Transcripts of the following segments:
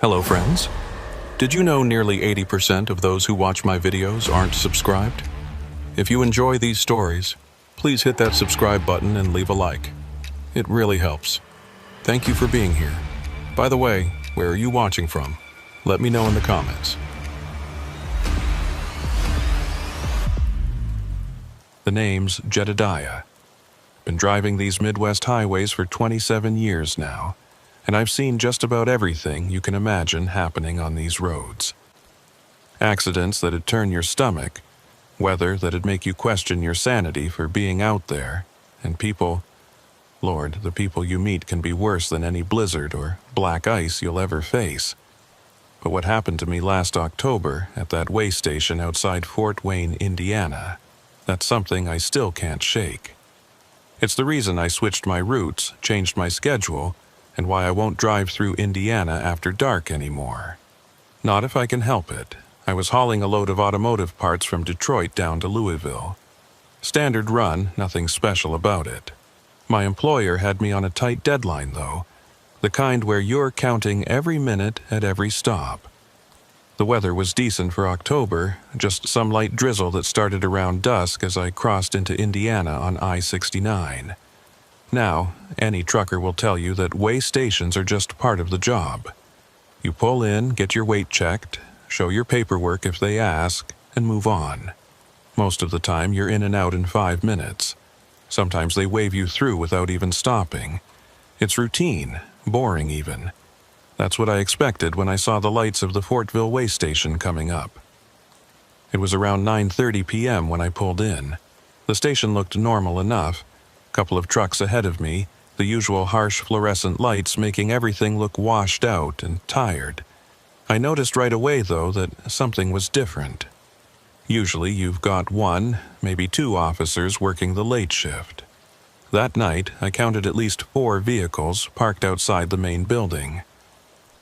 Hello friends. Did you know nearly 80% of those who watch my videos aren't subscribed? If you enjoy these stories, please hit that subscribe button and leave a like. It really helps. Thank you for being here. By the way, where are you watching from? Let me know in the comments. The name's Jedediah. Been driving these Midwest highways for 27 years now, and I've seen just about everything you can imagine happening on these roads. Accidents that'd turn your stomach, weather that'd make you question your sanity for being out there, and people, Lord, the people you meet can be worse than any blizzard or black ice you'll ever face. But what happened to me last October at that way station outside Fort Wayne, Indiana, that's something I still can't shake. It's the reason I switched my routes, changed my schedule, and why I won't drive through Indiana after dark anymore. Not if I can help it. I was hauling a load of automotive parts from Detroit down to Louisville. Standard run, nothing special about it. My employer had me on a tight deadline though, the kind where you're counting every minute at every stop. The weather was decent for October, just some light drizzle that started around dusk as I crossed into Indiana on I-69. Now, any trucker will tell you that way stations are just part of the job. You pull in, get your weight checked, show your paperwork if they ask, and move on. Most of the time you're in and out in 5 minutes. Sometimes they wave you through without even stopping. It's routine, boring even. That's what I expected when I saw the lights of the Fortville way station coming up. It was around 9:30 p.m. when I pulled in. The station looked normal enough. Couple of trucks ahead of me, the usual harsh fluorescent lights making everything look washed out and tired. I noticed right away, though, that something was different. Usually you've got one, maybe two officers working the late shift. That night, I counted at least 4 vehicles parked outside the main building.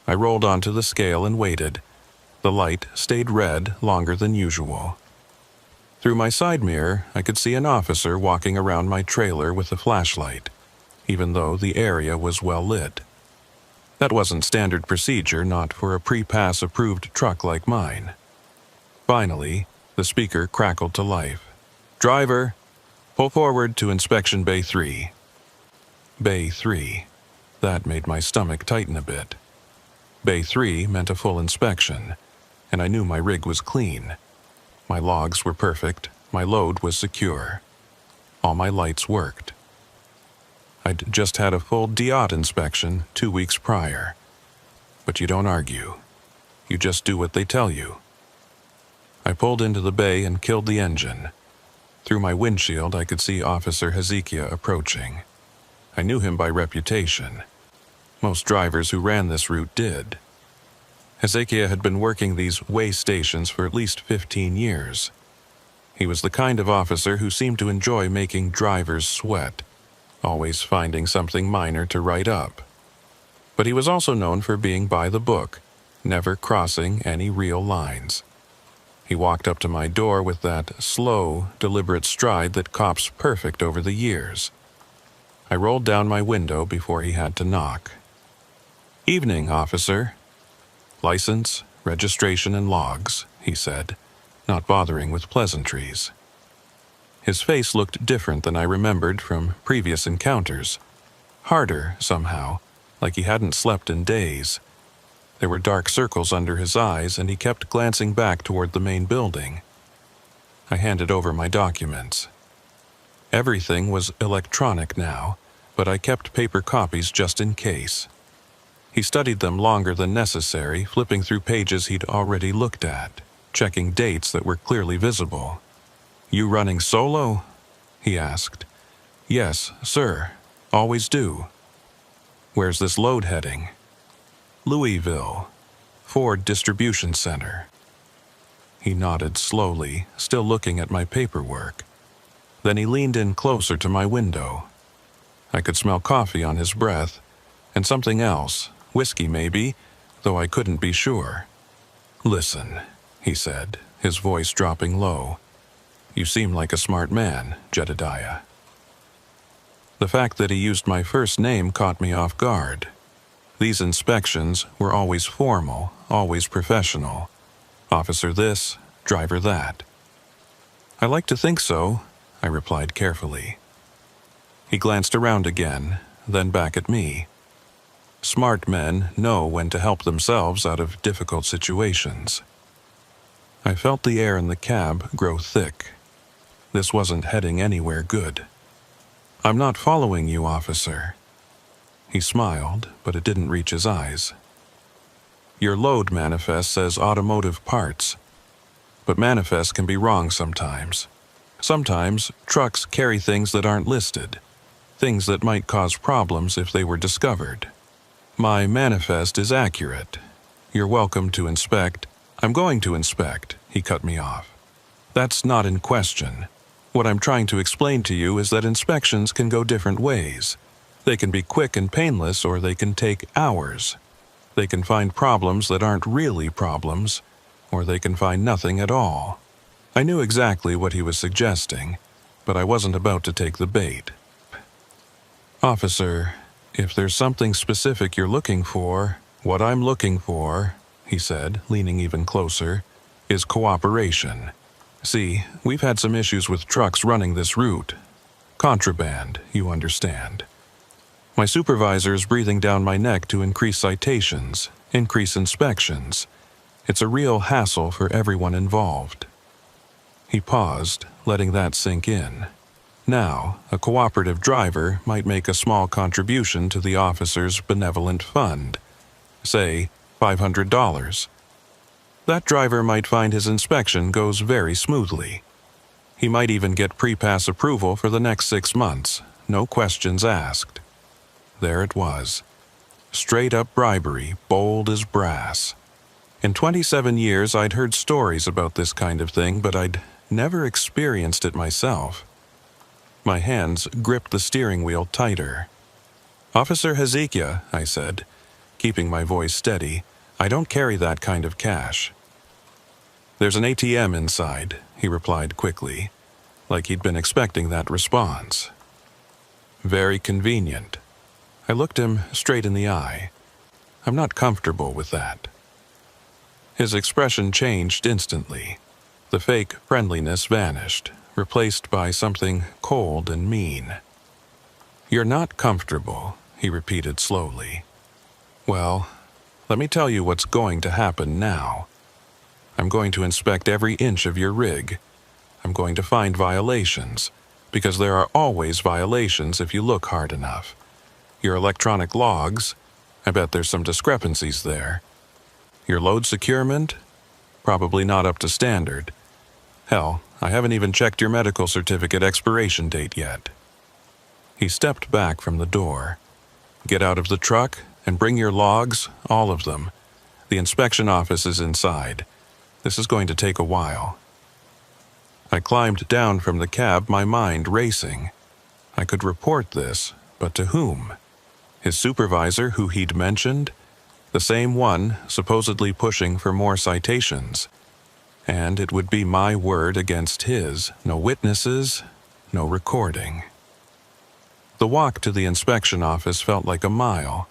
I rolled onto the scale and waited. The light stayed red longer than usual. Through my side mirror, I could see an officer walking around my trailer with a flashlight, even though the area was well lit. That wasn't standard procedure, not for a pre-pass approved truck like mine. Finally, the speaker crackled to life. "Driver, pull forward to Inspection Bay 3. Bay 3. That made my stomach tighten a bit. Bay 3 meant a full inspection, and I knew my rig was clean. My logs were perfect, my load was secure. All my lights worked. I'd just had a full DOT inspection 2 weeks prior. But you don't argue. You just do what they tell you. I pulled into the bay and killed the engine. Through my windshield, I could see Officer Hezekiah approaching. I knew him by reputation. Most drivers who ran this route did. Hezekiah had been working these way stations for at least 15 years. He was the kind of officer who seemed to enjoy making drivers sweat, always finding something minor to write up. But he was also known for being by the book, never crossing any real lines. He walked up to my door with that slow, deliberate stride that cops perfect over the years. I rolled down my window before he had to knock. "Evening, officer." "License, registration, and logs," he said, not bothering with pleasantries. His face looked different than I remembered from previous encounters. Harder, somehow, like he hadn't slept in days. There were dark circles under his eyes, and he kept glancing back toward the main building. I handed over my documents. Everything was electronic now, but I kept paper copies just in case. He studied them longer than necessary, flipping through pages he'd already looked at, checking dates that were clearly visible. "You running solo?" he asked. "Yes, sir. Always do." "Where's this load heading?" "Louisville. Ford Distribution Center." He nodded slowly, still looking at my paperwork. Then he leaned in closer to my window. I could smell coffee on his breath, and something else. Whiskey, maybe, though I couldn't be sure. "Listen," he said, his voice dropping low. "You seem like a smart man, Jedediah." The fact that he used my first name caught me off guard. These inspections were always formal, always professional. Officer this, driver that. I like to think so, I replied carefully. He glanced around again, then back at me. Smart men know when to help themselves out of difficult situations. I felt the air in the cab grow thick. This wasn't heading anywhere good. I'm not following you, officer. He smiled, but it didn't reach his eyes. Your load manifest says automotive parts, but manifest can be wrong sometimes. Sometimes trucks carry things that aren't listed, things that might cause problems if they were discovered. My manifest is accurate. You're welcome to inspect. I'm going to inspect, he cut me off. That's not in question. What I'm trying to explain to you is that inspections can go different ways. They can be quick and painless, or they can take hours. They can find problems that aren't really problems, or they can find nothing at all. I knew exactly what he was suggesting, but I wasn't about to take the bait. Officer, if there's something specific you're looking for, what I'm looking for, he said, leaning even closer, is cooperation. See, we've had some issues with trucks running this route. Contraband, you understand. My supervisor's breathing down my neck to increase citations, increase inspections. It's a real hassle for everyone involved. He paused, letting that sink in. Now, a cooperative driver might make a small contribution to the officer's benevolent fund, say $500. That driver might find his inspection goes very smoothly. He might even get pre-pass approval for the next 6 months, no questions asked. There it was. Straight-up bribery, bold as brass. In 27 years, I'd heard stories about this kind of thing, but I'd never experienced it myself. My hands gripped the steering wheel tighter. Officer Hezekiah, I said, keeping my voice steady, I don't carry that kind of cash. There's an ATM inside, he replied quickly, like he'd been expecting that response. Very convenient. I looked him straight in the eye. I'm not comfortable with that. His expression changed instantly. The fake friendliness vanished, replaced by something cold and mean. You're not comfortable, he repeated slowly. Well, let me tell you what's going to happen now. I'm going to inspect every inch of your rig. I'm going to find violations, because there are always violations if you look hard enough. Your electronic logs, I bet there's some discrepancies there. Your load securement, probably not up to standard. Hell, I haven't even checked your medical certificate expiration date yet. He stepped back from the door. Get out of the truck and bring your logs, all of them. The inspection office is inside. This is going to take a while. I climbed down from the cab, my mind racing. I could report this, but to whom? His supervisor, who he'd mentioned? The same one, supposedly pushing for more citations. And it would be my word against his. No witnesses, no recording. The walk to the inspection office felt like a mile.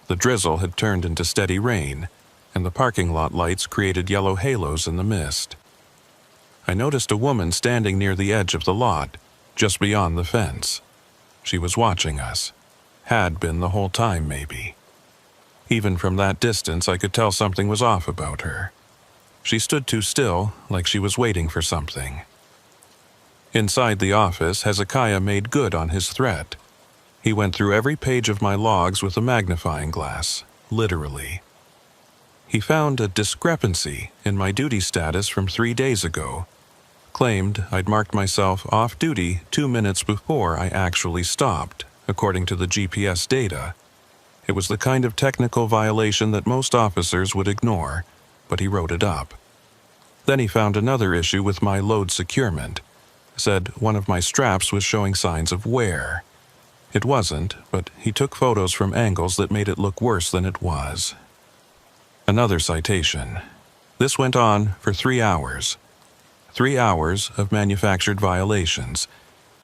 The drizzle had turned into steady rain, and the parking lot lights created yellow halos in the mist. I noticed a woman standing near the edge of the lot, just beyond the fence. She was watching us. Had been the whole time, maybe. Even from that distance, I could tell something was off about her. She stood too still, like she was waiting for something. Inside the office, Hezekiah made good on his threat. He went through every page of my logs with a magnifying glass, literally. He found a discrepancy in my duty status from 3 days ago. Claimed I'd marked myself off duty 2 minutes before I actually stopped, according to the GPS data. It was the kind of technical violation that most officers would ignore, but he wrote it up. Then he found another issue with my load securement. Said one of my straps was showing signs of wear. It wasn't, but he took photos from angles that made it look worse than it was. Another citation. This went on for 3 hours. 3 hours of manufactured violations,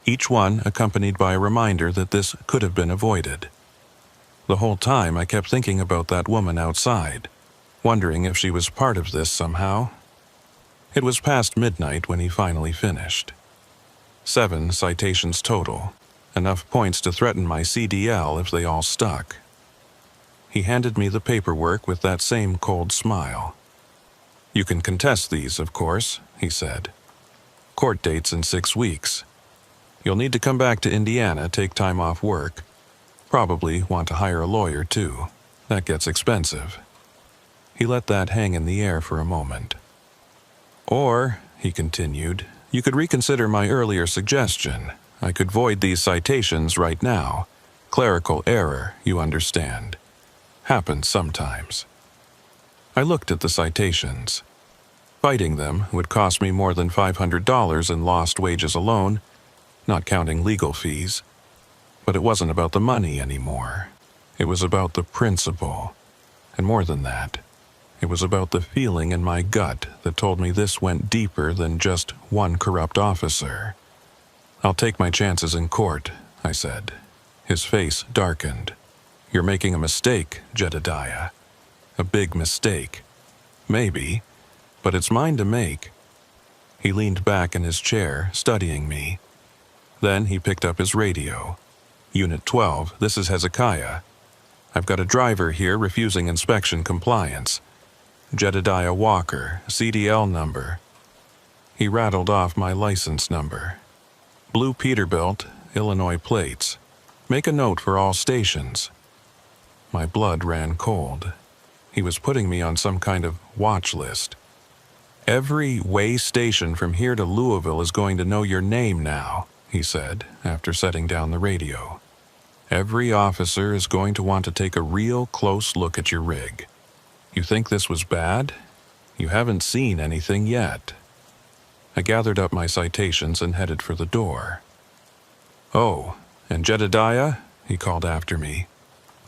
each one accompanied by a reminder that this could have been avoided. The whole time I kept thinking about that woman outside, wondering if she was part of this somehow. It was past midnight when he finally finished. 7 citations total, enough points to threaten my CDL if they all stuck. He handed me the paperwork with that same cold smile. "You can contest these, of course," he said. "Court date's in 6 weeks. You'll need to come back to Indiana, take time off work. Probably want to hire a lawyer, too. That gets expensive." He let that hang in the air for a moment. "Or," he continued, "you could reconsider my earlier suggestion. I could void these citations right now. Clerical error, you understand. Happens sometimes." I looked at the citations. Fighting them would cost me more than $500 in lost wages alone, not counting legal fees. But it wasn't about the money anymore. It was about the principle. And more than that, it was about the feeling in my gut that told me this went deeper than just one corrupt officer. "I'll take my chances in court," I said. His face darkened. "You're making a mistake, Jedediah. A big mistake. Maybe, but it's mine to make." He leaned back in his chair, studying me. Then he picked up his radio. "Unit 12, this is Hezekiah. I've got a driver here refusing inspection compliance. Jedediah Walker, CDL number." He rattled off my license number. "Blue Peterbilt, Illinois plates. Make a note for all stations." My blood ran cold. He was putting me on some kind of watch list. "Every way station from here to Louisville is going to know your name now," he said, after setting down the radio. "Every officer is going to want to take a real close look at your rig. You think this was bad? You haven't seen anything yet." I gathered up my citations and headed for the door. "Oh, and Jedediah," he called after me.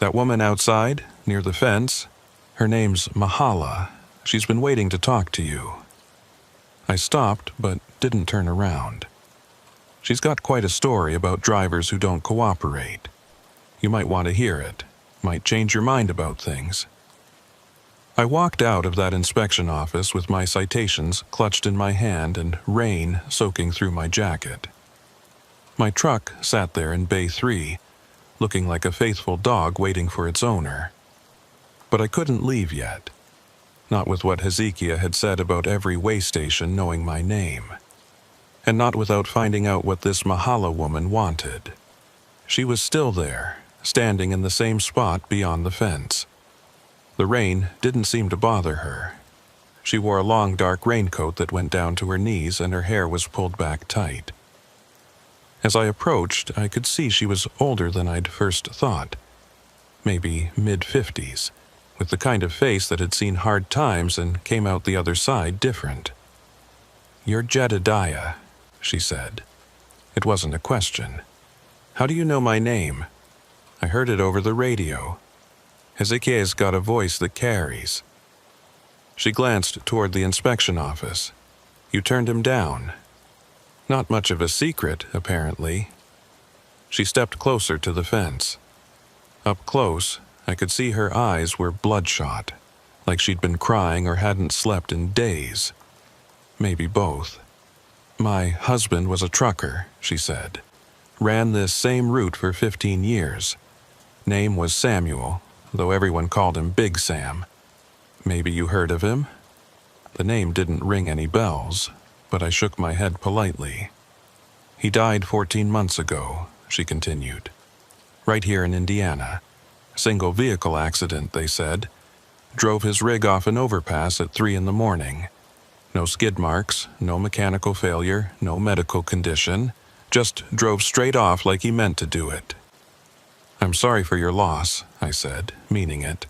"That woman outside, near the fence, her name's Mahala. She's been waiting to talk to you." I stopped, but didn't turn around. She's got quite a story about drivers who don't cooperate. You might want to hear it. Might change your mind about things. I walked out of that inspection office with my citations clutched in my hand and rain soaking through my jacket. My truck sat there in Bay 3, looking like a faithful dog waiting for its owner. But I couldn't leave yet. Not with what Hezekiah had said about every way station knowing my name. And not without finding out what this Mahala woman wanted. She was still there, standing in the same spot beyond the fence. The rain didn't seem to bother her. She wore a long dark raincoat that went down to her knees and her hair was pulled back tight. As I approached, I could see she was older than I'd first thought. Maybe mid-50s, with the kind of face that had seen hard times and came out the other side different. "You're Jedediah," she said. It wasn't a question. "How do you know my name?" "I heard it over the radio. Hezekiah's got a voice that carries." She glanced toward the inspection office. "You turned him down." Not much of a secret, apparently. She stepped closer to the fence. Up close, I could see her eyes were bloodshot, like she'd been crying or hadn't slept in days. Maybe both. "My husband was a trucker," she said. "Ran this same route for 15 years. Name was Samuel, though everyone called him Big Sam. Maybe you heard of him?" The name didn't ring any bells, but I shook my head politely. "He died 14 months ago," she continued. "Right here in Indiana. Single vehicle accident, they said. Drove his rig off an overpass at 3 in the morning. No skid marks, no mechanical failure, no medical condition. Just drove straight off like he meant to do it." "I'm sorry for your loss," I said, meaning it.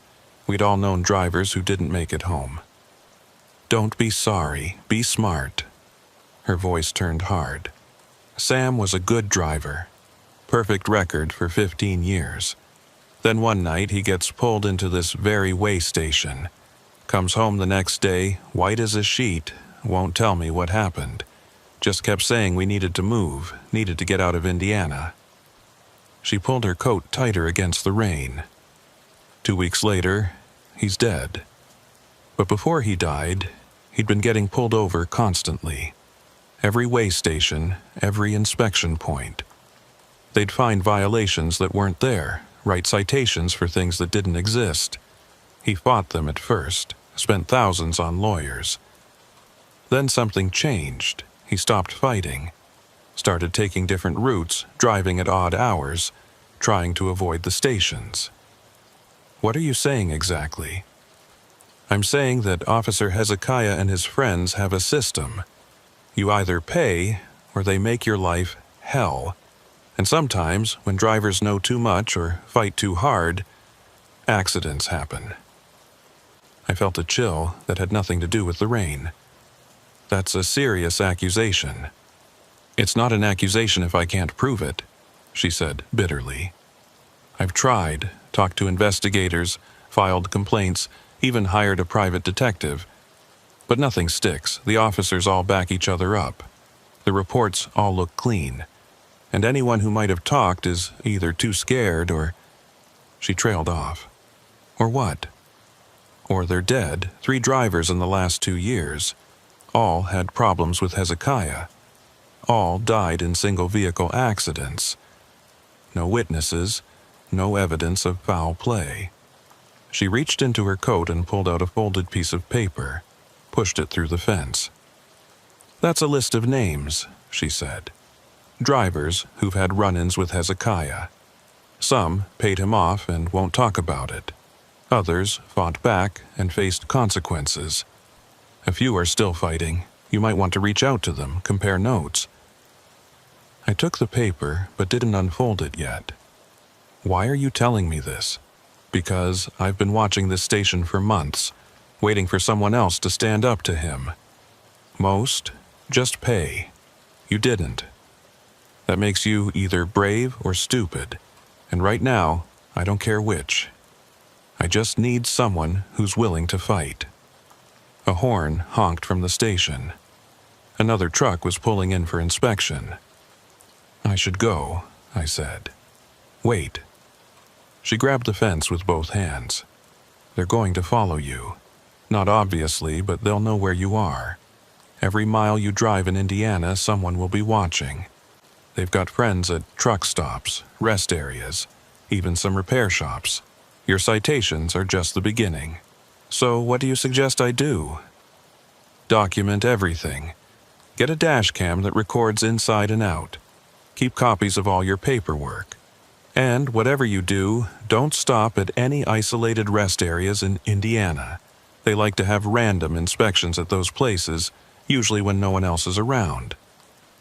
We'd all known drivers who didn't make it home. "Don't be sorry, be smart." Her voice turned hard. "Sam was a good driver. Perfect record for 15 years. Then one night he gets pulled into this very way station. Comes home the next day, white as a sheet, won't tell me what happened. Just kept saying we needed to move, needed to get out of Indiana." She pulled her coat tighter against the rain. 2 weeks later, he's dead. But before he died, he'd been getting pulled over constantly. Every weigh station, every inspection point. They'd find violations that weren't there, write citations for things that didn't exist. He fought them at first, spent thousands on lawyers. Then something changed. He stopped fighting, started taking different routes, driving at odd hours, trying to avoid the stations. What are you saying exactly? I'm saying that Officer Hezekiah and his friends have a system. You either pay, or they make your life hell. And sometimes, when drivers know too much or fight too hard, accidents happen. I felt a chill that had nothing to do with the rain. That's a serious accusation. It's not an accusation if I can't prove it, she said bitterly. I've tried, talked to investigators, filed complaints, even hired a private detective. But nothing sticks. The officers all back each other up. The reports all look clean. And anyone who might have talked is either too scared or... She trailed off. Or what? Or they're dead, 3 drivers in the last 2 years. All had problems with Hezekiah. All died in single-vehicle accidents. No witnesses, no evidence of foul play. She reached into her coat and pulled out a folded piece of paper, pushed it through the fence. That's a list of names, she said. Drivers who've had run-ins with Hezekiah. Some paid him off and won't talk about it. Others fought back and faced consequences. A few are still fighting. You might want to reach out to them, compare notes. I took the paper, but didn't unfold it yet. Why are you telling me this? Because I've been watching this station for months, waiting for someone else to stand up to him. Most just pay. You didn't. That makes you either brave or stupid, and right now, I don't care which. I just need someone who's willing to fight. A horn honked from the station. Another truck was pulling in for inspection. I should go, I said. Wait. She grabbed the fence with both hands. They're going to follow you. Not obviously, but they'll know where you are. Every mile you drive in Indiana, someone will be watching. They've got friends at truck stops, rest areas, even some repair shops. Your citations are just the beginning. So what do you suggest I do? Document everything. Get a dash cam that records inside and out. Keep copies of all your paperwork. And whatever you do, don't stop at any isolated rest areas in Indiana. They like to have random inspections at those places, usually when no one else is around.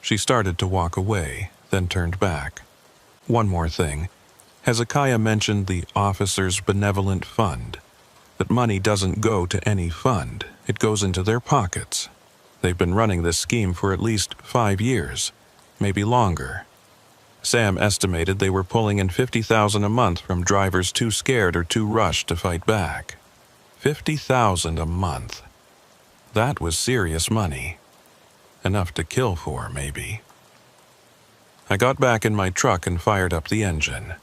She started to walk away, then turned back. One more thing. Hezekiah mentioned the Officers' Benevolent Fund. That money doesn't go to any fund. It goes into their pockets. They've been running this scheme for at least 5 years, maybe longer. Sam estimated they were pulling in $50,000 a month from drivers too scared or too rushed to fight back. $50,000 a month. That was serious money. Enough to kill for, maybe. I got back in my truck and fired up the engine.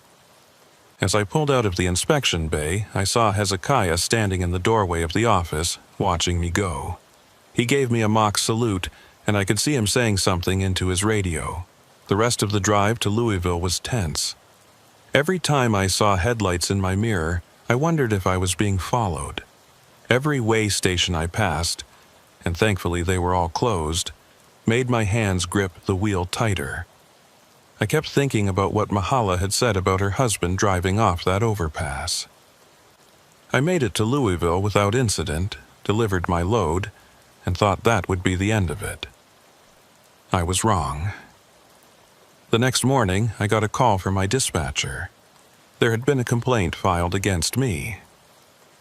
As I pulled out of the inspection bay, I saw Hezekiah standing in the doorway of the office, watching me go. He gave me a mock salute, and I could see him saying something into his radio. The rest of the drive to Louisville was tense. Every time I saw headlights in my mirror, I wondered if I was being followed. Every weigh station I passed, and thankfully they were all closed, made my hands grip the wheel tighter. I kept thinking about what Mahala had said about her husband driving off that overpass. I made it to Louisville without incident, delivered my load, and thought that would be the end of it. I was wrong. The next morning, I got a call from my dispatcher. There had been a complaint filed against me.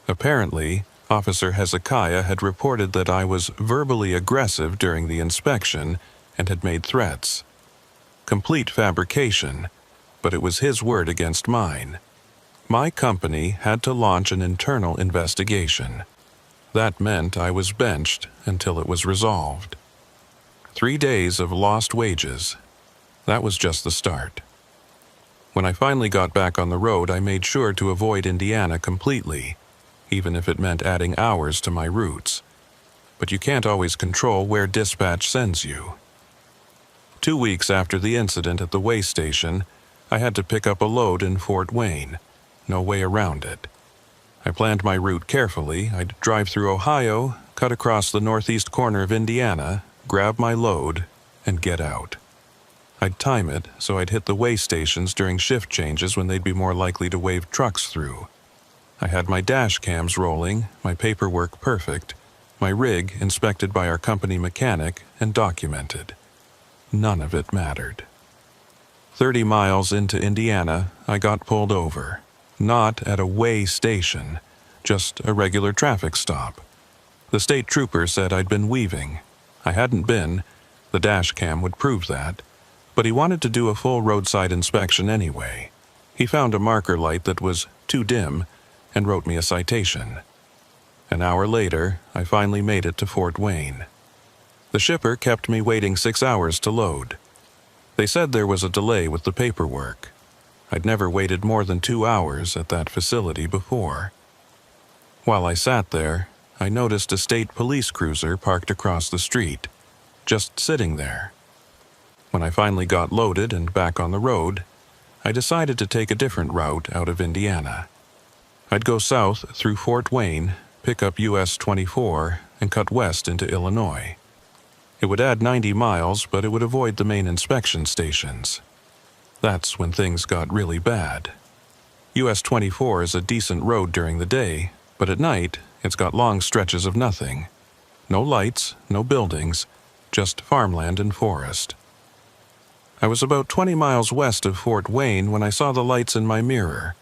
Apparently, Officer Hezekiah had reported that I was verbally aggressive during the inspection and had made threats. Complete fabrication, but it was his word against mine. My company had to launch an internal investigation. That meant I was benched until it was resolved. 3 days of lost wages. That was just the start. When I finally got back on the road, I made sure to avoid Indiana completely, even if it meant adding hours to my routes. But you can't always control where dispatch sends you. 2 weeks after the incident at the way station, I had to pick up a load in Fort Wayne. No way around it. I planned my route carefully. I'd drive through Ohio, cut across the northeast corner of Indiana, grab my load, and get out. I'd time it so I'd hit the way stations during shift changes when they'd be more likely to wave trucks through. I had my dash cams rolling, my paperwork perfect, my rig inspected by our company mechanic and documented. None of it mattered. 30 miles into Indiana, I got pulled over. Not at a way station, just a regular traffic stop. The state trooper said I'd been weaving. I hadn't been. The dash cam would prove that. But he wanted to do a full roadside inspection anyway. He found a marker light that was too dim and wrote me a citation. An hour later, I finally made it to Fort Wayne. The shipper kept me waiting 6 hours to load. They said there was a delay with the paperwork. I'd never waited more than 2 hours at that facility before. While I sat there, I noticed a state police cruiser parked across the street, just sitting there. When I finally got loaded and back on the road, I decided to take a different route out of Indiana. I'd go south through Fort Wayne, pick up US 24, and cut west into Illinois. It would add 90 miles, but it would avoid the main inspection stations. That's when things got really bad. US 24 is a decent road during the day, but at night, it's got long stretches of nothing. No lights, no buildings, just farmland and forest. I was about 20 miles west of Fort Wayne when I saw the lights in my mirror.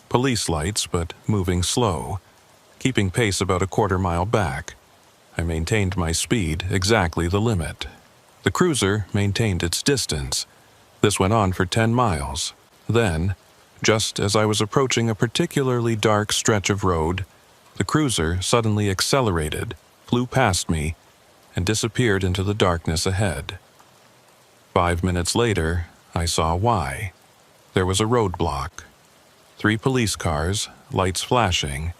Police lights, but moving slow, keeping pace about a quarter-mile back. I maintained my speed, exactly the limit. The cruiser maintained its distance. This went on for 10 miles. Then, just as I was approaching a particularly dark stretch of road, the cruiser suddenly accelerated, flew past me, and disappeared into the darkness ahead. 5 minutes later, I saw why. There was a roadblock. 3 police cars, lights flashing,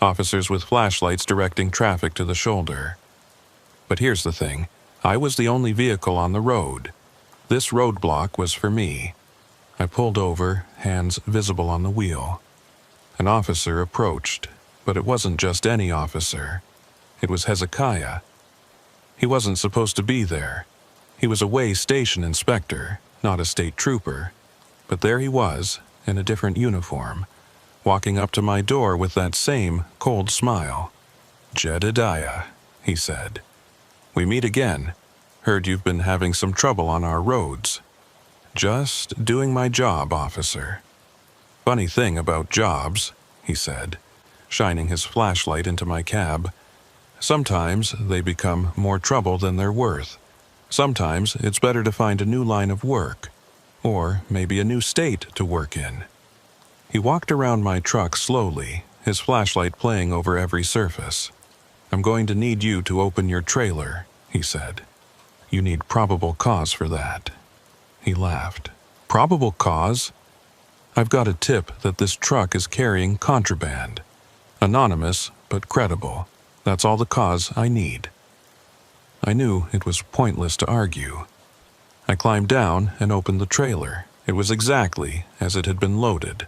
officers with flashlights directing traffic to the shoulder. But here's the thing, I was the only vehicle on the road. This roadblock was for me. I pulled over, hands visible on the wheel. An officer approached, but it wasn't just any officer. It was Hezekiah. He wasn't supposed to be there. He was a way station inspector, not a state trooper. But there he was, in a different uniform, walking up to my door with that same cold smile. "Jedediah," he said. "We meet again. Heard you've been having some trouble on our roads." "Just doing my job, officer." "Funny thing about jobs," he said, shining his flashlight into my cab. "Sometimes they become more trouble than they're worth. Sometimes it's better to find a new line of work, or maybe a new state to work in." He walked around my truck slowly, his flashlight playing over every surface. "I'm going to need you to open your trailer," he said. "You need probable cause for that." He laughed. "Probable cause? I've got a tip that this truck is carrying contraband. Anonymous, but credible. That's all the cause I need." I knew it was pointless to argue. I climbed down and opened the trailer. It was exactly as it had been loaded.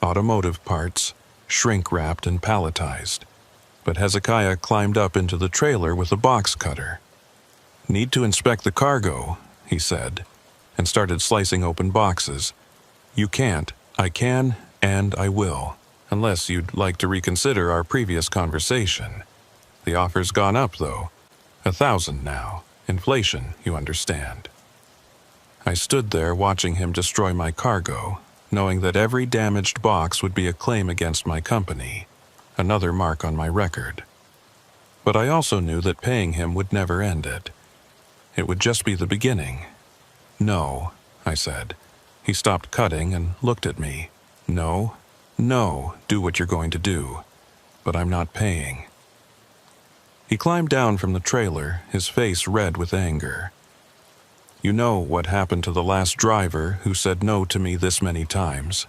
Automotive parts, shrink-wrapped and palletized. But Hezekiah climbed up into the trailer with a box cutter. "Need to inspect the cargo," he said, and started slicing open boxes. "You can't. I can, and I will, unless you'd like to reconsider our previous conversation. The offer's gone up, though. 1,000 now. Inflation, you understand." I stood there watching him destroy my cargo, knowing that every damaged box would be a claim against my company, another mark on my record. But I also knew that paying him would never end it. It would just be the beginning. "No," I said. He stopped cutting and looked at me. "No, do what you're going to do. But I'm not paying." He climbed down from the trailer, his face red with anger. You know what happened to the last driver who said no to me this many times.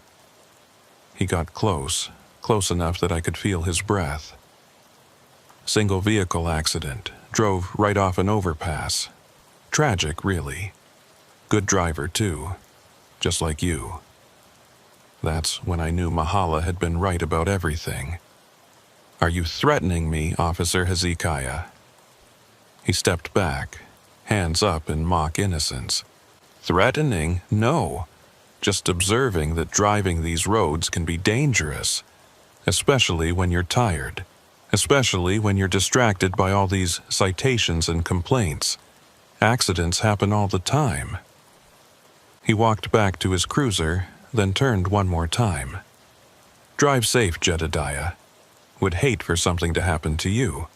He got close enough that I could feel his breath. Single vehicle accident, drove right off an overpass. Tragic, really. Good driver, too, just like you. That's when I knew Mahala had been right about everything. Are you threatening me, Officer Hezekiah? He stepped back, hands up in mock innocence. Threatening? No. Just observing that driving these roads can be dangerous, especially when you're tired, especially when you're distracted by all these citations and complaints. Accidents happen all the time. He walked back to his cruiser, then turned one more time. Drive safe, Jedediah. Would hate for something to happen to you.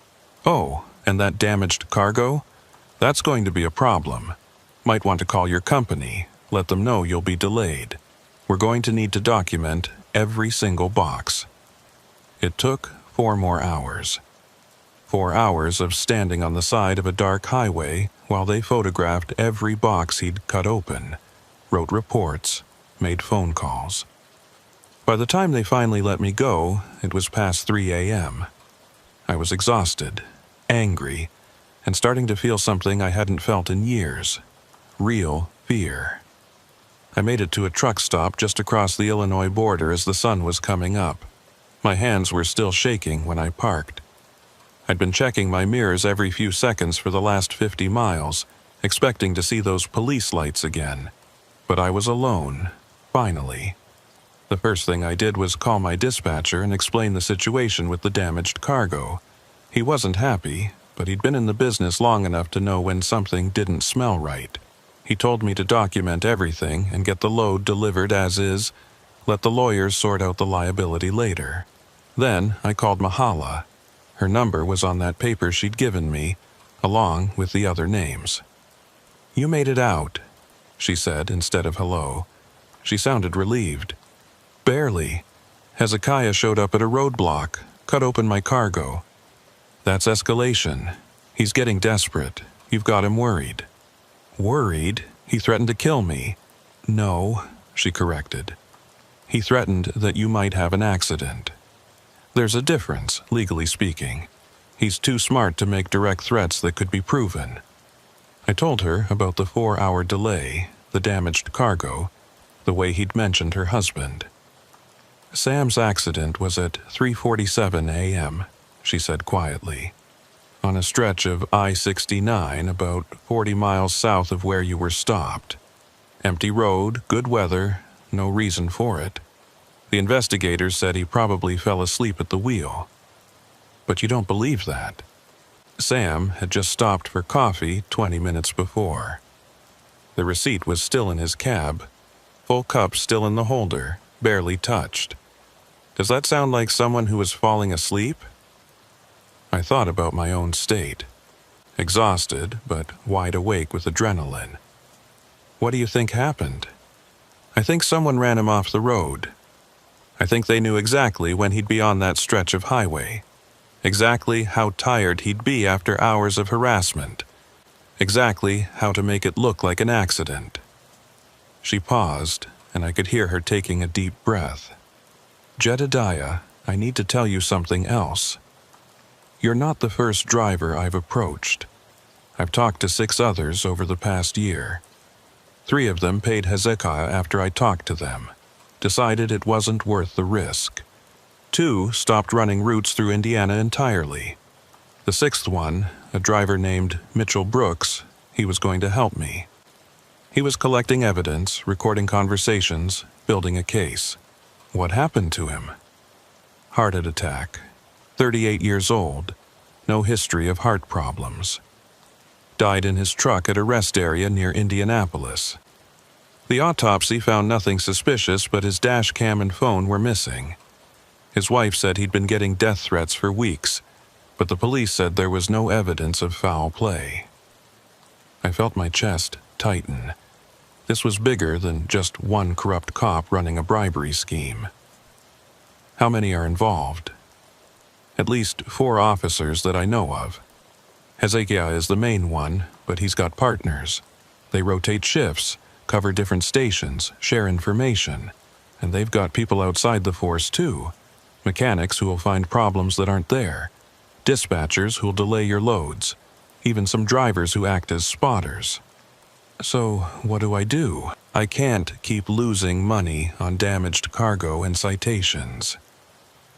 Oh, and that damaged cargo? That's going to be a problem. Might want to call your company, let them know you'll be delayed. We're going to need to document every single box. It took 4 more hours. 4 hours of standing on the side of a dark highway while they photographed every box he'd cut open, wrote reports, made phone calls. By the time they finally let me go, it was past 3 a.m. I was exhausted, angry, and starting to feel something I hadn't felt in years. Real fear. I made it to a truck stop just across the Illinois border as the sun was coming up. My hands were still shaking when I parked. I'd been checking my mirrors every few seconds for the last 50 miles, expecting to see those police lights again. But I was alone, finally. The first thing I did was call my dispatcher and explain the situation with the damaged cargo. He wasn't happy, but he'd been in the business long enough to know when something didn't smell right. He told me to document everything and get the load delivered as is, let the lawyers sort out the liability later. Then I called Mahala. Her number was on that paper she'd given me, along with the other names. "You made it out," she said instead of hello. She sounded relieved. "Barely. Hezekiah showed up at a roadblock, cut open my cargo. That's escalation. He's getting desperate. You've got him worried." "Worried? He threatened to kill me." "No," she corrected. "He threatened that you might have an accident. There's a difference, legally speaking. He's too smart to make direct threats that could be proven." I told her about the 4-hour delay, the damaged cargo, the way he'd mentioned her husband. "Sam's accident was at 3:47 a.m., she said quietly, on a stretch of I-69 about 40 miles south of where you were stopped. Empty road, good weather, no reason for it. The investigators said he probably fell asleep at the wheel. But you don't believe that. Sam had just stopped for coffee 20 minutes before. The receipt was still in his cab, full cup still in the holder, barely touched. Does that sound like someone who was falling asleep? I thought about my own state. Exhausted, but wide awake with adrenaline. What do you think happened? I think someone ran him off the road. I think they knew exactly when he'd be on that stretch of highway. Exactly how tired he'd be after hours of harassment. Exactly how to make it look like an accident. She paused, and I could hear her taking a deep breath. "Jedediah, I need to tell you something else. You're not the first driver I've approached. I've talked to 6 others over the past year. 3 of them paid Hezekiah after I talked to them, decided it wasn't worth the risk. 2 stopped running routes through Indiana entirely. The 6th one, a driver named Mitchell Brooks, he was going to help me. He was collecting evidence, recording conversations, building a case. What happened to him? Heart attack. 38 years old. No history of heart problems. Died in his truck at a rest area near Indianapolis. The autopsy found nothing suspicious, but his dash cam and phone were missing. His wife said he'd been getting death threats for weeks, but the police said there was no evidence of foul play. I felt my chest tighten. This was bigger than just one corrupt cop running a bribery scheme. How many are involved? At least 4 officers that I know of. Hezekiah is the main one, but he's got partners. They rotate shifts, cover different stations, share information, and they've got people outside the force too. Mechanics who will find problems that aren't there, dispatchers who'll delay your loads, even some drivers who act as spotters. So, what do? I can't keep losing money on damaged cargo and citations.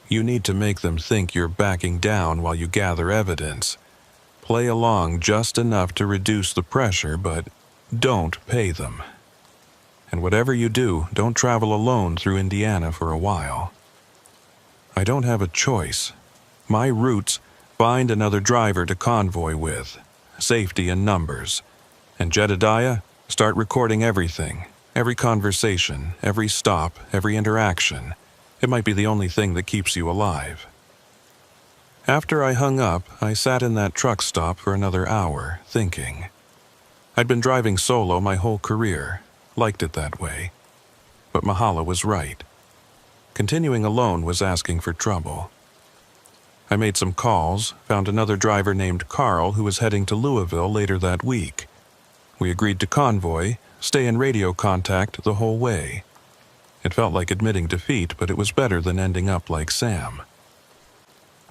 You need to make them think you're backing down while you gather evidence. Play along just enough to reduce the pressure, but don't pay them. And whatever you do, don't travel alone through Indiana for a while. I don't have a choice. My route's find another driver to convoy with, safety in numbers. And Jedediah, start recording everything, every conversation, every stop, every interaction. It might be the only thing that keeps you alive. After I hung up, I sat in that truck stop for another hour, thinking. I'd been driving solo my whole career, liked it that way. But Mahala was right. Continuing alone was asking for trouble. I made some calls, found another driver named Carl who was heading to Louisville later that week. We agreed to convoy, stay in radio contact the whole way. It felt like admitting defeat, but it was better than ending up like Sam.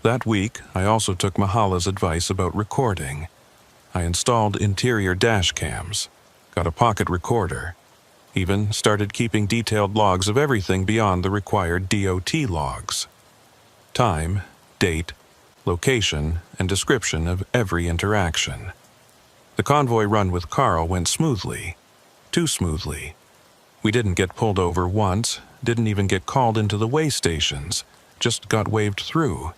That week, I also took Mahala's advice about recording. I installed interior dash cams, got a pocket recorder, even started keeping detailed logs of everything beyond the required DOT logs. Time, date, location, and description of every interaction. The convoy run with Carl went smoothly. Too smoothly. We didn't get pulled over once, didn't even get called into the way stations, just got waved through.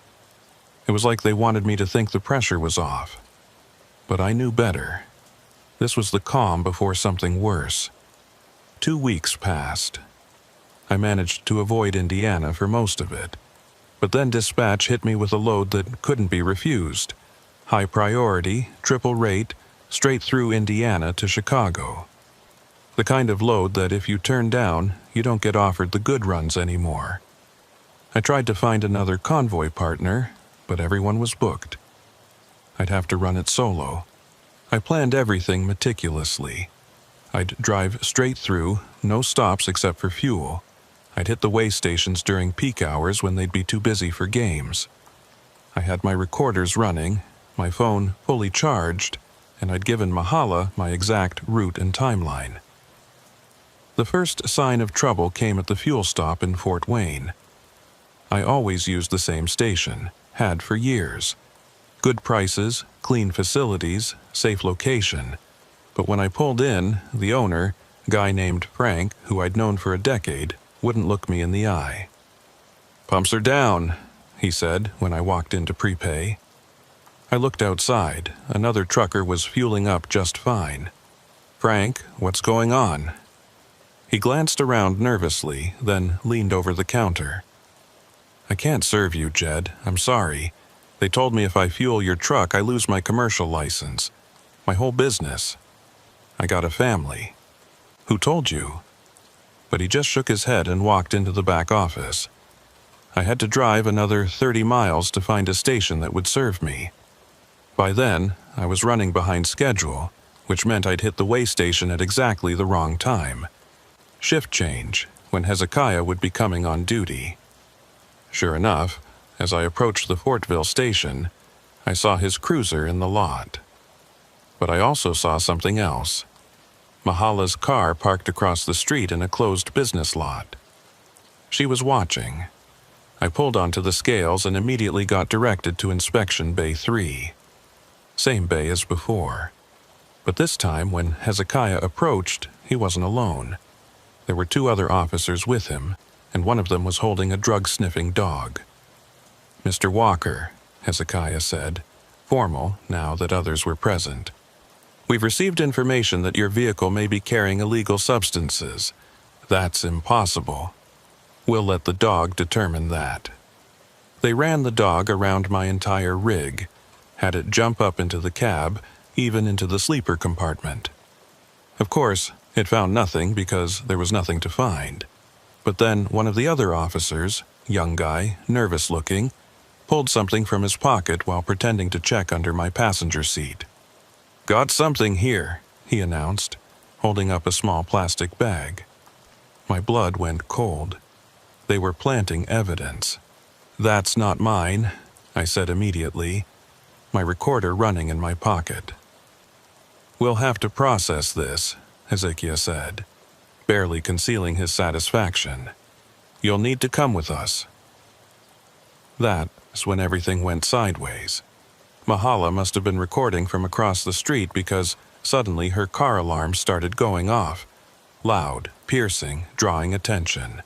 It was like they wanted me to think the pressure was off. But I knew better. This was the calm before something worse. 2 weeks passed. I managed to avoid Indiana for most of it. But then dispatch hit me with a load that couldn't be refused. High priority, triple rate, straight through Indiana to Chicago. The kind of load that if you turn down, you don't get offered the good runs anymore. I tried to find another convoy partner, but everyone was booked. I'd have to run it solo. I planned everything meticulously. I'd drive straight through, no stops except for fuel. I'd hit the way stations during peak hours when they'd be too busy for games. I had my recorders running, my phone fully charged, and I'd given Mahala my exact route and timeline. The first sign of trouble came at the fuel stop in Fort Wayne. I always used the same station, had for years. Good prices, clean facilities, safe location. But when I pulled in, the owner, a guy named Frank, who I'd known for a decade, wouldn't look me in the eye. "Pumps are down," he said when I walked in to prepay. I looked outside. Another trucker was fueling up just fine. "Frank, what's going on?" He glanced around nervously, then leaned over the counter. "I can't serve you, Jed. I'm sorry. They told me if I fuel your truck, I lose my commercial license. My whole business. I got a family." "Who told you?" But he just shook his head and walked into the back office. I had to drive another 30 miles to find a station that would serve me. By then, I was running behind schedule, which meant I'd hit the way station at exactly the wrong time. Shift change, when Hezekiah would be coming on duty. Sure enough, as I approached the Fortville station, I saw his cruiser in the lot. But I also saw something else. Mahala's car parked across the street in a closed business lot. She was watching. I pulled onto the scales and immediately got directed to Inspection Bay 3. Same bay as before. But this time, when Hezekiah approached, he wasn't alone. There were 2 other officers with him, and one of them was holding a drug-sniffing dog. "Mr. Walker," Hezekiah said, formal now that others were present. "We've received information that your vehicle may be carrying illegal substances. That's impossible. We'll let the dog determine that." They ran the dog around my entire rig, had it jump up into the cab, even into the sleeper compartment. Of course, it found nothing because there was nothing to find. But then one of the other officers, young guy, nervous-looking, pulled something from his pocket while pretending to check under my passenger seat. "Got something here," he announced. holding up a small plastic bag. My blood went cold. They were planting evidence. "That's not mine," I said immediately, my recorder running in my pocket. "We'll have to process this," Hezekiah said, barely concealing his satisfaction. "You'll need to come with us." That is when everything went sideways. Mahala must have been recording from across the street because suddenly her car alarm started going off, loud, piercing, drawing attention.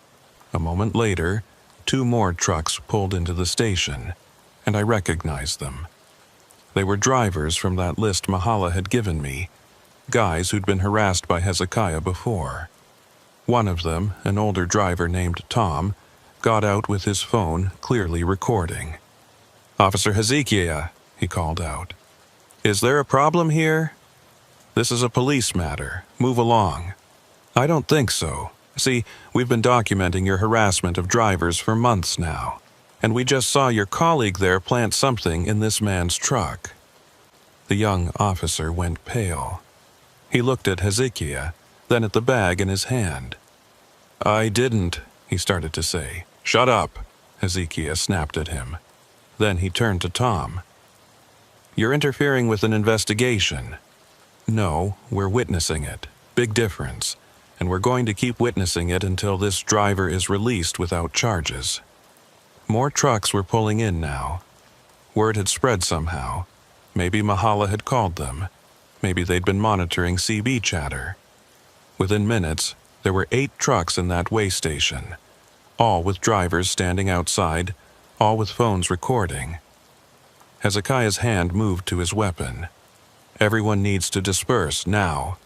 A moment later, 2 more trucks pulled into the station, and I recognized them. They were drivers from that list Mahala had given me, guys who'd been harassed by Hezekiah before. One of them, an older driver named Tom, got out with his phone, clearly recording. "Officer Hezekiah," he called out. "Is there a problem here? This is a police matter. Move along." "I don't think so. See, we've been documenting your harassment of drivers for months now, and we just saw your colleague there plant something in this man's truck." The young officer went pale. He looked at Hezekiah, then at the bag in his hand. "I didn't," he started to say. "Shut up," Hezekiah snapped at him. Then he turned to Tom. "You're interfering with an investigation." "No, we're witnessing it. Big difference. And we're going to keep witnessing it until this driver is released without charges." More trucks were pulling in now. Word had spread somehow. Maybe Mahala had called them. Maybe they'd been monitoring CB chatter. Within minutes, there were 8 trucks in that way station, all with drivers standing outside, all with phones recording. Hezekiah's hand moved to his weapon. "Everyone needs to disperse now."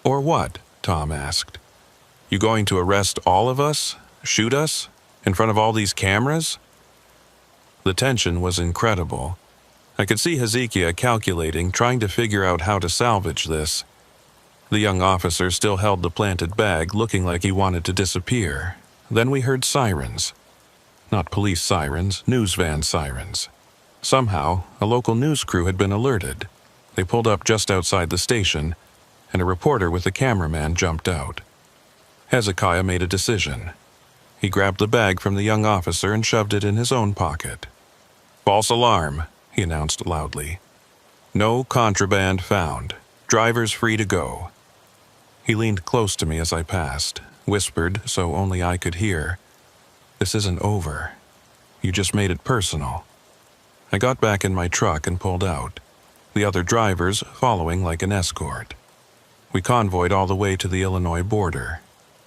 "Or what?" Tom asked. "You going to arrest all of us? Shoot us? In front of all these cameras?" The tension was incredible. I could see Hezekiah calculating, trying to figure out how to salvage this. The young officer still held the planted bag, looking like he wanted to disappear. Then we heard sirens. Not police sirens, news van sirens. Somehow, a local news crew had been alerted. They pulled up just outside the station, and a reporter with a cameraman jumped out. Hezekiah made a decision. He grabbed the bag from the young officer and shoved it in his own pocket. "False alarm," he announced loudly. "No contraband found. Drivers free to go." He leaned close to me as I passed, whispered so only I could hear, "This isn't over. You just made it personal." I got back in my truck and pulled out, the other drivers following like an escort. We convoyed all the way to the Illinois border.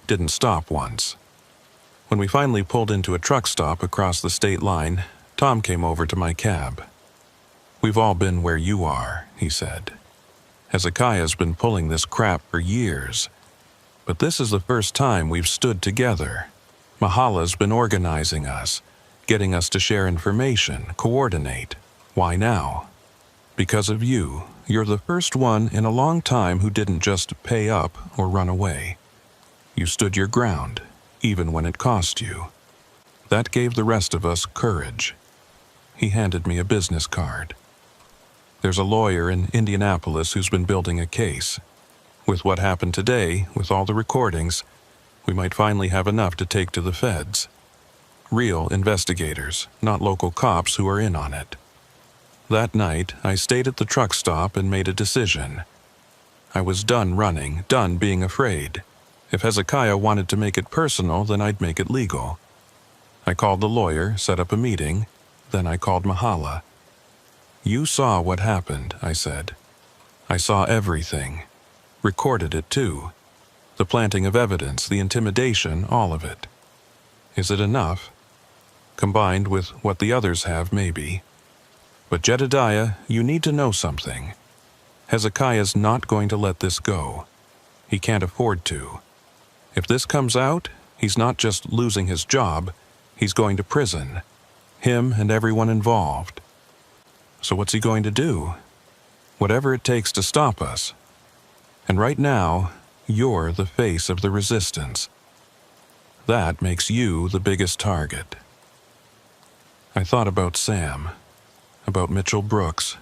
Didn't stop once. When we finally pulled into a truck stop across the state line, Tom came over to my cab. "We've all been where you are," he said. "Hezekiah's been pulling this crap for years. But this is the first time we've stood together. Mahala's been organizing us, getting us to share information, coordinate. Why now? Because of you. You're the first one in a long time who didn't just pay up or run away. You stood your ground, even when it cost you. That gave the rest of us courage." He handed me a business card. "There's a lawyer in Indianapolis who's been building a case. With what happened today, with all the recordings, we might finally have enough to take to the feds. Real investigators, not local cops who are in on it." That night, I stayed at the truck stop and made a decision. I was done running, done being afraid. If Hezekiah wanted to make it personal, then I'd make it legal. I called the lawyer, set up a meeting, then I called Mahala. "You saw what happened," I said. "I saw everything. Recorded it too. The planting of evidence, the intimidation, all of it. Is it enough? Combined with what the others have, maybe. But Jedediah, you need to know something. Hezekiah's not going to let this go. He can't afford to. If this comes out, he's not just losing his job, he's going to prison. Him and everyone involved. So what's he going to do? Whatever it takes to stop us. And right now, you're the face of the resistance. That makes you the biggest target." I thought about Sam, about Mitchell Brooks,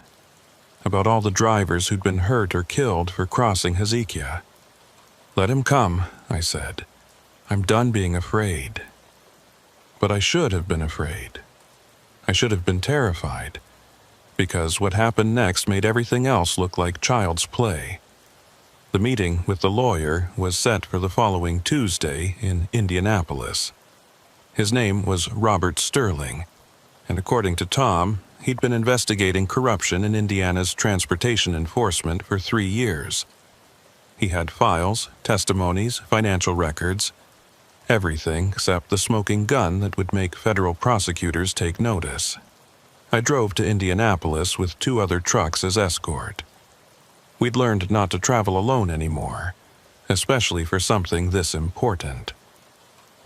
about all the drivers who'd been hurt or killed for crossing Hezekiah. "Let him come," I said. "I'm done being afraid." But I should have been afraid. I should have been terrified, because what happened next made everything else look like child's play. The meeting with the lawyer was set for the following Tuesday in Indianapolis. His name was Robert Sterling, and according to Tom, he'd been investigating corruption in Indiana's transportation enforcement for 3 years. He had files, testimonies, financial records, everything except the smoking gun that would make federal prosecutors take notice. I drove to Indianapolis with 2 other trucks as escort. We'd learned not to travel alone anymore, especially for something this important.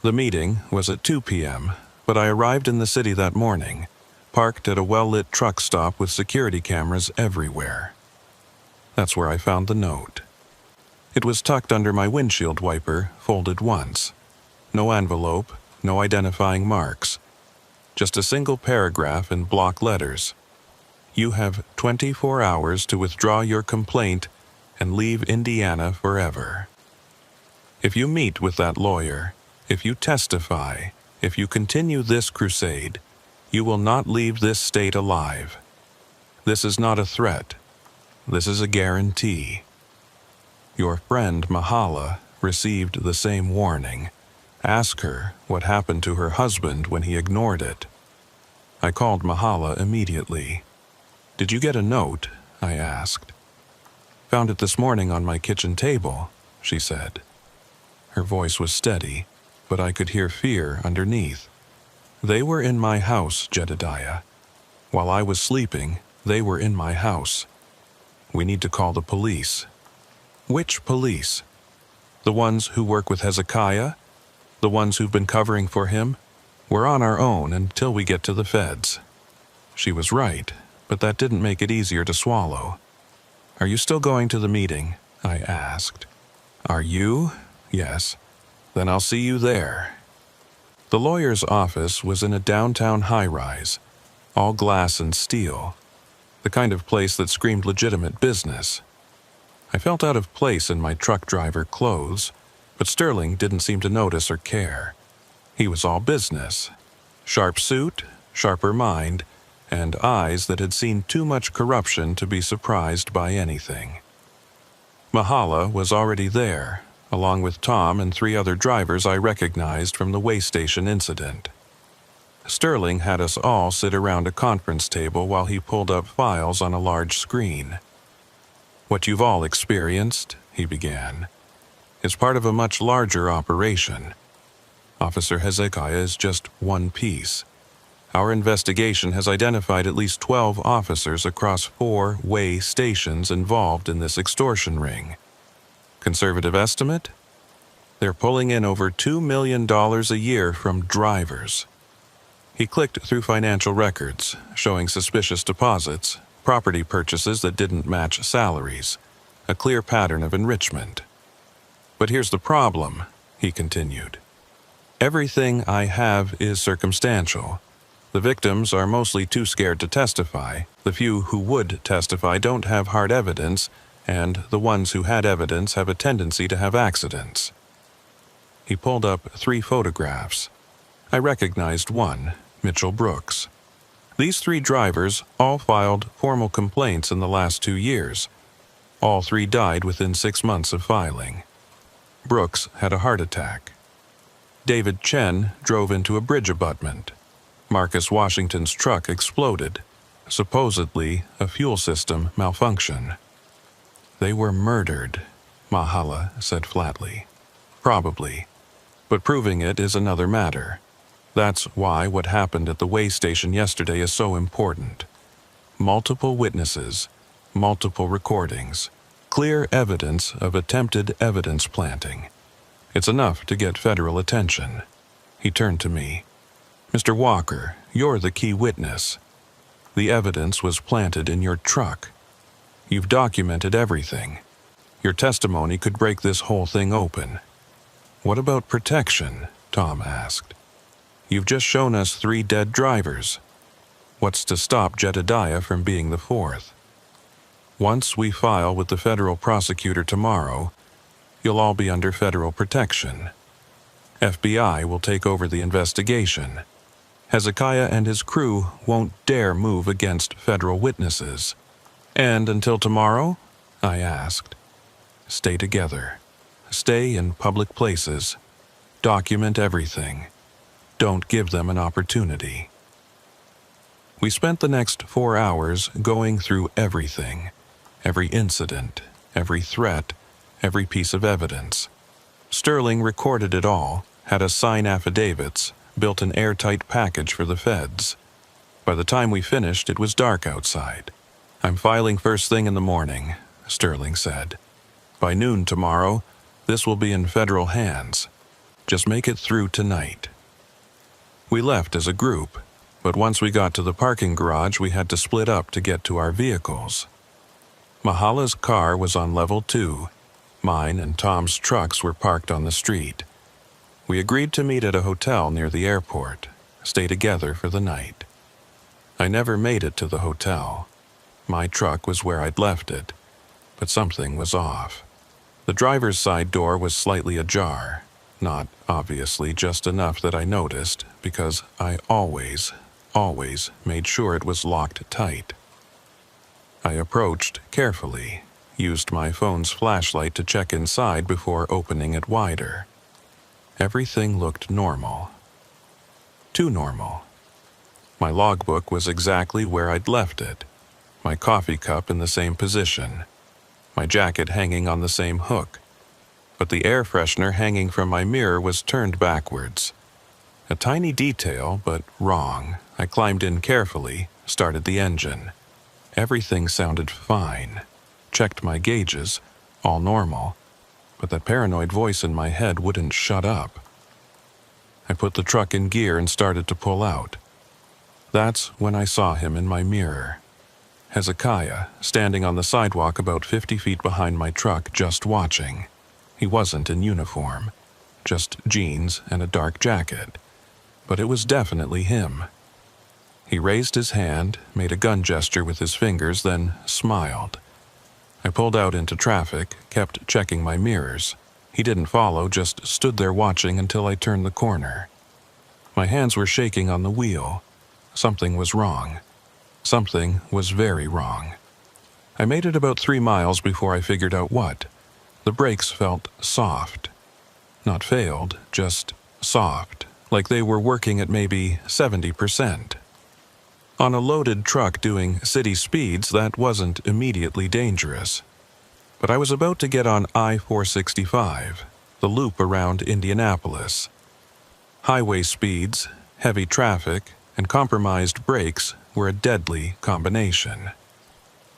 The meeting was at 2 p.m., but I arrived in the city that morning, parked at a well-lit truck stop with security cameras everywhere. That's where I found the note. It was tucked under my windshield wiper, folded once. No envelope, no identifying marks. Just a single paragraph in block letters. "You have 24 hours to withdraw your complaint and leave Indiana forever. If you meet with that lawyer, if you testify, if you continue this crusade, you will not leave this state alive. This is not a threat. This is a guarantee. Your friend Mahala received the same warning. Ask her what happened to her husband when he ignored it." I called Mahala immediately. "Did you get a note?" I asked. "Found it this morning on my kitchen table," she said. Her voice was steady, but I could hear fear underneath. "They were in my house, Jedediah. While I was sleeping, they were in my house. We need to call the police." "Which police? The ones who work with Hezekiah? The ones who've been covering for him? We're on our own until we get to the feds." She was right, but that didn't make it easier to swallow. "Are you still going to the meeting?" I asked. "Are you?" "Yes." "Then I'll see you there." The lawyer's office was in a downtown high-rise, all glass and steel, the kind of place that screamed legitimate business. I felt out of place in my truck driver clothes, but Sterling didn't seem to notice or care. He was all business. Sharp suit, sharper mind, and eyes that had seen too much corruption to be surprised by anything. Mahala was already there, along with Tom and 3 other drivers I recognized from the way station incident. Sterling had us all sit around a conference table while he pulled up files on a large screen. "What you've all experienced," he began, "is part of a much larger operation. Officer Hezekiah is just one piece. Our investigation has identified at least 12 officers across 4 way stations involved in this extortion ring. Conservative estimate? They're pulling in over $2 million a year from drivers." He clicked through financial records, showing suspicious deposits, property purchases that didn't match salaries, a clear pattern of enrichment. "But here's the problem," he continued. "Everything I have is circumstantial. The victims are mostly too scared to testify. The few who would testify don't have hard evidence, and the ones who had evidence have a tendency to have accidents." He pulled up 3 photographs. I recognized one, Mitchell Brooks. These 3 drivers all filed formal complaints in the last 2 years. All 3 died within 6 months of filing. Brooks had a heart attack. David Chen drove into a bridge abutment. Marcus Washington's truck exploded, supposedly a fuel system malfunction. "They were murdered," Mahala said flatly. "Probably. But proving it is another matter. That's why what happened at the way station yesterday is so important. Multiple witnesses, multiple recordings, clear evidence of attempted evidence planting. It's enough to get federal attention." He turned to me. "Mr. Walker, you're the key witness. The evidence was planted in your truck. You've documented everything. Your testimony could break this whole thing open." "What about protection?" Tom asked. "You've just shown us 3 dead drivers. What's to stop Jedediah from being the 4th? Once we file with the federal prosecutor tomorrow, You'll all be under federal protection. FBI will take over the investigation. Hezekiah and his crew won't dare move against federal witnesses. And until tomorrow? I asked. Stay together. Stay in public places. Document everything. Don't give them an opportunity. We spent the next 4 hours going through everything. Every incident, every threat, every piece of evidence. Sterling recorded it all, had us sign affidavits, built an airtight package for the feds. By the time we finished, it was dark outside. I'm filing first thing in the morning, Sterling said. By noon tomorrow, this will be in federal hands. Just make it through tonight. We left as a group, but once we got to the parking garage, we had to split up to get to our vehicles. Mahala's car was on level 2. Mine and Tom's trucks were parked on the street. We agreed to meet at a hotel near the airport, stay together for the night. I never made it to the hotel. My truck was where I'd left it, but something was off. The driver's side door was slightly ajar, not obviously just enough that I noticed, because I always made sure it was locked tight. I approached carefully, used my phone's flashlight to check inside before opening it wider. Everything looked normal. Too normal. My logbook was exactly where I'd left it, my coffee cup in the same position, my jacket hanging on the same hook, but the air freshener hanging from my mirror was turned backwards. A tiny detail, but wrong. I climbed in carefully, started the engine. Everything sounded fine. Checked my gauges, all normal, but that paranoid voice in my head wouldn't shut up. I put the truck in gear and started to pull out. That's when I saw him in my mirror. Hezekiah, standing on the sidewalk about 50 feet behind my truck, just watching. He wasn't in uniform, just jeans and a dark jacket, but it was definitely him. He raised his hand, made a gun gesture with his fingers, then smiled. I pulled out into traffic, kept checking my mirrors. He didn't follow, just stood there watching until I turned the corner. My hands were shaking on the wheel. Something was wrong. Something was very wrong. I made it about 3 miles before I figured out what. The brakes felt soft. Not failed, just soft, like they were working at maybe 70%. On a loaded truck doing city speeds, that wasn't immediately dangerous. But I was about to get on I-465, the loop around Indianapolis. Highway speeds, heavy traffic, and compromised brakes were a deadly combination.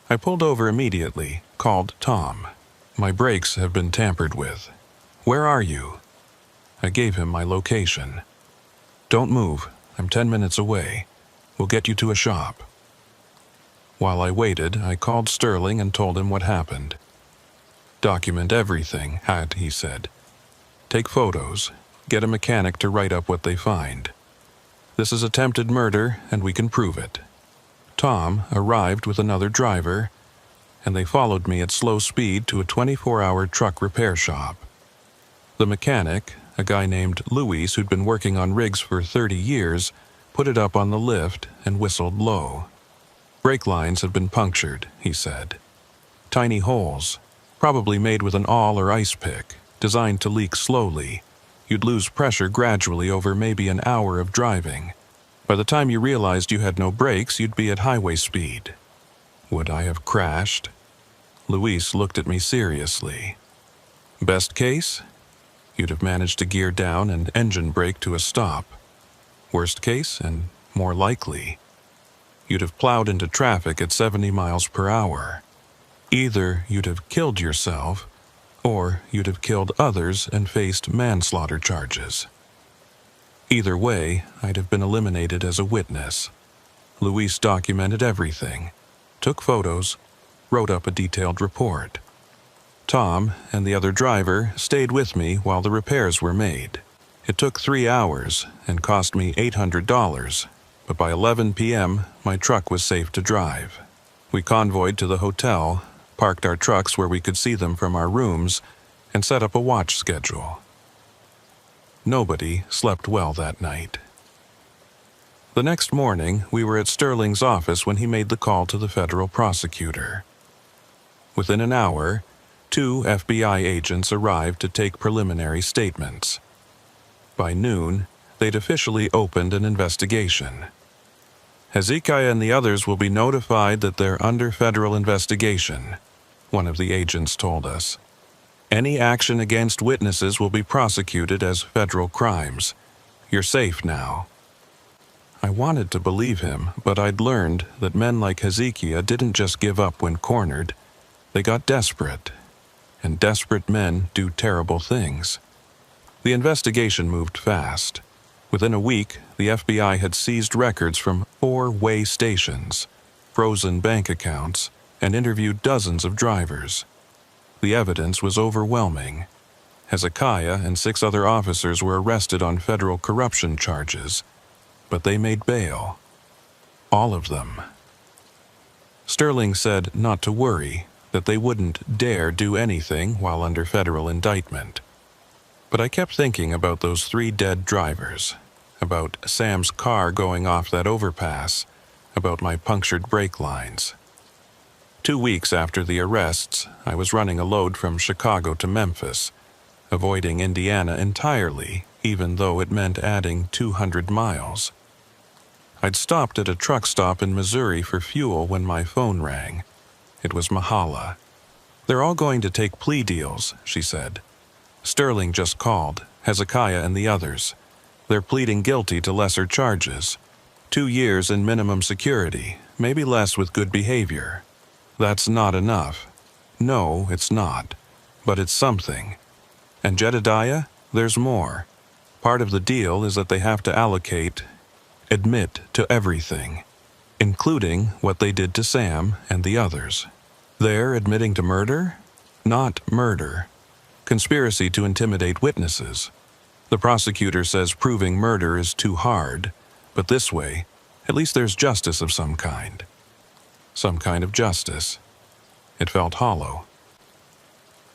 I pulled over immediately, called Tom. My brakes have been tampered with. Where are you? I gave him my location. Don't move, I'm 10 minutes away. We'll get you to a shop. While I waited, I called Sterling and told him what happened. Document everything, he said. Take photos, get a mechanic to write up what they find. This is attempted murder, and we can prove it. Tom arrived with another driver, and they followed me at slow speed to a 24-hour truck repair shop. The mechanic, a guy named Luis who'd been working on rigs for 30 years, put it up on the lift and whistled low. Brake lines have been punctured, he said. Tiny holes, probably made with an awl or ice pick, designed to leak slowly. You'd lose pressure gradually over maybe an hour of driving. By the time you realized you had no brakes, you'd be at highway speed. Would I have crashed? Luis looked at me seriously. Best case? You'd have managed to gear down and engine brake to a stop. Worst case, and more likely, you'd have plowed into traffic at 70 miles per hour. Either you'd have killed yourself, or you'd have killed others and faced manslaughter charges. Either way, I'd have been eliminated as a witness. Luis documented everything, took photos, wrote up a detailed report. Tom and the other driver stayed with me while the repairs were made. It took 3 hours and cost me $800, but by 11 p.m. my truck was safe to drive. We convoyed to the hotel, parked our trucks where we could see them from our rooms, and set up a watch schedule. Nobody slept well that night. The next morning, we were at Sterling's office when he made the call to the federal prosecutor. Within an hour, 2 FBI agents arrived to take preliminary statements. By noon, they'd officially opened an investigation. Hezekiah and the others will be notified that they're under federal investigation, one of the agents told us. Any action against witnesses will be prosecuted as federal crimes. You're safe now. I wanted to believe him, but I'd learned that men like Hezekiah didn't just give up when cornered. They got desperate. And desperate men do terrible things. The investigation moved fast. Within a week, the FBI had seized records from 4 weigh stations, frozen bank accounts, and interviewed dozens of drivers. The evidence was overwhelming. Hezekiah and 6 other officers were arrested on federal corruption charges, but they made bail. All of them. Sterling said not to worry, that they wouldn't dare do anything while under federal indictment. But I kept thinking about those 3 dead drivers, about Sam's car going off that overpass, about my punctured brake lines. 2 weeks after the arrests, I was running a load from Chicago to Memphis, avoiding Indiana entirely, even though it meant adding 200 miles. I'd stopped at a truck stop in Missouri for fuel when my phone rang. It was Mahala. They're all going to take plea deals, she said. Sterling just called, Hezekiah and the others. They're pleading guilty to lesser charges. 2 years in minimum security, maybe less with good behavior. That's not enough. No, it's not. But it's something. And Jedediah, there's more. Part of the deal is that they have to admit to everything, including what they did to Sam and the others. They're admitting to murder? Not murder. Conspiracy to intimidate witnesses. The prosecutor says proving murder is too hard, but this way, at least there's justice of some kind. Some kind of justice. It felt hollow.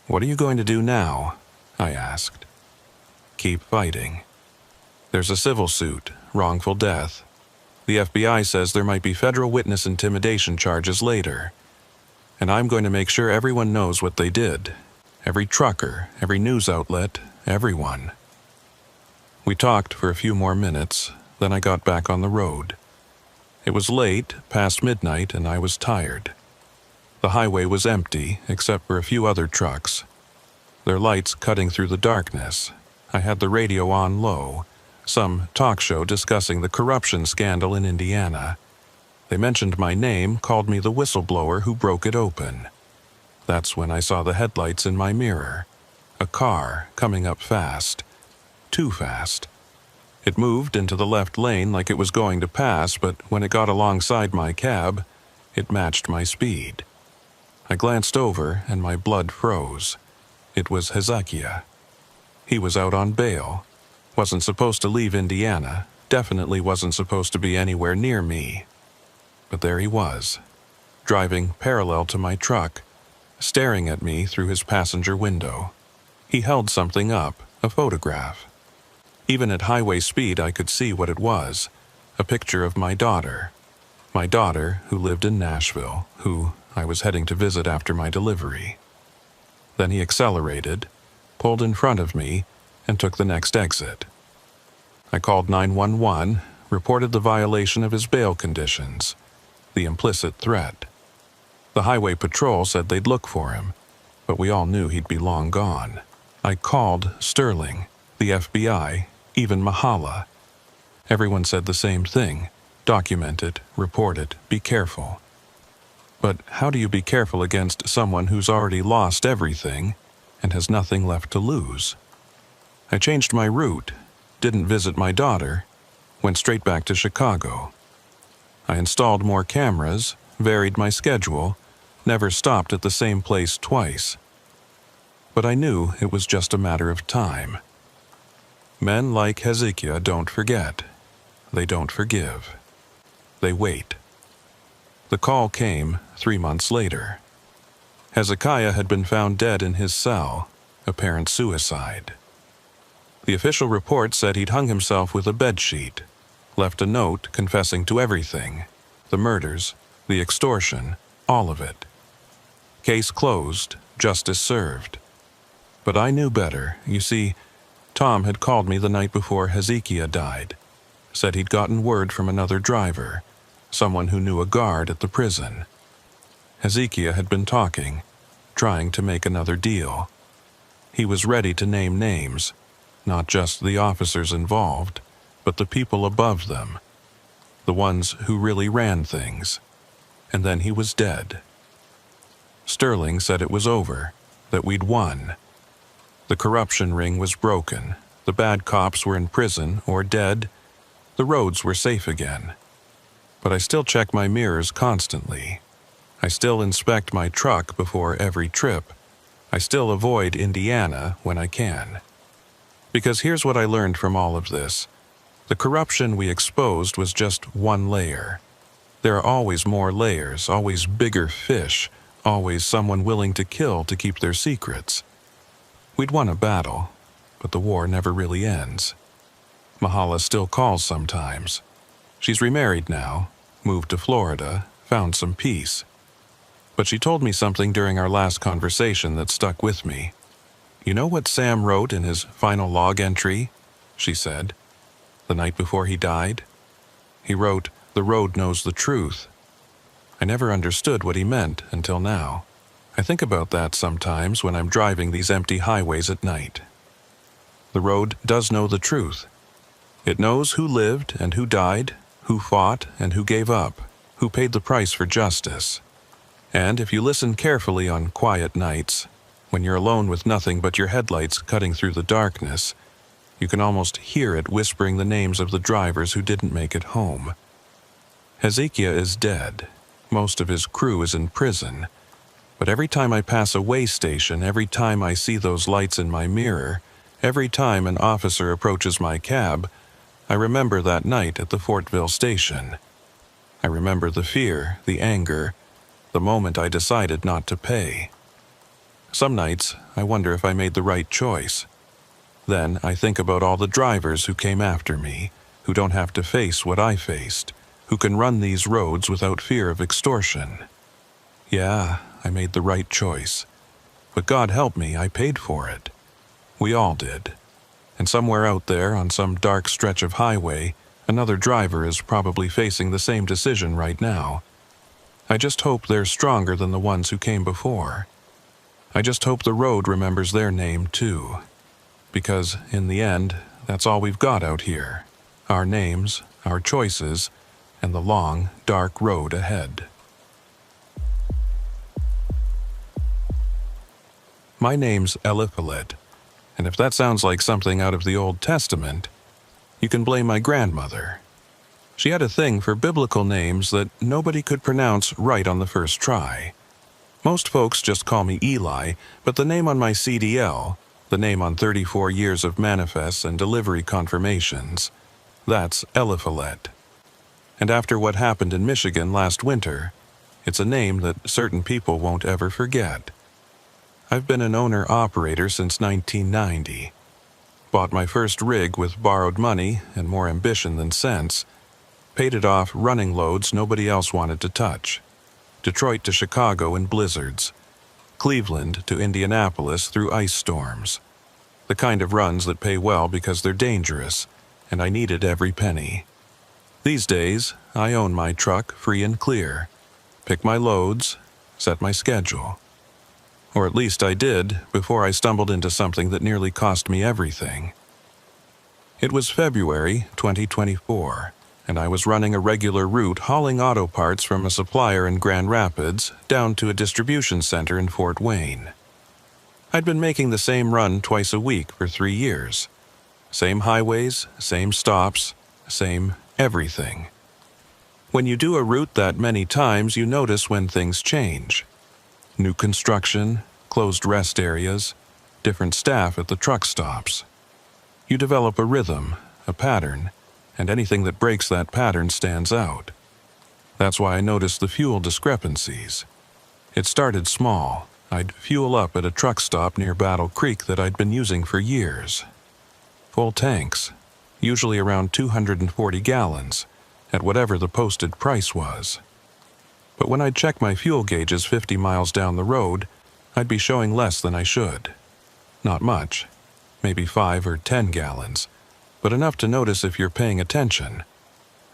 What are you going to do now? I asked. Keep fighting. There's a civil suit, wrongful death. The FBI says there might be federal witness intimidation charges later. And I'm going to make sure everyone knows what they did. Every trucker, every news outlet, everyone. We talked for a few more minutes, then I got back on the road. It was late, past midnight, and I was tired. The highway was empty, except for a few other trucks. Their lights cutting through the darkness. I had the radio on low, some talk show discussing the corruption scandal in Indiana. They mentioned my name, called me the whistleblower who broke it open. That's when I saw the headlights in my mirror. A car coming up fast. Too fast. It moved into the left lane like it was going to pass, but when it got alongside my cab, it matched my speed. I glanced over and my blood froze. It was Hezekiah. He was out on bail. Wasn't supposed to leave Indiana. Definitely wasn't supposed to be anywhere near me. But there he was, driving parallel to my truck, staring at me through his passenger window. He held something up, a photograph. Even at highway speed, I could see what it was, a picture of my daughter. My daughter, who lived in Nashville, who I was heading to visit after my delivery. Then he accelerated, pulled in front of me, and took the next exit. I called 911, reported the violation of his bail conditions, the implicit threat. The highway patrol said they'd look for him, but we all knew he'd be long gone. I called Sterling, the FBI, even Mahala. Everyone said the same thing. Document it, report it, be careful. But how do you be careful against someone who's already lost everything and has nothing left to lose? I changed my route, didn't visit my daughter, went straight back to Chicago. I installed more cameras, varied my schedule, never stopped at the same place twice. But I knew it was just a matter of time. Men like Hezekiah don't forget. They don't forgive. They wait. The call came 3 months later. Hezekiah had been found dead in his cell. apparent suicide. The official report said he'd hung himself with a bedsheet, left a note confessing to everything, the murders, the extortion, all of it. Case closed, justice served. But I knew better. You see, Tom had called me the night before Hezekiah died, said he'd gotten word from another driver, someone who knew a guard at the prison. Hezekiah had been talking, trying to make another deal. He was ready to name names, not just the officers involved, but the people above them, the ones who really ran things. And then he was dead. Sterling said it was over, that we'd won. The corruption ring was broken, the bad cops were in prison or dead, the roads were safe again. But I still check my mirrors constantly. I still inspect my truck before every trip. I still avoid Indiana when I can. Because here's what I learned from all of this. The corruption we exposed was just one layer. There are always more layers, always bigger fish, always someone willing to kill to keep their secrets. We'd won a battle, but the war never really ends. Mahala still calls sometimes. She's remarried now, moved to Florida, found some peace. But she told me something during our last conversation that stuck with me. You know what Sam wrote in his final log entry? She said. The night before he died? He wrote, "The road knows the truth." I never understood what he meant until now. I think about that sometimes when I'm driving these empty highways at night. The road does know the truth. It knows who lived and who died, who fought and who gave up, who paid the price for justice. And if you listen carefully on quiet nights, when you're alone with nothing but your headlights cutting through the darkness, you can almost hear it whispering the names of the drivers who didn't make it home. Hezekiah is dead. Most of his crew is in prison. But every time I pass a way station, every time I see those lights in my mirror, every time an officer approaches my cab, I remember that night at the Fortville station. I remember the fear, the anger, the moment I decided not to pay. Some nights, I wonder if I made the right choice. Then I think about all the drivers who came after me, who don't have to face what I faced, who can run these roads without fear of extortion. Yeah, I made the right choice. But God help me, I paid for it. We all did. And somewhere out there on some dark stretch of highway, another driver is probably facing the same decision right now. I just hope they're stronger than the ones who came before. I just hope the road remembers their name too. Because, in the end, that's all we've got out here. Our names, our choices, and the long, dark road ahead. My name's Eliphalet, and if that sounds like something out of the Old Testament, you can blame my grandmother. She had a thing for biblical names that nobody could pronounce right on the first try. Most folks just call me Eli, but the name on my CDL, the name on 34 years of manifests and delivery confirmations, that's Eliphalet. And after what happened in Michigan last winter, it's a name that certain people won't ever forget. I've been an owner-operator since 1990. Bought my first rig with borrowed money and more ambition than sense. Paid it off running loads nobody else wanted to touch. Detroit to Chicago in blizzards. Cleveland to Indianapolis through ice storms. The kind of runs that pay well because they're dangerous, and I needed every penny. These days, I own my truck free and clear. Pick my loads, set my schedule. Or at least I did before I stumbled into something that nearly cost me everything. It was February 2024, and I was running a regular route hauling auto parts from a supplier in Grand Rapids down to a distribution center in Fort Wayne. I'd been making the same run twice a week for 3 years. Same highways, same stops, same everything. When you do a route that many times, you notice when things change. New construction, closed rest areas, different staff at the truck stops. You develop a rhythm, a pattern, and anything that breaks that pattern stands out. That's why I noticed the fuel discrepancies. It started small, I'd fuel up at a truck stop near Battle Creek that I'd been using for years. Full tanks, usually around 240 gallons, at whatever the posted price was. But when I'd check my fuel gauges 50 miles down the road, I'd be showing less than I should. Not much, maybe 5 or 10 gallons, but enough to notice if you're paying attention.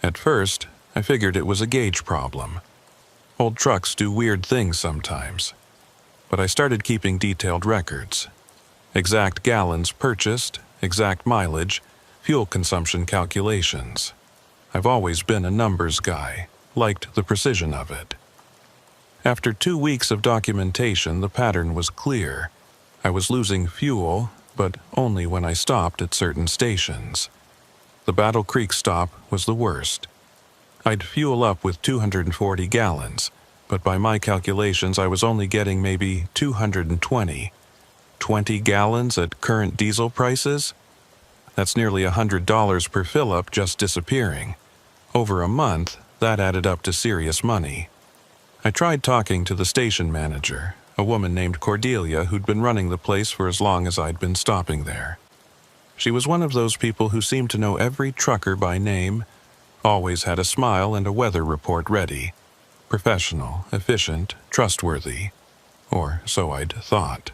At first, I figured it was a gauge problem. Old trucks do weird things sometimes. But I started keeping detailed records. Exact gallons purchased, exact mileage, fuel consumption calculations. I've always been a numbers guy, liked the precision of it. After 2 weeks of documentation, the pattern was clear. I was losing fuel, but only when I stopped at certain stations. The Battle Creek stop was the worst. I'd fuel up with 240 gallons, but by my calculations I was only getting maybe 220. 20 gallons at current diesel prices? That's nearly $100 per fill-up just disappearing. Over a month, that added up to serious money. I tried talking to the station manager, a woman named Cordelia who'd been running the place for as long as I'd been stopping there. She was one of those people who seemed to know every trucker by name, always had a smile and a weather report ready. Professional, efficient, trustworthy. Or so I'd thought.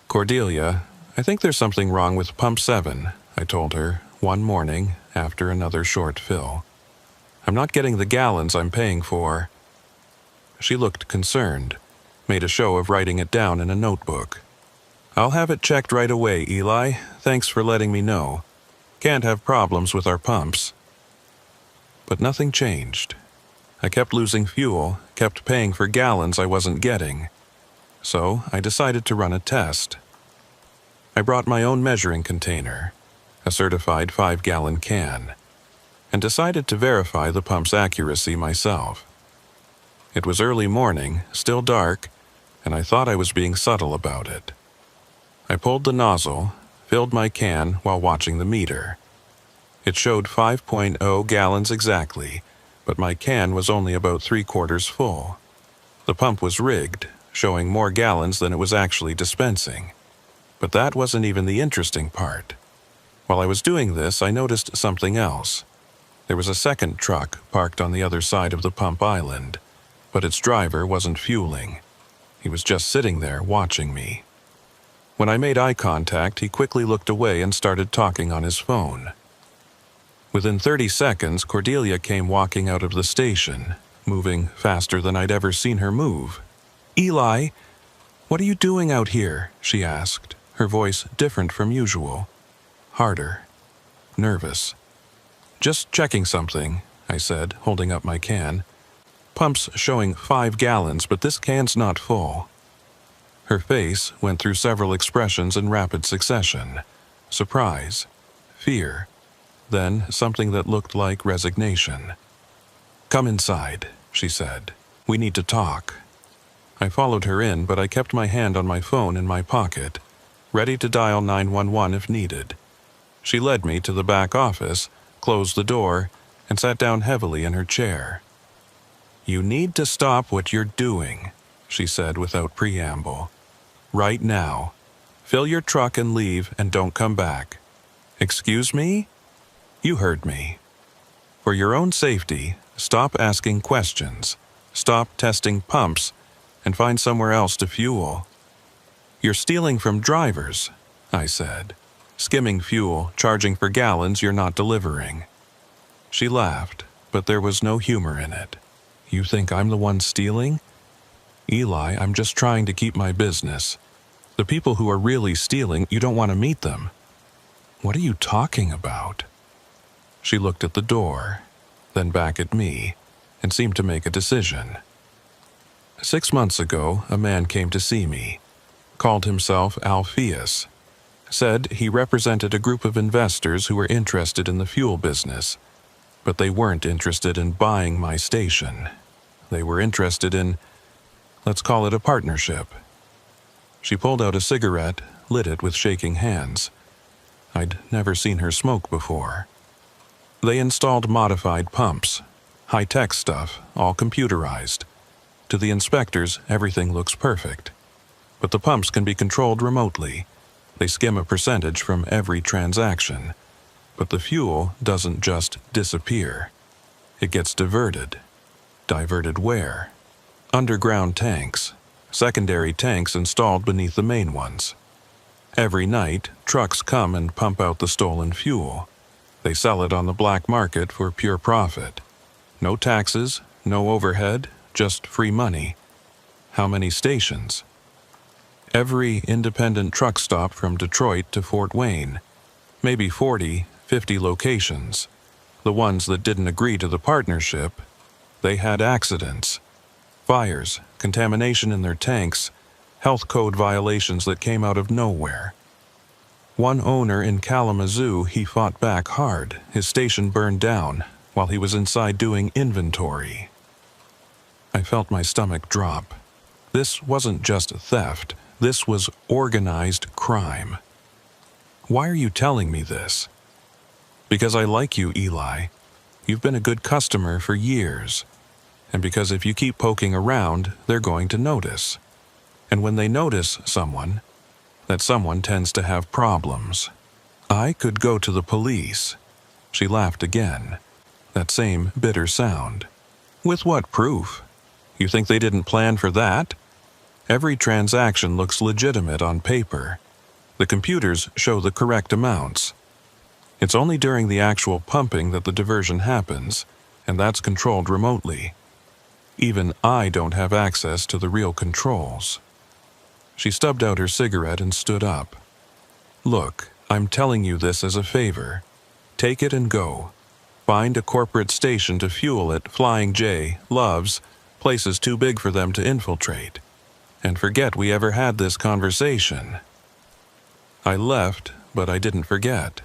"Cordelia, I think there's something wrong with Pump 7, I told her, one morning after another short fill. I'm not getting the gallons I'm paying for." She looked concerned, made a show of writing it down in a notebook. "I'll have it checked right away, Eli. Thanks for letting me know. Can't have problems with our pumps." But nothing changed. I kept losing fuel, kept paying for gallons I wasn't getting. So I decided to run a test. I brought my own measuring container, a certified 5-gallon can, and decided to verify the pump's accuracy myself. It was early morning, still dark, and I thought I was being subtle about it. I pulled the nozzle, filled my can while watching the meter. It showed 5.0 gallons exactly, but my can was only about 3/4 full. The pump was rigged, showing more gallons than it was actually dispensing. But that wasn't even the interesting part. While I was doing this, I noticed something else. There was a second truck parked on the other side of the pump island, but its driver wasn't fueling. He was just sitting there watching me. When I made eye contact, he quickly looked away and started talking on his phone. Within 30 seconds, Cordelia came walking out of the station, moving faster than I'd ever seen her move. "Eli, what are you doing out here?" she asked, her voice different from usual. Harder. Nervous. "Just checking something," I said, holding up my can. "Pump's showing 5 gallons, but this can's not full." Her face went through several expressions in rapid succession. Surprise. Fear. Then something that looked like resignation. "Come inside," she said. "We need to talk." I followed her in, but I kept my hand on my phone in my pocket, ready to dial 911 if needed. She led me to the back office, closed the door, and sat down heavily in her chair. "You need to stop what you're doing," she said without preamble. "Right now. Fill your truck and leave, and don't come back." "Excuse me?" "You heard me. For your own safety, stop asking questions, stop testing pumps, and find somewhere else to fuel." "You're stealing from drivers," I said. "Skimming fuel, charging for gallons you're not delivering." She laughed, but there was no humor in it. "You think I'm the one stealing?" "Eli, I'm just trying to keep my business. The people who are really stealing, you don't want to meet them." "What are you talking about?" She looked at the door, then back at me, and seemed to make a decision. 6 months ago, a man came to see me. Called himself Alpheus. Said he represented a group of investors who were interested in the fuel business, but they weren't interested in buying my station. They were interested in, let's call it a partnership. She pulled out a cigarette, lit it with shaking hands. I'd never seen her smoke before. They installed modified pumps, high-tech stuff, all computerized. To the inspectors, everything looks perfect. But the pumps can be controlled remotely. They skim a percentage from every transaction. But the fuel doesn't just disappear. It gets diverted. Diverted where? Underground tanks. Secondary tanks installed beneath the main ones. Every night, trucks come and pump out the stolen fuel. They sell it on the black market for pure profit. No taxes, no overhead, just free money. How many stations? Every independent truck stop from Detroit to Fort Wayne. Maybe 40, 50 locations. The ones that didn't agree to the partnership, they had accidents. Fires, contamination in their tanks, health code violations that came out of nowhere. One owner in Kalamazoo, he fought back hard. His station burned down while he was inside doing inventory. I felt my stomach drop. This wasn't just theft. This was organized crime. Why are you telling me this? Because I like you, Eli. You've been a good customer for years. And because if you keep poking around, they're going to notice. And when they notice someone, that someone tends to have problems. I could go to the police. She laughed again. That same bitter sound. With what proof? You think they didn't plan for that? Every transaction looks legitimate on paper. The computers show the correct amounts. It's only during the actual pumping that the diversion happens, and that's controlled remotely. Even I don't have access to the real controls. She stubbed out her cigarette and stood up. Look, I'm telling you this as a favor. Take it and go. Find a corporate station to fuel it. Flying J loves places too big for them to infiltrate. And forget we ever had this conversation. I left, but I didn't forget.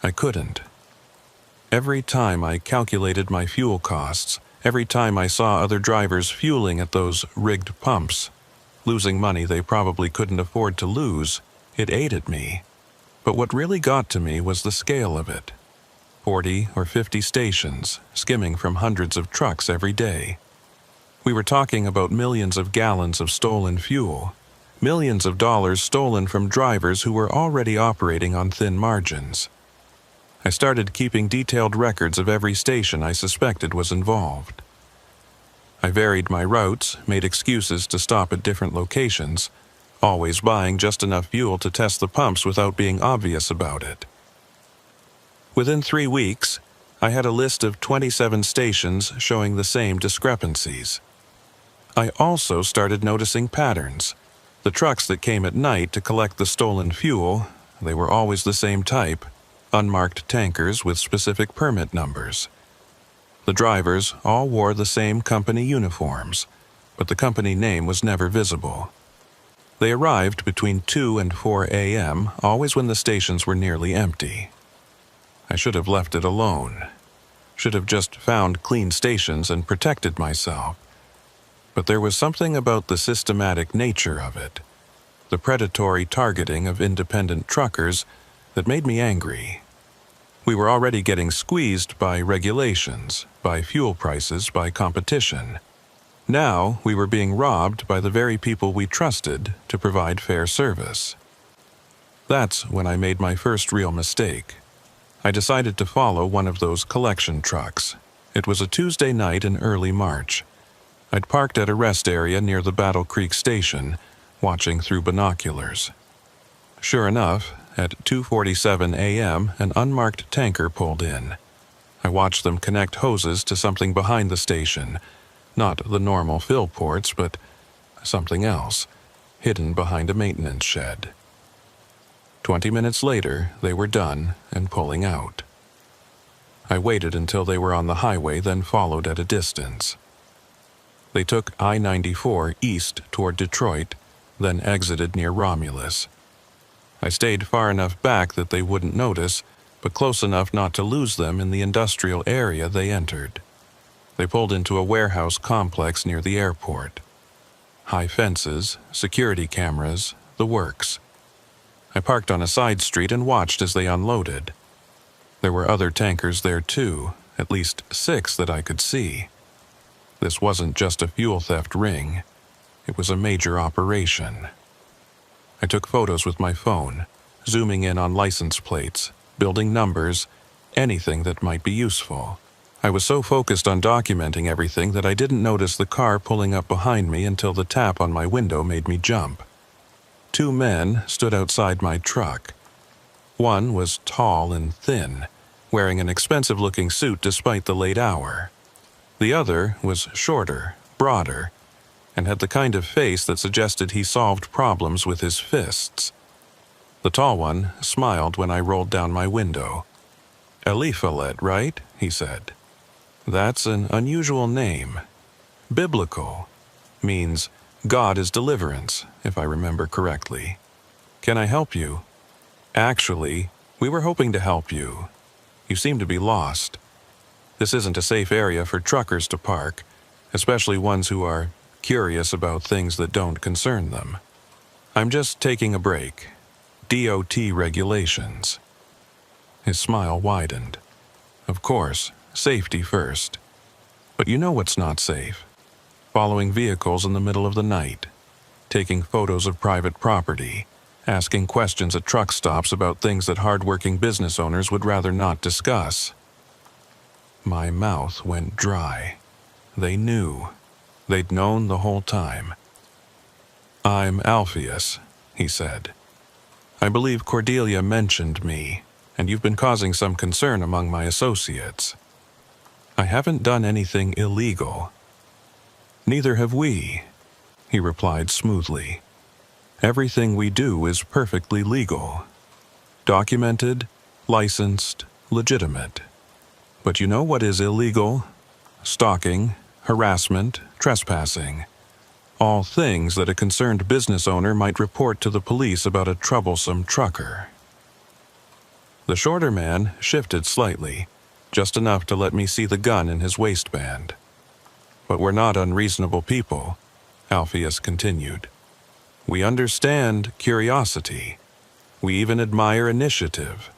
I couldn't. Every time I calculated my fuel costs, every time I saw other drivers fueling at those rigged pumps, losing money they probably couldn't afford to lose, it ate at me. But what really got to me was the scale of it. 40 or 50 stations, skimming from hundreds of trucks every day. We were talking about millions of gallons of stolen fuel, millions of dollars stolen from drivers who were already operating on thin margins. I started keeping detailed records of every station I suspected was involved. I varied my routes, made excuses to stop at different locations, always buying just enough fuel to test the pumps without being obvious about it. Within 3 weeks, I had a list of 27 stations showing the same discrepancies. I also started noticing patterns. The trucks that came at night to collect the stolen fuel, they were always the same type, unmarked tankers with specific permit numbers. The drivers all wore the same company uniforms, but the company name was never visible. They arrived between 2 and 4 a.m., always when the stations were nearly empty. I should have left it alone. Should have just found clean stations and protected myself. But there was something about the systematic nature of it, the predatory targeting of independent truckers, that made me angry. We were already getting squeezed by regulations, by fuel prices, by competition. Now we were being robbed by the very people we trusted to provide fair service. That's when I made my first real mistake. I decided to follow one of those collection trucks. It was a Tuesday night in early March. I'd parked at a rest area near the Battle Creek station, watching through binoculars. Sure enough, at 2:47 a.m., an unmarked tanker pulled in. I watched them connect hoses to something behind the station, not the normal fill ports, but something else, hidden behind a maintenance shed. 20 minutes later, they were done and pulling out. I waited until they were on the highway, then followed at a distance. They took I-94 east toward Detroit, then exited near Romulus. I stayed far enough back that they wouldn't notice, but close enough not to lose them in the industrial area they entered. They pulled into a warehouse complex near the airport. High fences, security cameras, the works. I parked on a side street and watched as they unloaded. There were other tankers there too, at least 6 that I could see. This wasn't just a fuel theft ring. It was a major operation. I took photos with my phone, zooming in on license plates, building numbers, anything that might be useful. I was so focused on documenting everything that I didn't notice the car pulling up behind me until the tap on my window made me jump. 2 men stood outside my truck. One was tall and thin, wearing an expensive-looking suit despite the late hour. The other was shorter, broader, and had the kind of face that suggested he solved problems with his fists. The tall one smiled when I rolled down my window. "Eliphalet, right?" he said. "That's an unusual name. Biblical. Means God is deliverance, if I remember correctly. Can I help you?" "Actually, we were hoping to help you. You seem to be lost. This isn't a safe area for truckers to park, especially ones who are curious about things that don't concern them. I'm just taking a break. DOT regulations." His smile widened. "Of course, safety first. But you know what's not safe? Following vehicles in the middle of the night, taking photos of private property, asking questions at truck stops about things that hard-working business owners would rather not discuss." My mouth went dry. They knew. They'd known the whole time. "I'm Alpheus," he said. "I believe Cordelia mentioned me, and you've been causing some concern among my associates." "I haven't done anything illegal." "Neither have we," he replied smoothly. "Everything we do is perfectly legal. Documented, licensed, legitimate. But you know what is illegal? Stalking, harassment, trespassing. All things that a concerned business owner might report to the police about a troublesome trucker." The shorter man shifted slightly, just enough to let me see the gun in his waistband. "But we're not unreasonable people," Alpheus continued. "We understand curiosity. We even admire initiative,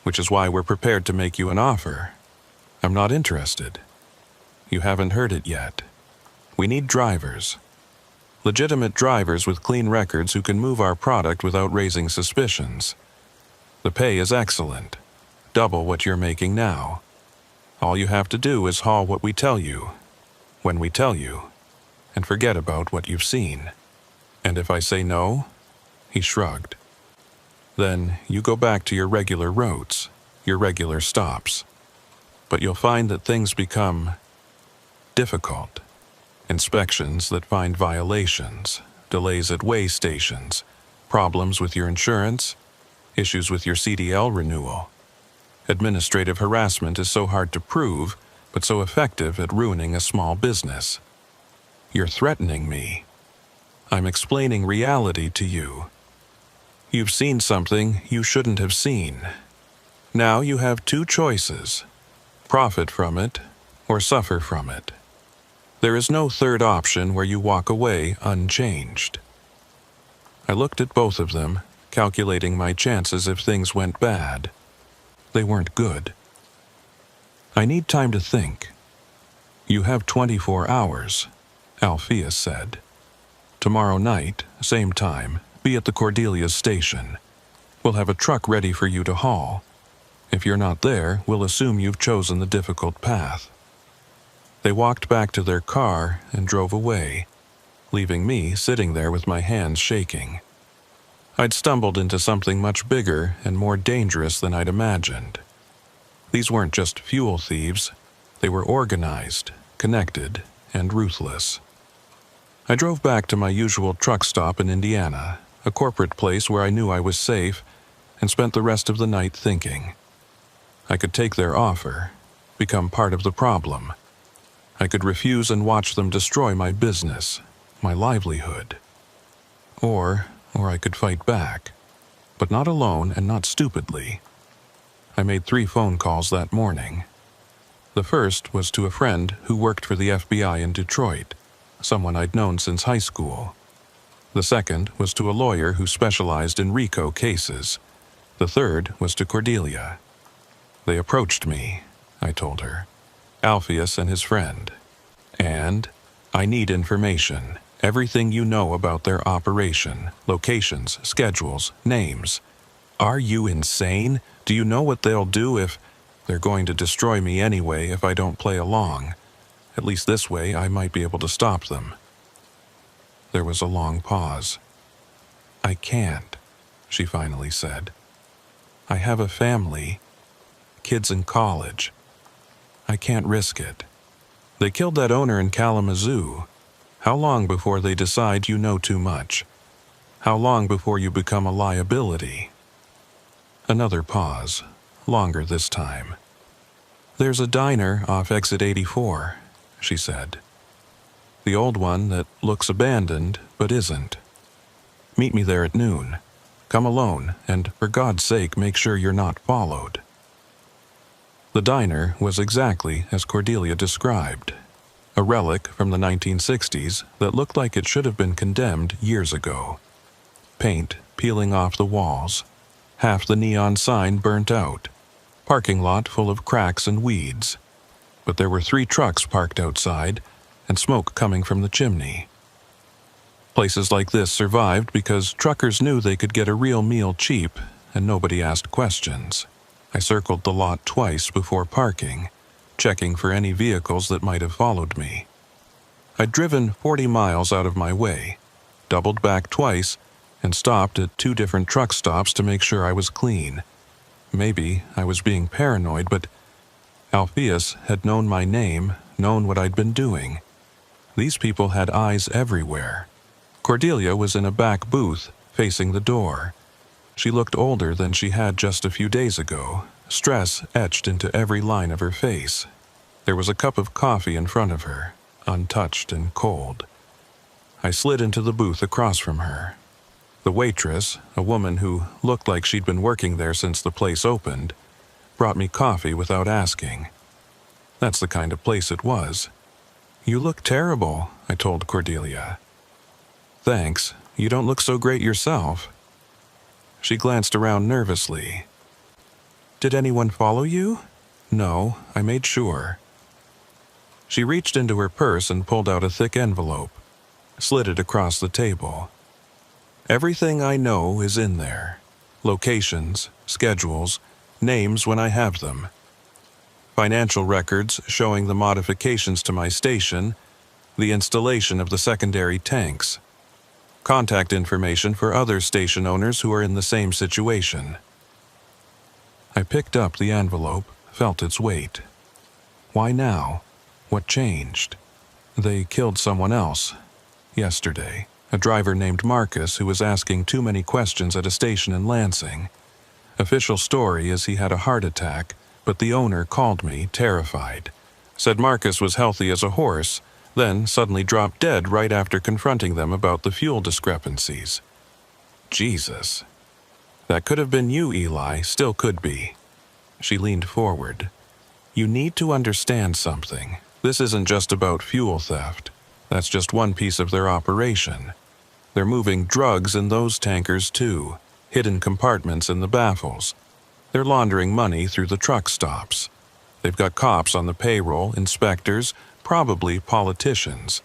which is why we're prepared to make you an offer. I'm not interested. You haven't heard it yet. We need drivers. Legitimate drivers with clean records who can move our product without raising suspicions. The pay is excellent, double what you're making now. All you have to do is haul what we tell you, when we tell you, and forget about what you've seen. And if I say no," he shrugged, "then you go back to your regular routes, your regular stops. But you'll find that things become difficult. Inspections that find violations, delays at way stations, problems with your insurance, issues with your CDL renewal. Administrative harassment is so hard to prove, but so effective at ruining a small business. You're threatening me. I'm explaining reality to you. You've seen something you shouldn't have seen. Now you have 2 choices: profit from it or suffer from it. There is no third option where you walk away unchanged." I looked at both of them, calculating my chances if things went bad. They weren't good. "I need time to think." "You have 24 hours, Alpheus said. "Tomorrow night, same time, be at the Cordelia station. We'll have a truck ready for you to haul. If you're not there, we'll assume you've chosen the difficult path." They walked back to their car and drove away, leaving me sitting there with my hands shaking. I'd stumbled into something much bigger and more dangerous than I'd imagined. These weren't just fuel thieves. They were organized, connected, and ruthless. I drove back to my usual truck stop in Indiana, a corporate place where I knew I was safe, and spent the rest of the night thinking. I could take their offer, become part of the problem. I could refuse and watch them destroy my business, my livelihood. Or I could fight back, but not alone and not stupidly. I made 3 phone calls that morning. The first was to a friend who worked for the FBI in Detroit, someone I'd known since high school. The second was to a lawyer who specialized in RICO cases. The third was to Cordelia. "They approached me," I told her. "Alpheus and his friend. And I need information, Everything you know about their operation, locations, schedules, names. Are you insane? Do you know what they'll do if... They're going to destroy me anyway if I don't play along. At least this way I might be able to stop them. There was a long pause. I can't, she finally said. I have a family, kids in college. I can't risk it. They killed that owner in Kalamazoo. How long before they decide you know too much? How long before you become a liability? Another pause, longer this time. There's a diner off exit 84, she said. The old one that looks abandoned but isn't. Meet me there at noon. Come alone, and for God's sake, make sure you're not followed. The diner was exactly as Cordelia described. A relic from the 1960s that looked like it should have been condemned years ago. Paint peeling off the walls. Half the neon sign burnt out. Parking lot full of cracks and weeds. But there were 3 trucks parked outside, and smoke coming from the chimney. Places like this survived because truckers knew they could get a real meal cheap, and nobody asked questions. I circled the lot twice before parking, checking for any vehicles that might have followed me. I'd driven 40 miles out of my way, doubled back twice, and stopped at 2 different truck stops to make sure I was clean. Maybe I was being paranoid, but Alpheus had known my name, known what I'd been doing. These people had eyes everywhere. Cordelia was in a back booth, facing the door. She looked older than she had just a few days ago, stress etched into every line of her face. There was a cup of coffee in front of her, untouched and cold. I slid into the booth across from her. The waitress, a woman who looked like she'd been working there since the place opened, brought me coffee without asking. That's the kind of place it was. You look terrible, I told Cordelia. Thanks, you don't look so great yourself. She glanced around nervously. Did anyone follow you? No, I made sure. She reached into her purse and pulled out a thick envelope, slid it across the table. Everything I know is in there. Locations, schedules, names when I have them. Financial records showing the modifications to my station, the installation of the secondary tanks. Contact information for other station owners who are in the same situation. I picked up the envelope, felt its weight. Why now? What changed? They killed someone else. Yesterday, a driver named Marcus who was asking too many questions at a station in Lansing. Official story is he had a heart attack, but the owner called me, terrified. Said Marcus was healthy as a horse, then suddenly dropped dead right after confronting them about the fuel discrepancies. Jesus. That could have been you, Eli, still could be. She leaned forward. You need to understand something. This isn't just about fuel theft. That's just one piece of their operation. They're moving drugs in those tankers too, hidden compartments in the baffles. They're laundering money through the truck stops. They've got cops on the payroll, inspectors, probably politicians.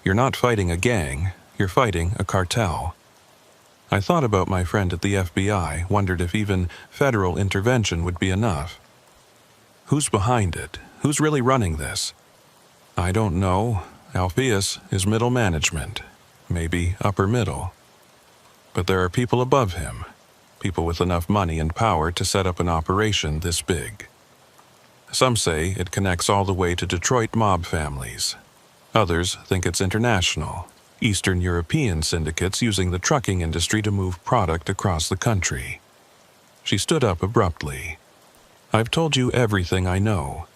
You're not fighting a gang, you're fighting a cartel. I thought about my friend at the FBI, wondered if even federal intervention would be enough. Who's behind it? Who's really running this? I don't know. Alpheus is middle management, maybe upper middle. But there are people above him, people with enough money and power to set up an operation this big. Some say it connects all the way to Detroit mob families. Others think it's international, Eastern European syndicates using the trucking industry to move product across the country. She stood up abruptly. I've told you everything I know.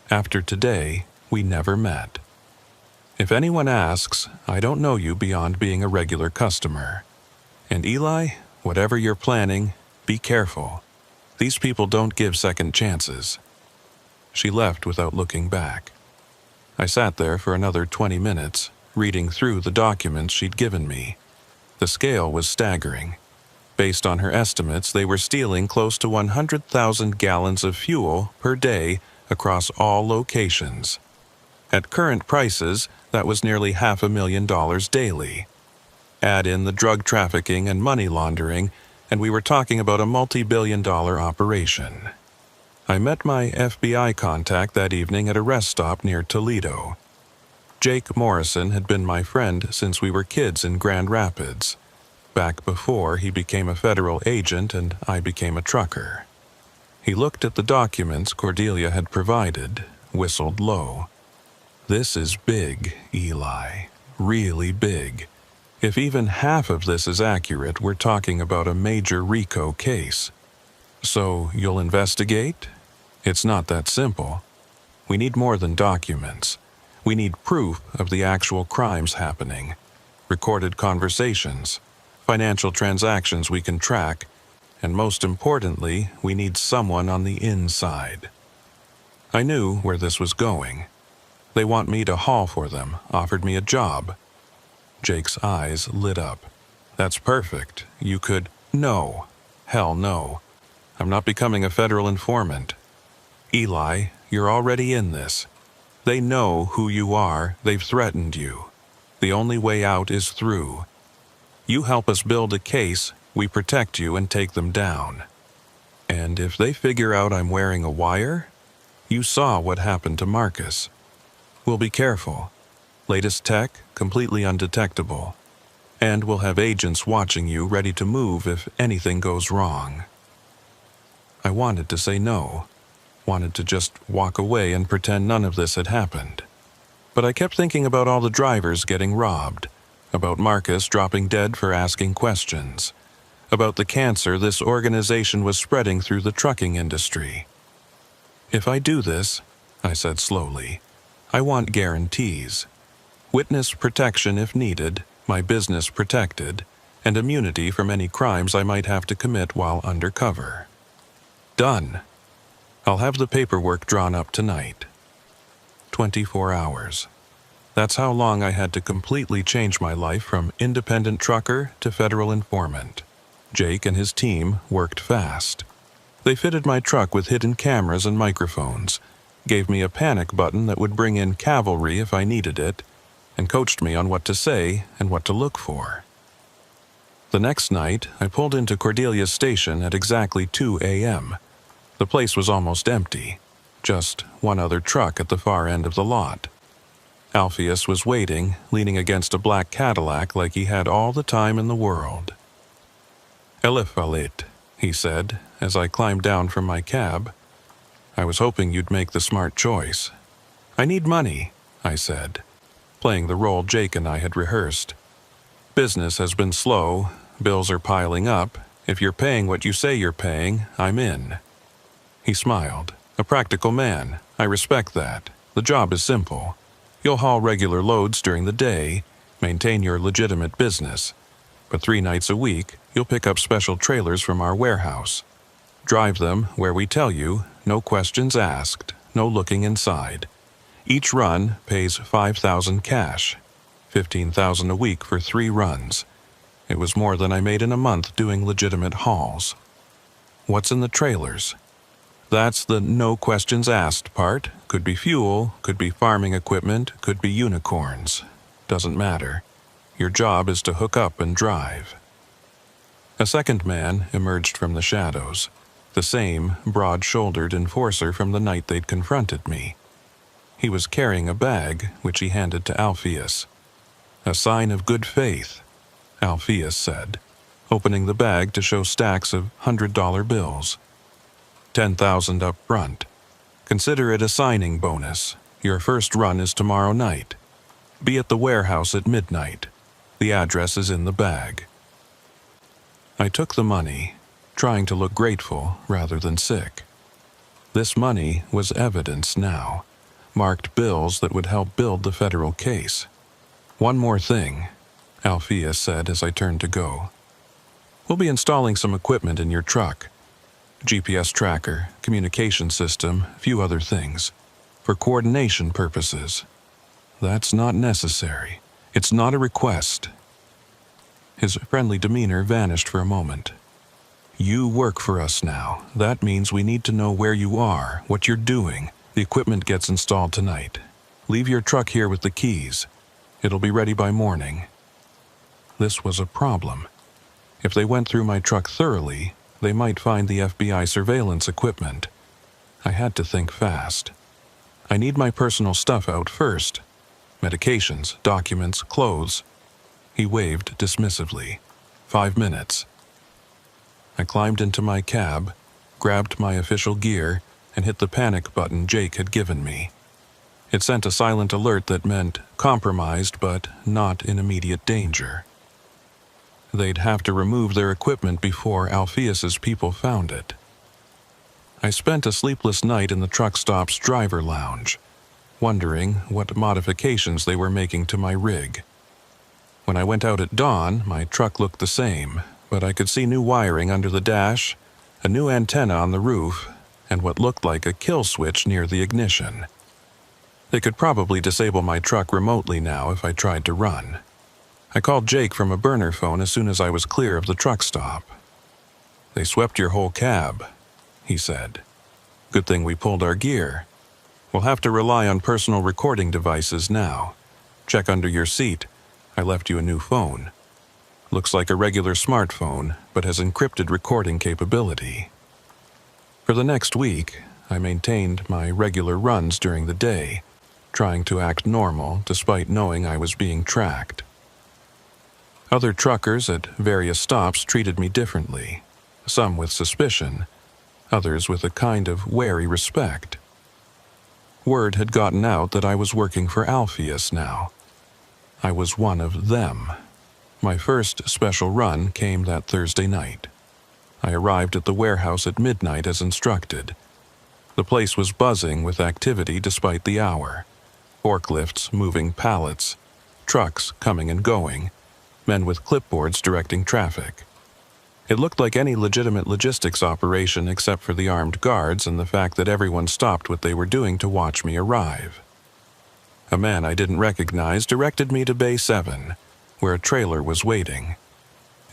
After today, we never met. If anyone asks, I don't know you beyond being a regular customer. And Eli, whatever you're planning, be careful. These people don't give second chances. She left without looking back. I sat there for another 20 minutes, reading through the documents she'd given me. The scale was staggering. Based on her estimates, they were stealing close to 100,000 gallons of fuel per day across all locations. At current prices, That was nearly $500,000 daily. Add in the drug trafficking and money laundering, and we were talking about a multi-billion-dollar operation. I met my FBI contact that evening at a rest stop near Toledo. Jake Morrison had been my friend since we were kids in Grand Rapids, back before he became a federal agent and I became a trucker. He looked at the documents Cordelia had provided, whistled low. "This is big, Eli. Really big. If even half of this is accurate, we're talking about a major RICO case. So you'll investigate? It's not that simple. We need more than documents. We need proof of the actual crimes happening, recorded conversations, financial transactions we can track, and most importantly, we need someone on the inside." I knew where this was going. They want me to haul for them, offered me a job. Jake's eyes lit up. "That's perfect. You could—" "No. Hell no. I'm not becoming a federal informant. Eli, you're already in this. They know who you are. They've threatened you. The only way out is through. You help us build a case, we protect you and take them down. And if they figure out I'm wearing a wire, you saw what happened to Marcus. We'll be careful. Latest tech, completely undetectable. And we'll have agents watching you, ready to move if anything goes wrong." I wanted to say no. Wanted to just walk away and pretend none of this had happened. But I kept thinking about all the drivers getting robbed, about Marcus dropping dead for asking questions, about the cancer this organization was spreading through the trucking industry. "If I do this," I said slowly, "I want guarantees. Witness protection if needed, my business protected, and immunity from any crimes I might have to commit while undercover." "Done. I'll have the paperwork drawn up tonight." 24 hours. That's how long I had to completely change my life from independent trucker to federal informant. Jake and his team worked fast. They fitted my truck with hidden cameras and microphones, gave me a panic button that would bring in cavalry if I needed it, and coached me on what to say and what to look for. The next night, I pulled into Cordelia's station at exactly 2 a.m. The place was almost empty, just one other truck at the far end of the lot. Alpheus was waiting, leaning against a black Cadillac like he had all the time in the world. "Eliphalit," he said, as I climbed down from my cab. "I was hoping you'd make the smart choice." "I need money," I said, playing the role Jake and I had rehearsed. "Business has been slow, bills are piling up. If you're paying what you say you're paying, I'm in." He smiled. "A practical man. I respect that. The job is simple. You'll haul regular loads during the day, maintain your legitimate business. But 3 nights a week, you'll pick up special trailers from our warehouse. Drive them where we tell you, no questions asked, no looking inside. Each run pays $5,000 cash, $15,000 a week for 3 runs. It was more than I made in a month doing legitimate hauls." "What's in the trailers?" "That's the no questions asked part. Could be fuel, could be farming equipment, could be unicorns. Doesn't matter. Your job is to hook up and drive." A second man emerged from the shadows, the same broad-shouldered enforcer from the night they'd confronted me. He was carrying a bag, which he handed to Alpheus. "A sign of good faith," Alpheus said, opening the bag to show stacks of $100 bills. $10,000 up front. Consider it a signing bonus. Your first run is tomorrow night. Be at the warehouse at midnight. The address is in the bag." I took the money, trying to look grateful rather than sick. This money was evidence now, marked bills that would help build the federal case. "One more thing," Alpheus said as I turned to go. "We'll be installing some equipment in your truck. GPS tracker, communication system, a few other things. For coordination purposes. That's not necessary. It's not a request." His friendly demeanor vanished for a moment. "You work for us now. That means we need to know where you are, what you're doing. The equipment gets installed tonight. Leave your truck here with the keys. It'll be ready by morning. This was a problem. If they went through my truck thoroughly, they might find the FBI surveillance equipment. I had to think fast. I need my personal stuff out first. Medications, documents, clothes. He waved dismissively. 5 minutes. I climbed into my cab, grabbed my official gear, and hit the panic button Jake had given me. It sent a silent alert that meant compromised but not in immediate danger. They'd have to remove their equipment before Alpheus's people found it. I spent a sleepless night in the truck stop's driver lounge, wondering what modifications they were making to my rig. When I went out at dawn, my truck looked the same, but I could see new wiring under the dash, a new antenna on the roof, and what looked like a kill switch near the ignition. They could probably disable my truck remotely now if I tried to run. I called Jake from a burner phone as soon as I was clear of the truck stop. "They swept your whole cab," he said. "Good thing we pulled our gear. We'll have to rely on personal recording devices now. Check under your seat. I left you a new phone. Looks like a regular smartphone, but has encrypted recording capability." For the next week, I maintained my regular runs during the day, trying to act normal despite knowing I was being tracked. Other truckers at various stops treated me differently, some with suspicion, others with a kind of wary respect. Word had gotten out that I was working for Alpheus now. I was one of them. My first special run came that Thursday night. I arrived at the warehouse at midnight as instructed. The place was buzzing with activity despite the hour. Forklifts moving pallets, trucks coming and going, men with clipboards directing traffic. It looked like any legitimate logistics operation except for the armed guards and the fact that everyone stopped what they were doing to watch me arrive. A man I didn't recognize directed me to Bay 7, where a trailer was waiting.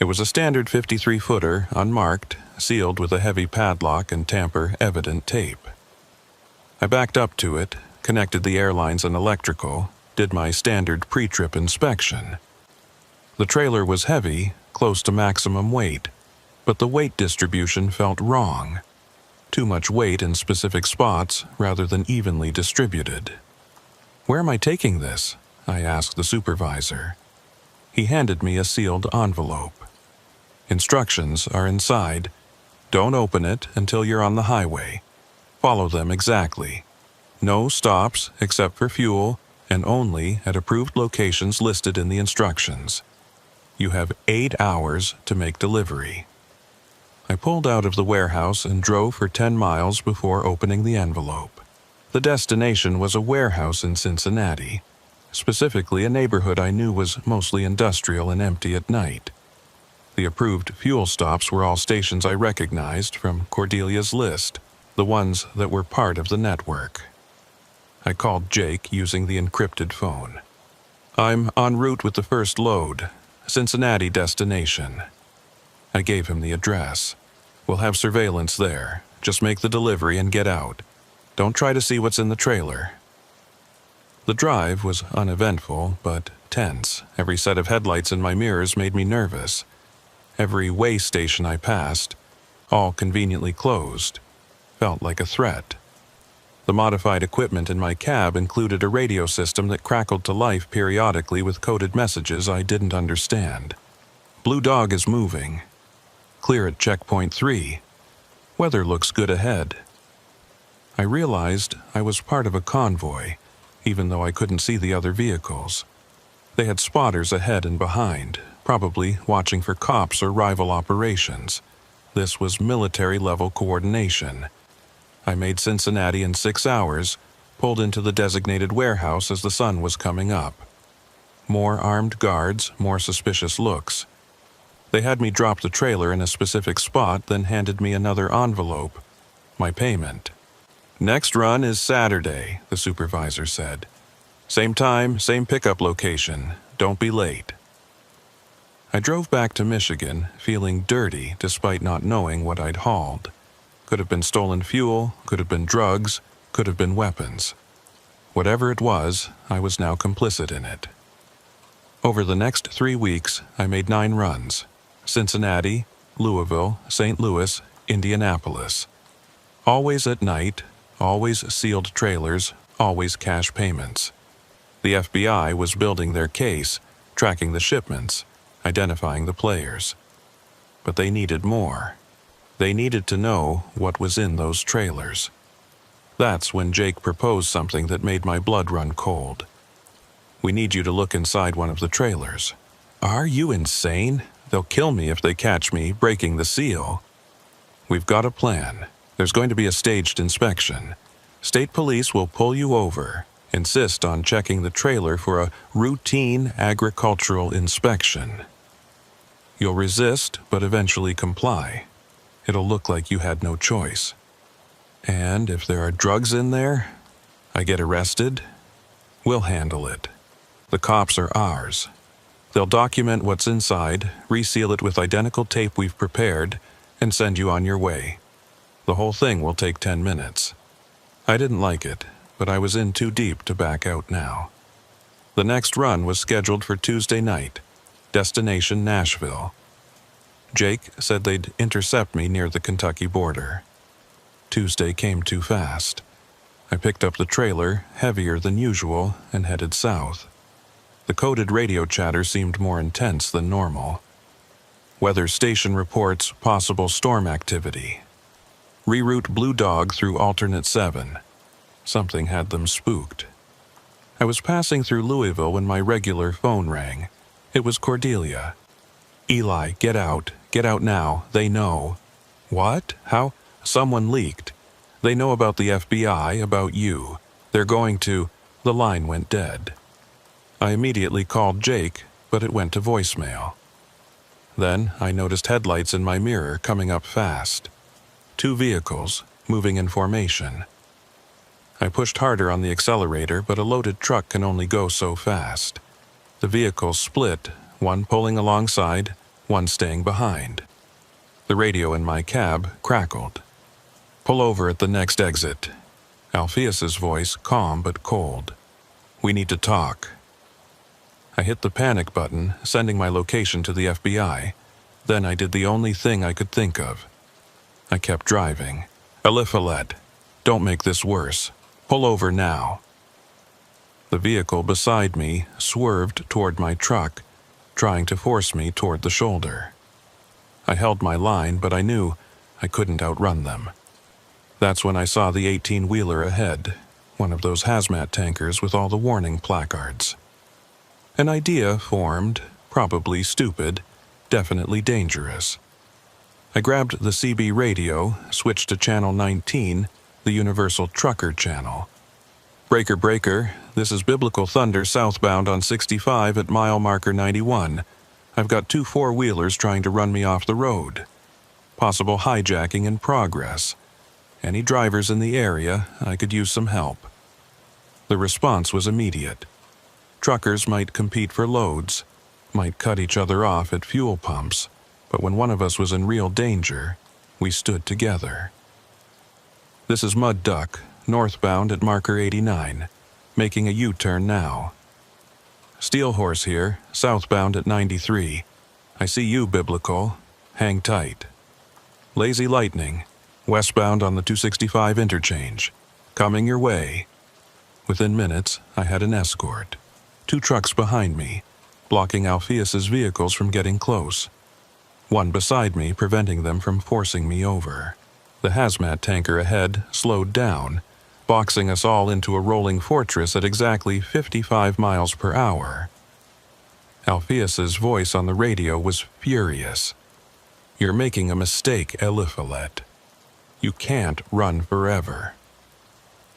It was a standard 53-footer, unmarked, sealed with a heavy padlock and tamper-evident tape. I backed up to it, connected the airlines and electrical, did my standard pre-trip inspection. The trailer was heavy, close to maximum weight, but the weight distribution felt wrong. Too much weight in specific spots rather than evenly distributed. "Where am I taking this?" I asked the supervisor. He handed me a sealed envelope. "Instructions are inside. Don't open it until you're on the highway. Follow them exactly. No stops except for fuel and only at approved locations listed in the instructions. You have 8 hours to make delivery." I pulled out of the warehouse and drove for 10 miles before opening the envelope. The destination was a warehouse in Cincinnati, specifically a neighborhood I knew was mostly industrial and empty at night. The approved fuel stops were all stations I recognized from Cordelia's list, the ones that were part of the network. I called Jake using the encrypted phone. "I'm en route with the first load. Cincinnati destination." I gave him the address. "We'll have surveillance there. Just make the delivery and get out. Don't try to see what's in the trailer." The drive was uneventful, but tense. Every set of headlights in my mirrors made me nervous. Every way station I passed, all conveniently closed, felt like a threat. The modified equipment in my cab included a radio system that crackled to life periodically with coded messages I didn't understand. "Blue Dog is moving. Clear at checkpoint 3. Weather looks good ahead." I realized I was part of a convoy, even though I couldn't see the other vehicles. They had spotters ahead and behind, probably watching for cops or rival operations. This was military-level coordination. I made Cincinnati in 6 hours, pulled into the designated warehouse as the sun was coming up. More armed guards, more suspicious looks. They had me drop the trailer in a specific spot, then handed me another envelope. My payment. "Next run is Saturday," the supervisor said. "Same time, same pickup location. Don't be late." I drove back to Michigan, feeling dirty despite not knowing what I'd hauled. Could have been stolen fuel, could have been drugs, could have been weapons. Whatever it was, I was now complicit in it. Over the next 3 weeks, I made 9 runs: Cincinnati, Louisville, St. Louis, Indianapolis. Always at night, always sealed trailers, always cash payments. The FBI was building their case, tracking the shipments, identifying the players. But they needed more. They needed to know what was in those trailers. That's when Jake proposed something that made my blood run cold. "We need you to look inside one of the trailers." "Are you insane? They'll kill me if they catch me breaking the seal." "We've got a plan. There's going to be a staged inspection. State police will pull you over, insist on checking the trailer for a routine agricultural inspection. You'll resist, but eventually comply. It'll look like you had no choice. And if there are drugs in there, I get arrested, we'll handle it. The cops are ours. They'll document what's inside, reseal it with identical tape we've prepared, and send you on your way. The whole thing will take 10 minutes. I didn't like it, but I was in too deep to back out now. The next run was scheduled for Tuesday night, destination Nashville. Jake said they'd intercept me near the Kentucky border. Tuesday came too fast. I picked up the trailer, heavier than usual, and headed south. The coded radio chatter seemed more intense than normal. Weather station reports possible storm activity. Reroute Blue Dog through alternate 7. Something had them spooked. I was passing through Louisville when my regular phone rang. It was Cordelia. "Eli, get out. Get out now. They know." "What? How?" "Someone leaked. They know about the FBI, about you. They're going to—" The line went dead. I immediately called Jake, but it went to voicemail. Then I noticed headlights in my mirror coming up fast. 2 vehicles, moving in formation. I pushed harder on the accelerator, but a loaded truck can only go so fast. The vehicles split, one pulling alongside, one staying behind. The radio in my cab crackled. "Pull over at the next exit." Alpheus's voice calm but cold. "We need to talk." I hit the panic button, sending my location to the FBI. Then I did the only thing I could think of. I kept driving. "Eliphalet, don't make this worse. Pull over now." The vehicle beside me swerved toward my truck, trying to force me toward the shoulder. I held my line, but I knew I couldn't outrun them. That's when I saw the 18-wheeler ahead, one of those hazmat tankers with all the warning placards. An idea formed, probably stupid, definitely dangerous. I grabbed the CB radio, switched to channel 19, the Universal Trucker channel. "Breaker, breaker, this is Biblical Thunder southbound on 65 at mile marker 91. I've got 2 four-wheelers trying to run me off the road. Possible hijacking in progress. Any drivers in the area, I could use some help." The response was immediate. Truckers might compete for loads, might cut each other off at fuel pumps, but when one of us was in real danger, we stood together. "This is Mud Duck, northbound at marker 89, making a U-turn now." "Steel Horse here, southbound at 93. I see you, Biblical. Hang tight." "Lazy Lightning, westbound on the 265 interchange. Coming your way." Within minutes, I had an escort. 2 trucks behind me, blocking Alpheus's vehicles from getting close. One beside me, preventing them from forcing me over. The hazmat tanker ahead slowed down, boxing us all into a rolling fortress at exactly 55 miles per hour. Alpheus's voice on the radio was furious. "You're making a mistake, Eliphalet. You can't run forever."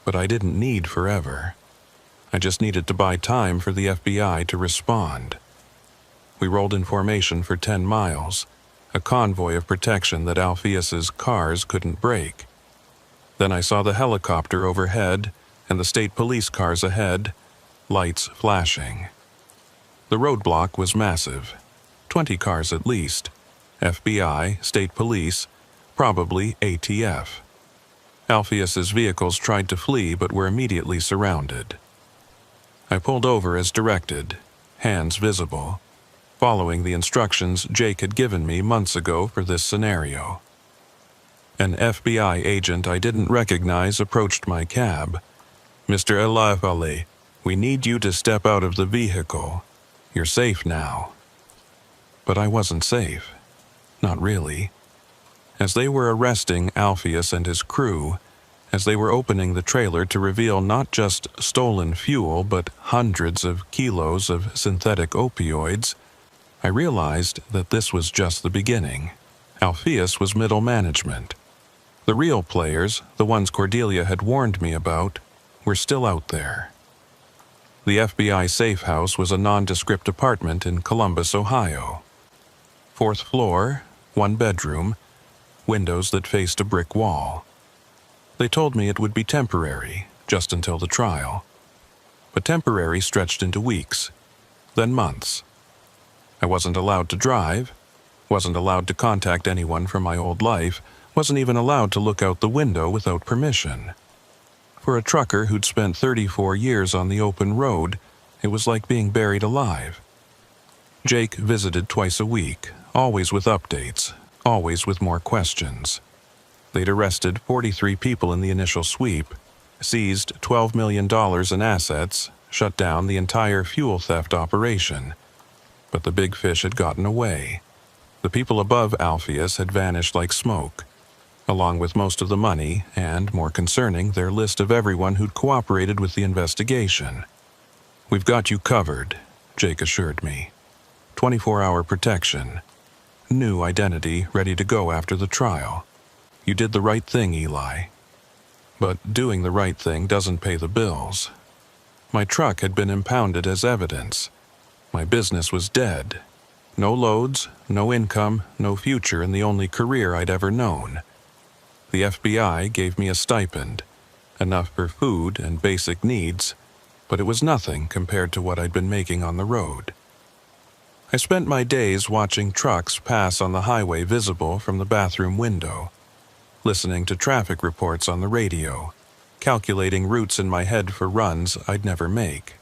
But I didn't need forever. I just needed to buy time for the FBI to respond. We rolled in formation for 10 miles, a convoy of protection that Alpheus's cars couldn't break. Then I saw the helicopter overhead and the state police cars ahead, lights flashing. The roadblock was massive, 20 cars at least, FBI, state police, probably ATF. Alpheus's vehicles tried to flee but were immediately surrounded. I pulled over as directed. hands visible, following the instructions Jake had given me months ago for this scenario. An FBI agent I didn't recognize approached my cab. "Mr. Elafali, we need you to step out of the vehicle. You're safe now." But I wasn't safe. Not really. As they were arresting Alpheus and his crew, as they were opening the trailer to reveal not just stolen fuel but hundreds of kilos of synthetic opioids, I realized that this was just the beginning. Alpheus was middle management. The real players, the ones Cordelia had warned me about, were still out there. The FBI safe house was a nondescript apartment in Columbus, Ohio. 4th floor, 1 bedroom, windows that faced a brick wall. They told me it would be temporary, just until the trial. But temporary stretched into weeks, then months. I wasn't allowed to drive, wasn't allowed to contact anyone from my old life, wasn't even allowed to look out the window without permission. For a trucker who'd spent 34 years on the open road, it was like being buried alive. Jake visited twice a week, always with updates, always with more questions. They'd arrested 43 people in the initial sweep, seized $12 million in assets, shut down the entire fuel theft operation. But the big fish had gotten away. The people above Alpheus had vanished like smoke, along with most of the money and, more concerning, their list of everyone who'd cooperated with the investigation. "We've got you covered," Jake assured me. 24-hour protection. New identity ready to go after the trial. You did the right thing, Eli. But doing the right thing doesn't pay the bills. My truck had been impounded as evidence. My business was dead. No loads, no income, no future in the only career I'd ever known. The FBI gave me a stipend, enough for food and basic needs, but it was nothing compared to what I'd been making on the road. I spent my days watching trucks pass on the highway visible from the bathroom window, listening to traffic reports on the radio, calculating routes in my head for runs I'd never make.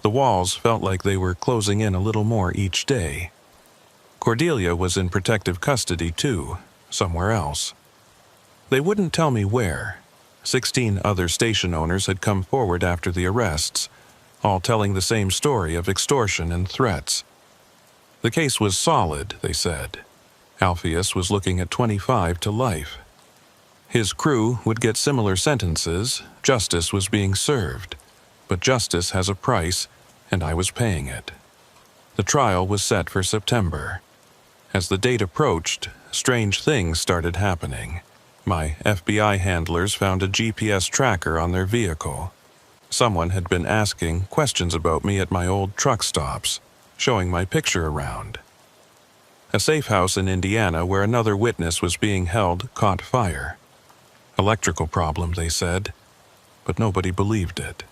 The walls felt like they were closing in a little more each day. Cordelia was in protective custody too, somewhere else. They wouldn't tell me where. 16 other station owners had come forward after the arrests, all telling the same story of extortion and threats. The case was solid, they said. Alpheus was looking at 25 to life. His crew would get similar sentences, justice was being served. But justice has a price, and I was paying it. The trial was set for September. As the date approached, strange things started happening. My FBI handlers found a GPS tracker on their vehicle. Someone had been asking questions about me at my old truck stops, showing my picture around. A safe house in Indiana where another witness was being held caught fire. Electrical problem, they said, but nobody believed it.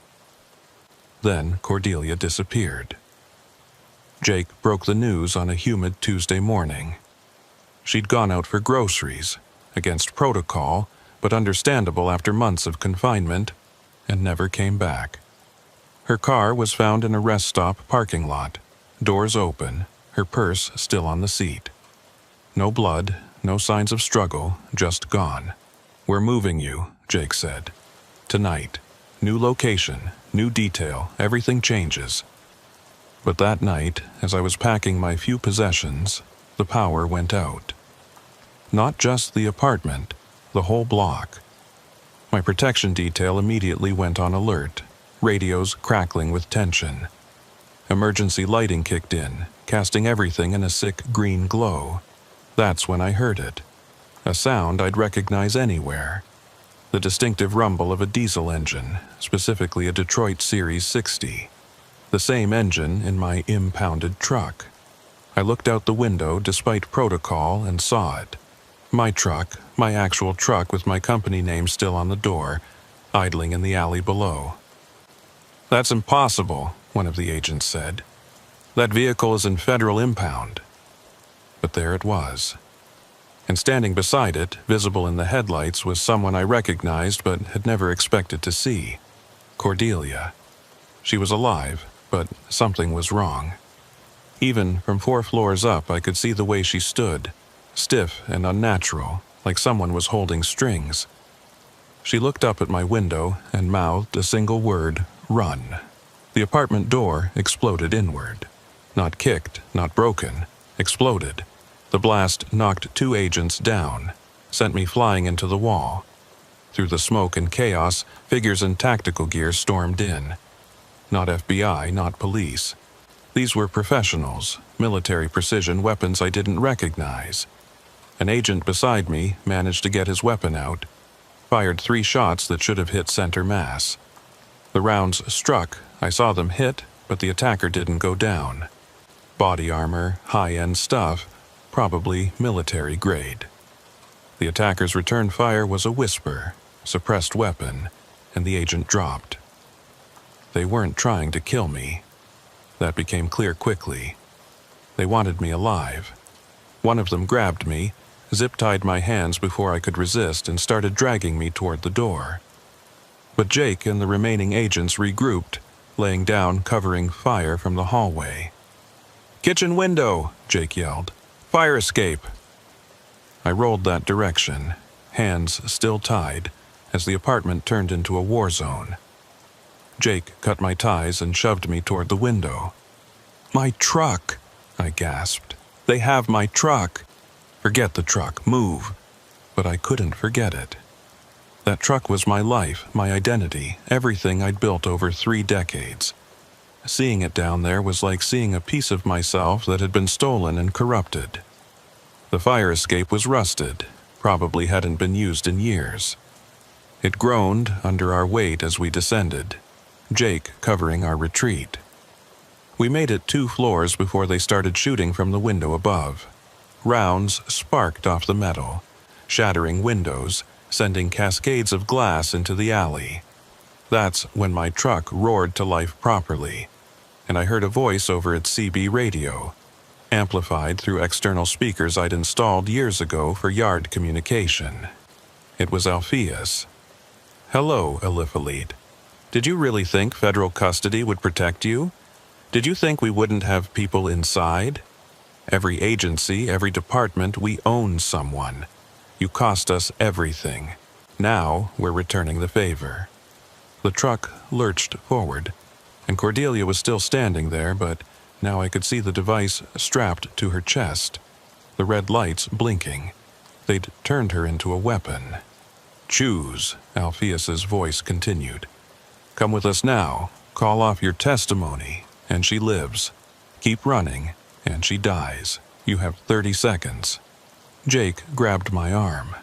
Then Cordelia disappeared. Jake broke the news on a humid Tuesday morning. She'd gone out for groceries, against protocol, but understandable after months of confinement, and never came back. Her car was found in a rest stop parking lot, doors open, her purse still on the seat. No blood, no signs of struggle, just gone. "We're moving you," Jake said. "Tonight. New location, new detail, everything changes." But that night, as I was packing my few possessions, the power went out. Not just the apartment, the whole block. My protection detail immediately went on alert, radios crackling with tension. Emergency lighting kicked in, casting everything in a sick green glow. That's when I heard it. A sound I'd recognize anywhere. The distinctive rumble of a diesel engine, specifically a Detroit Series 60. The same engine in my impounded truck. I looked out the window despite protocol and saw it. My truck, my actual truck with my company name still on the door, idling in the alley below. "That's impossible," one of the agents said. "That vehicle is in federal impound." But there it was. And standing beside it, visible in the headlights, was someone I recognized but had never expected to see. Cordelia. She was alive, but something was wrong. Even from 4 floors up, I could see the way she stood, stiff and unnatural, like someone was holding strings. She looked up at my window and mouthed a single word, "Run." The apartment door exploded inward. Not kicked, not broken, exploded. The blast knocked 2 agents down, sent me flying into the wall. Through the smoke and chaos, figures in tactical gear stormed in. Not FBI, not police. These were professionals, military precision weapons I didn't recognize. An agent beside me managed to get his weapon out, fired 3 shots that should have hit center mass. The rounds struck, I saw them hit, but the attacker didn't go down. Body armor, high-end stuff, probably military grade. The attacker's return fire was a whisper, suppressed weapon, and the agent dropped. They weren't trying to kill me. That became clear quickly. They wanted me alive. One of them grabbed me, zip-tied my hands before I could resist, and started dragging me toward the door. But Jake and the remaining agents regrouped, laying down covering fire from the hallway. "Kitchen window!" Jake yelled. "Fire escape!" I rolled that direction, hands still tied, as the apartment turned into a war zone. Jake cut my ties and shoved me toward the window. "My truck!" I gasped. "They have my truck!" "Forget the truck, move!" But I couldn't forget it. That truck was my life, my identity, everything I'd built over 3 decades. Seeing it down there was like seeing a piece of myself that had been stolen and corrupted. The fire escape was rusted, probably hadn't been used in years. It groaned under our weight as we descended, Jake covering our retreat. We made it 2 floors before they started shooting from the window above. Rounds sparked off the metal, shattering windows, sending cascades of glass into the alley. That's when my truck roared to life properly, and I heard a voice over its CB radio, amplified through external speakers I'd installed years ago for yard communication. It was Alpheus. "Hello, Eliphalet. Did you really think federal custody would protect you? Did you think we wouldn't have people inside? Every agency, every department, we own someone. You cost us everything. Now we're returning the favor." The truck lurched forward, and Cordelia was still standing there, but now I could see the device strapped to her chest, the red lights blinking. They'd turned her into a weapon. "Choose," Alpheus's voice continued. "Come with us now, call off your testimony, and she lives. Keep running, and she dies. You have 30 seconds. Jake grabbed my arm.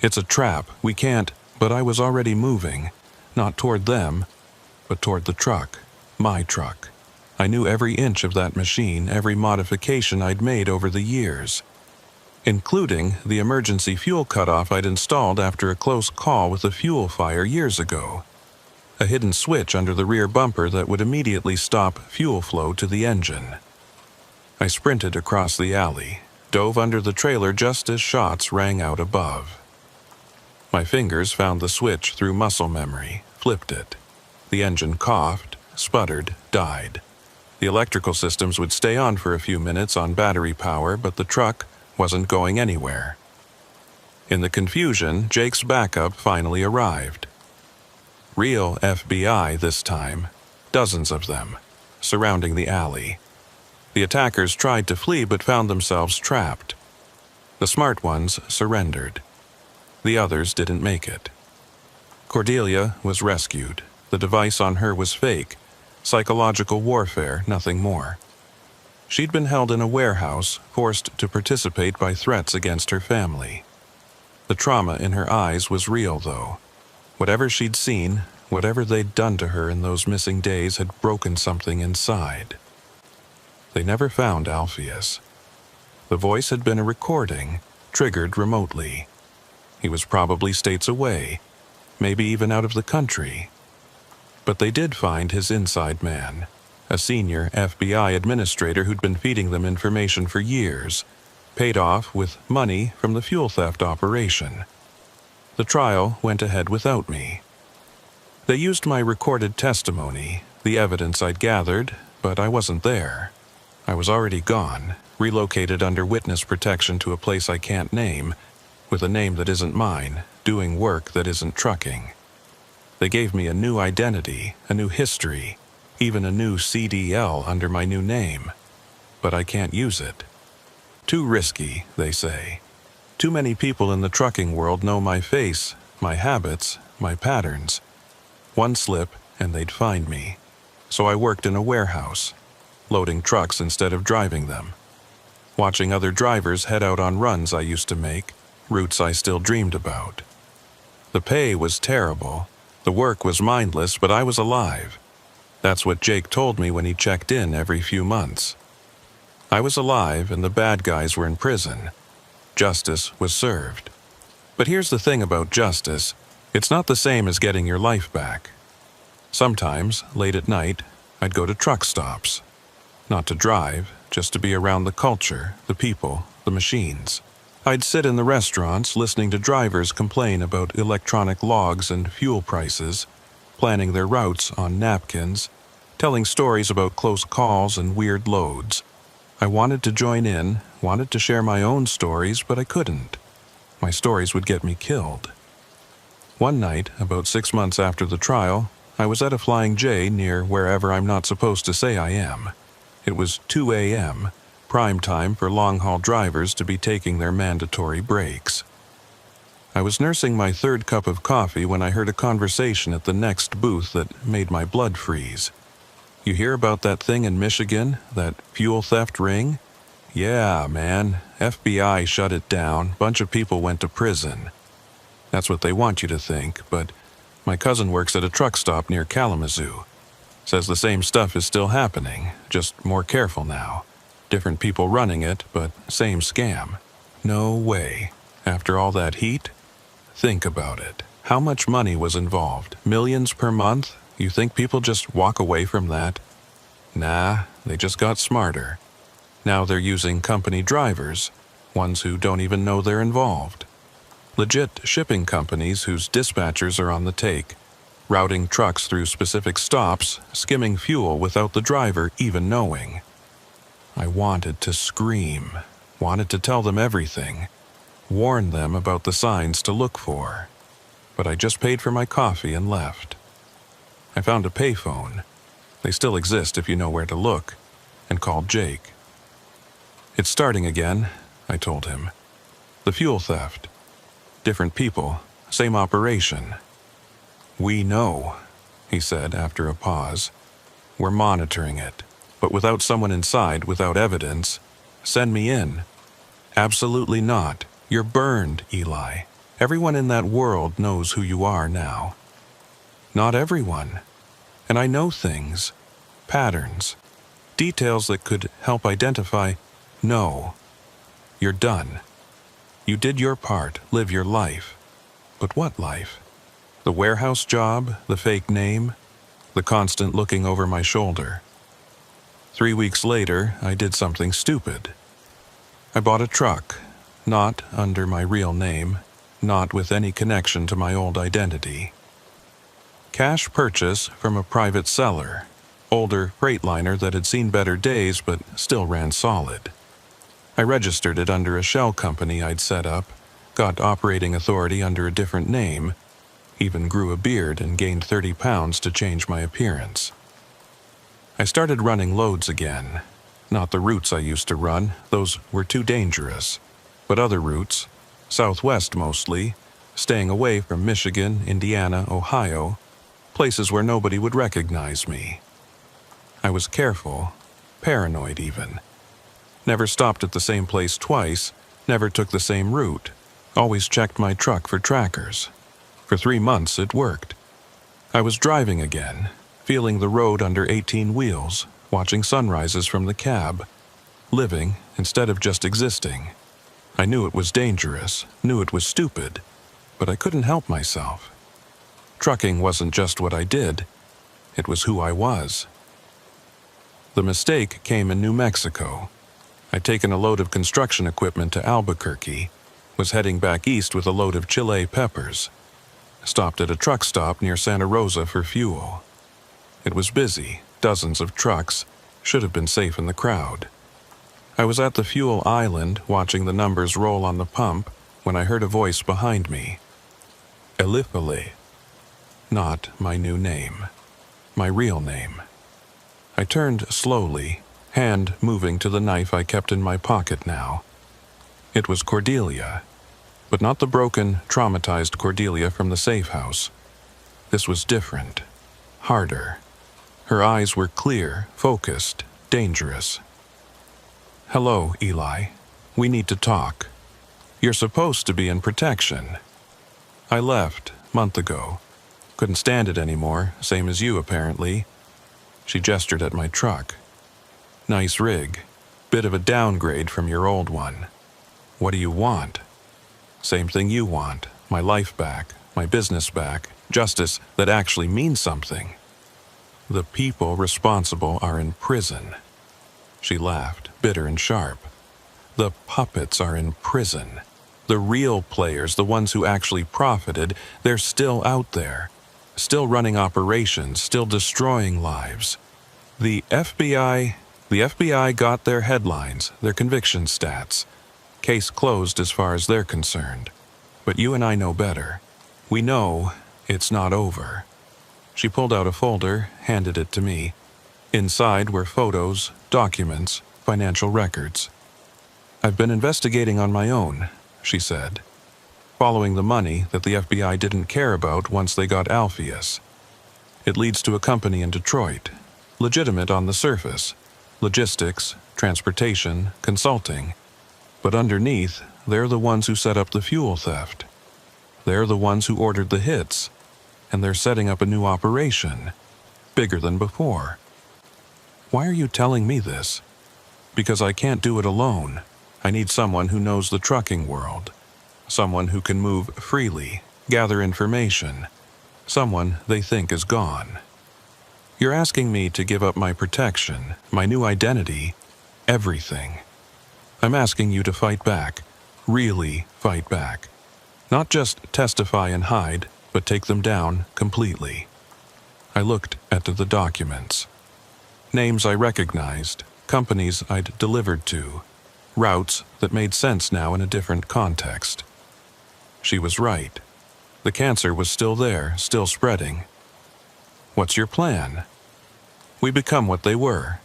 "It's a trap, we can't," but I was already moving, not toward them, but toward the truck, my truck. I knew every inch of that machine, every modification I'd made over the years, including the emergency fuel cutoff I'd installed after a close call with a fuel fire years ago. A hidden switch under the rear bumper that would immediately stop fuel flow to the engine. I sprinted across the alley, dove under the trailer just as shots rang out above. My fingers found the switch through muscle memory, flipped it. The engine coughed, sputtered, died. The electrical systems would stay on for a few minutes on battery power, but the truck wasn't going anywhere. In the confusion, Jake's backup finally arrived. Real FBI this time, dozens of them, surrounding the alley. The attackers tried to flee but found themselves trapped. The smart ones surrendered. The others didn't make it. Cordelia was rescued. The device on her was fake. Psychological warfare, nothing more. She'd been held in a warehouse, forced to participate by threats against her family. The trauma in her eyes was real, though. Whatever she'd seen, whatever they'd done to her in those missing days had broken something inside. They never found Alpheus. The voice had been a recording, triggered remotely. He was probably states away, maybe even out of the country. But they did find his inside man, a senior FBI administrator who'd been feeding them information for years, paid off with money from the fuel theft operation. The trial went ahead without me. They used my recorded testimony, The evidence I'd gathered, but I wasn't there. I was already gone, relocated under witness protection to a place I can't name, with a name that isn't mine, doing work that isn't trucking. They gave me a new identity, a new history, even a new CDL under my new name. But I can't use it. Too risky, they say. Too many people in the trucking world know my face, my habits, my patterns. One slip, and they'd find me. So I worked in a warehouse, loading trucks instead of driving them. Watching other drivers head out on runs I used to make, routes I still dreamed about. The pay was terrible. The work was mindless, but I was alive. That's what Jake told me when he checked in every few months. I was alive, and the bad guys were in prison. Justice was served. But here's the thing about justice. It's not the same as getting your life back. Sometimes, late at night, I'd go to truck stops. Not to drive, just to be around the culture, the people, the machines. I'd sit in the restaurants listening to drivers complain about electronic logs and fuel prices, planning their routes on napkins, telling stories about close calls and weird loads. I wanted to join in, wanted to share my own stories, but I couldn't. My stories would get me killed. One night, about 6 months after the trial, I was at a Flying J near wherever I'm not supposed to say I am. It was 2 a.m., prime time for long-haul drivers to be taking their mandatory breaks. I was nursing my third cup of coffee when I heard a conversation at the next booth that made my blood freeze. You hear about that thing in Michigan, that fuel theft ring? Yeah, man, FBI shut it down, bunch of people went to prison. That's what they want you to think, but my cousin works at a truck stop near Kalamazoo. Says the same stuff is still happening, just more careful now. Different people running it, but same scam. No way. After all that heat? Think about it. How much money was involved? Millions per month? You think people just walk away from that? Nah, they just got smarter. Now they're using company drivers, ones who don't even know they're involved. Legit shipping companies whose dispatchers are on the take, routing trucks through specific stops, skimming fuel without the driver even knowing. I wanted to scream, wanted to tell them everything, warn them about the signs to look for. But I just paid for my coffee and left. I found a payphone. They still exist if you know where to look, and called Jake. It's starting again, I told him. The fuel theft. Different people, same operation. We know, he said after a pause. We're monitoring it, but without someone inside, without evidence. Send me in. Absolutely not. You're burned, Eli. Everyone in that world knows who you are now. Not everyone. And I know things, patterns, details that could help identify. No. You're done. You did your part, live your life. But what life? The warehouse job, the fake name, the constant looking over my shoulder. 3 weeks later, I did something stupid. I bought a truck, not under my real name, not with any connection to my old identity. Cash purchase from a private seller, older Freightliner that had seen better days but still ran solid. I registered it under a shell company I'd set up, got operating authority under a different name, even grew a beard and gained 30 pounds to change my appearance. I started running loads again. Not the routes I used to run, those were too dangerous, but other routes, southwest mostly, staying away from Michigan, Indiana, Ohio, places where nobody would recognize me. I was careful, paranoid even. Never stopped at the same place twice, never took the same route, always checked my truck for trackers. For 3 months it worked. I was driving again, feeling the road under 18 wheels, watching sunrises from the cab, living instead of just existing. I knew it was dangerous, knew it was stupid, but I couldn't help myself. Trucking wasn't just what I did, it was who I was. The mistake came in New Mexico. I'd taken a load of construction equipment to Albuquerque, was heading back east with a load of Chile peppers. Stopped at a truck stop near Santa Rosa for fuel. It was busy, dozens of trucks, should have been safe in the crowd. I was at the fuel island watching the numbers roll on the pump when I heard a voice behind me. Elifale. Not my new name. My real name. I turned slowly, hand moving to the knife I kept in my pocket now. It was Cordelia, but not the broken, traumatized Cordelia from the safe house. This was different, harder. Her eyes were clear, focused, dangerous. Hello, Eli. We need to talk. You're supposed to be in protection. I left, month ago. Couldn't stand it anymore, same as you apparently. She gestured at my truck. Nice rig. Bit of a downgrade from your old one. What do you want? Same thing you want. My life back, my business back, justice that actually means something. The people responsible are in prison. She laughed, bitter and sharp. The puppets are in prison. The real players, the ones who actually profited, they're still out there. Still running operations, still destroying lives. The FBI got their headlines, their conviction stats. Case closed as far as they're concerned. But you and I know better. We know it's not over. She pulled out a folder, handed it to me. Inside were photos, documents, financial records. I've been investigating on my own, she said, following the money that the FBI didn't care about once they got Alpheus. It leads to a company in Detroit, legitimate on the surface, logistics, transportation, consulting. But underneath, they're the ones who set up the fuel theft. They're the ones who ordered the hits, and they're setting up a new operation, bigger than before. Why are you telling me this? Because I can't do it alone. I need someone who knows the trucking world. Someone who can move freely, gather information. Someone they think is gone. You're asking me to give up my protection, my new identity, everything. I'm asking you to fight back, really fight back. Not just testify and hide, but take them down completely. I looked at the documents. Names I recognized, companies I'd delivered to, routes that made sense now in a different context. She was right. The cancer was still there, still spreading. What's your plan? We become what they were.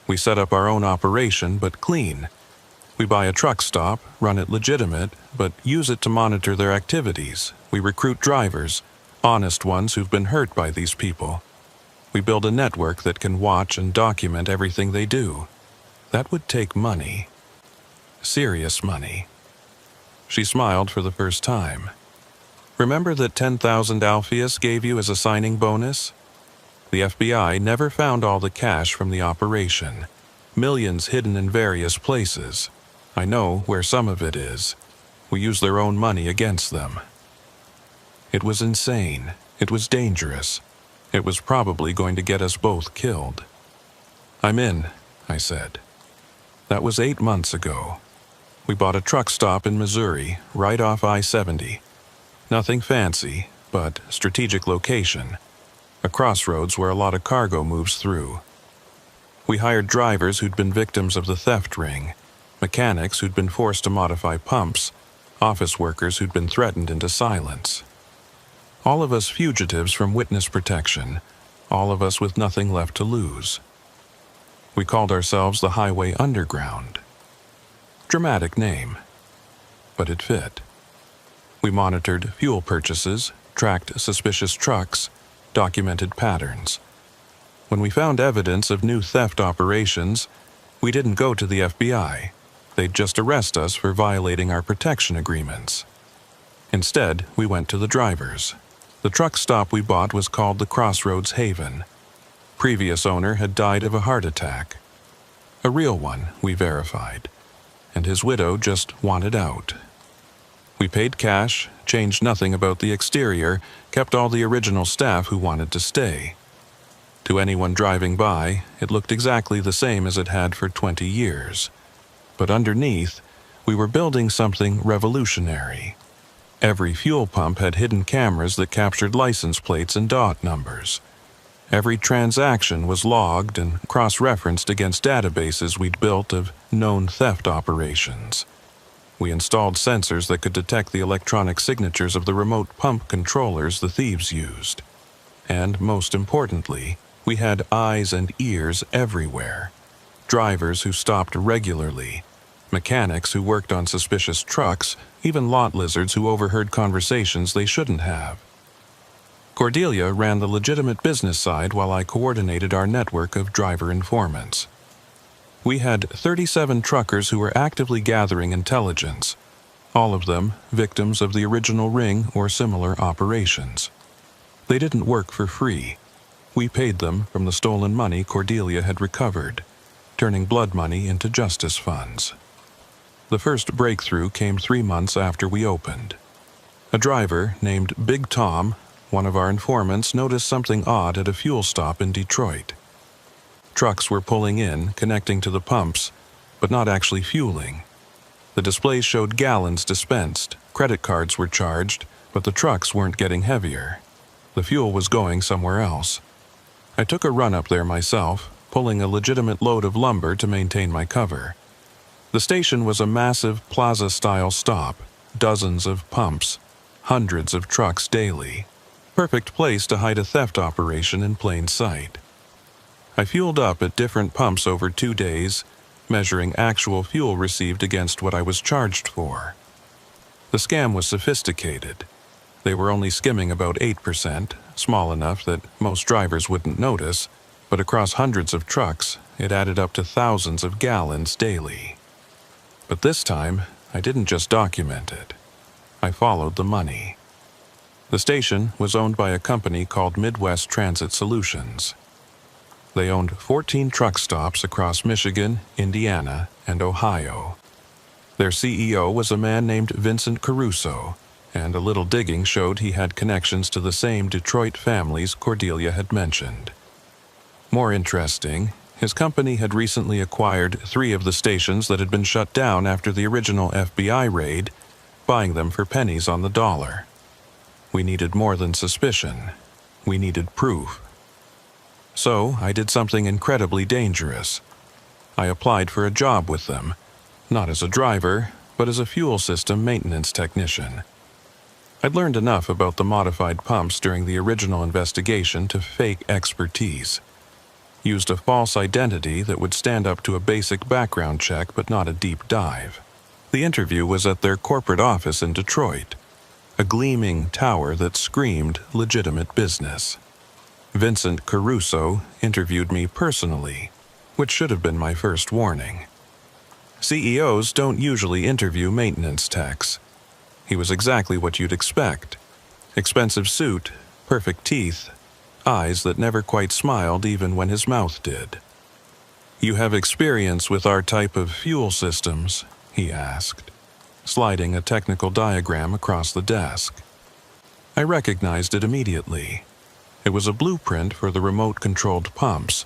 We set up our own operation, but clean. We buy a truck stop, run it legitimate, but use it to monitor their activities. We recruit drivers, honest ones who've been hurt by these people. We build a network that can watch and document everything they do. That would take money. Serious money. She smiled for the first time. Remember that 10,000 Alpheus gave you as a signing bonus? The FBI never found all the cash from the operation. Millions hidden in various places. I know where some of it is. We use their own money against them. It was insane. It was dangerous. It was probably going to get us both killed. I'm in, I said. That was 8 months ago. We bought a truck stop in Missouri, right off I-70. Nothing fancy, but strategic location. A crossroads where a lot of cargo moves through. We hired drivers who'd been victims of the theft ring, mechanics who'd been forced to modify pumps, office workers who'd been threatened into silence. All of us fugitives from witness protection, all of us with nothing left to lose. We called ourselves the Highway Underground. Dramatic name, but it fit. We monitored fuel purchases, tracked suspicious trucks, documented patterns. When we found evidence of new theft operations, we didn't go to the FBI. They'd just arrest us for violating our protection agreements. Instead, we went to the drivers. The truck stop we bought was called the Crossroads Haven. Previous owner had died of a heart attack. A real one, we verified. And his widow just wanted out. We paid cash, changed nothing about the exterior, kept all the original staff who wanted to stay. To anyone driving by, it looked exactly the same as it had for 20 years. But underneath, we were building something revolutionary. Every fuel pump had hidden cameras that captured license plates and dot numbers. Every transaction was logged and cross-referenced against databases we'd built of known theft operations. We installed sensors that could detect the electronic signatures of the remote pump controllers the thieves used. And most importantly, we had eyes and ears everywhere. Drivers who stopped regularly, mechanics who worked on suspicious trucks, even lot lizards who overheard conversations they shouldn't have. Cordelia ran the legitimate business side while I coordinated our network of driver informants. We had 37 truckers who were actively gathering intelligence, all of them victims of the original ring or similar operations. They didn't work for free. We paid them from the stolen money Cordelia had recovered, turning blood money into justice funds. The first breakthrough came 3 months after we opened. A driver named Big Tom, one of our informants, noticed something odd at a fuel stop in Detroit. Trucks were pulling in, connecting to the pumps, but not actually fueling. The displays showed gallons dispensed, credit cards were charged, but the trucks weren't getting heavier. The fuel was going somewhere else. I took a run up there myself, pulling a legitimate load of lumber to maintain my cover. The station was a massive plaza-style stop, dozens of pumps, hundreds of trucks daily. Perfect place to hide a theft operation in plain sight. I fueled up at different pumps over 2 days, measuring actual fuel received against what I was charged for. The scam was sophisticated. They were only skimming about 8%, small enough that most drivers wouldn't notice, but across hundreds of trucks, it added up to thousands of gallons daily. But this time, I didn't just document it. I followed the money. The station was owned by a company called Midwest Transit Solutions. They owned 14 truck stops across Michigan, Indiana, and Ohio. Their CEO was a man named Vincent Caruso, and a little digging showed he had connections to the same Detroit families Cordelia had mentioned. More interesting, his company had recently acquired 3 of the stations that had been shut down after the original FBI raid, buying them for pennies on the dollar. We needed more than suspicion. We needed proof. So I did something incredibly dangerous. I applied for a job with them, not as a driver, but as a fuel system maintenance technician. I'd learned enough about the modified pumps during the original investigation to fake expertise. Used a false identity that would stand up to a basic background check but not a deep dive. The interview was at their corporate office in Detroit, a gleaming tower that screamed legitimate business. Vincent Caruso interviewed me personally, which should have been my first warning. CEOs don't usually interview maintenance techs. He was exactly what you'd expect. Expensive suit, perfect teeth, eyes that never quite smiled even when his mouth did. "You have experience with our type of fuel systems?" he asked, sliding a technical diagram across the desk. I recognized it immediately. It was a blueprint for the remote-controlled pumps,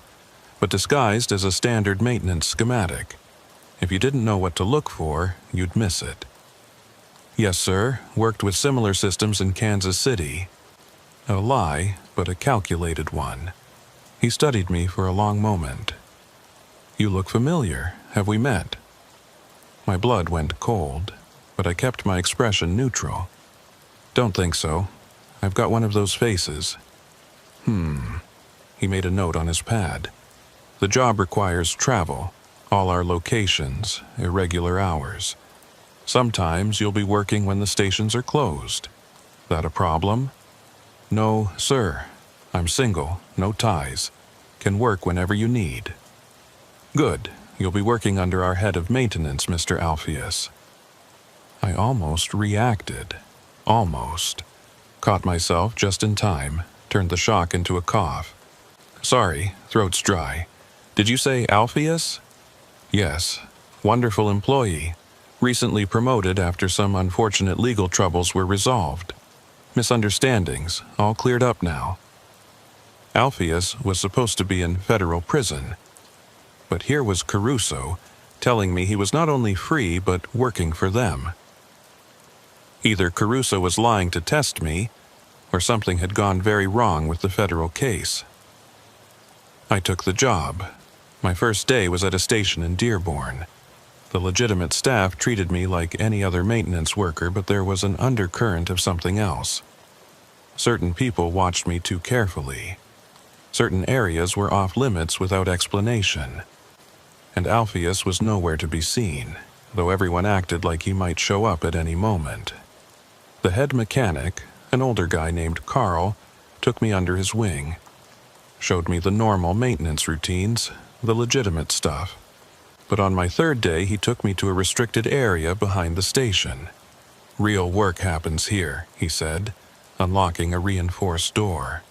but disguised as a standard maintenance schematic. If you didn't know what to look for, you'd miss it. "Yes, sir. Worked with similar systems in Kansas City." A lie, but a calculated one. He studied me for a long moment. "You look familiar. Have we met?" My blood went cold, but I kept my expression neutral. "Don't think so. I've got one of those faces." He made a note on his pad. "The job requires travel, all our locations, irregular hours. Sometimes you'll be working when the stations are closed. That a problem?" "No, sir. I'm single, no ties. Can work whenever you need." "Good. You'll be working under our head of maintenance, Mr. Alpheus." I almost reacted. Almost. Caught myself just in time, turned the shock into a cough. "Sorry, throat's dry. Did you say Alpheus?" "Yes. Wonderful employee. Recently promoted after some unfortunate legal troubles were resolved. Misunderstandings, all cleared up now." Alpheus was supposed to be in federal prison. But here was Caruso telling me he was not only free but working for them. Either Caruso was lying to test me, or something had gone very wrong with the federal case. I took the job. My first day was at a station in Dearborn. The legitimate staff treated me like any other maintenance worker, but there was an undercurrent of something else. Certain people watched me too carefully. Certain areas were off limits without explanation. And Alpheus was nowhere to be seen, though everyone acted like he might show up at any moment. The head mechanic, an older guy named Carl, took me under his wing, showed me the normal maintenance routines, the legitimate stuff. But on my third day, he took me to a restricted area behind the station. "Real work happens here," he said, unlocking a reinforced door.